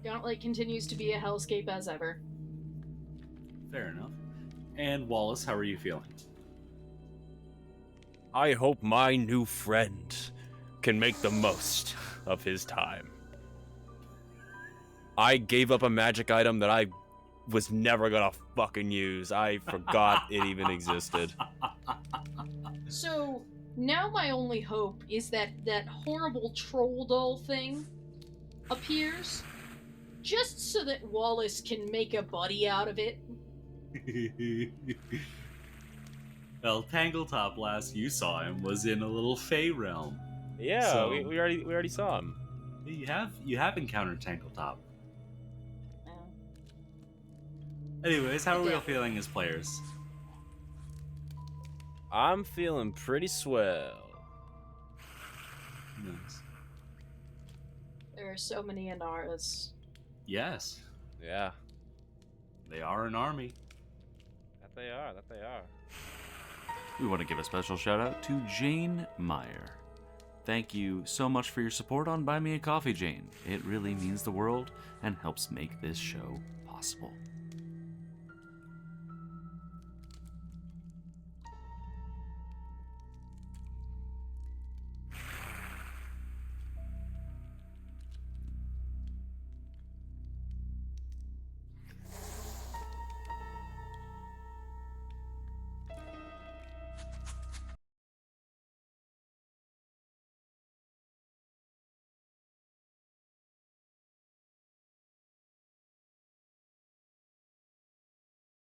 Gauntlight continues to be a hellscape as ever. Fair enough. And Wallace, how are you feeling? I hope my new friend can make the most of his time. I gave up a magic item that I was never gonna fucking use. I forgot it even existed. So now my only hope is that that horrible troll doll thing appears, just so that Wallace can make a buddy out of it. Well, Tangletop last you saw him was in a little Fey realm. Yeah, So- we already saw him. You have encountered Tangletop. Anyways, how are we all feeling as players? I'm feeling pretty swell. Nice. There are so many Inaras. Yes, Yeah, they are an army. that they are. We want to give a special shout out to Jane Meyer. Thank you so much for your support on Buy Me a Coffee, Jane. It really means the world and helps make this show possible.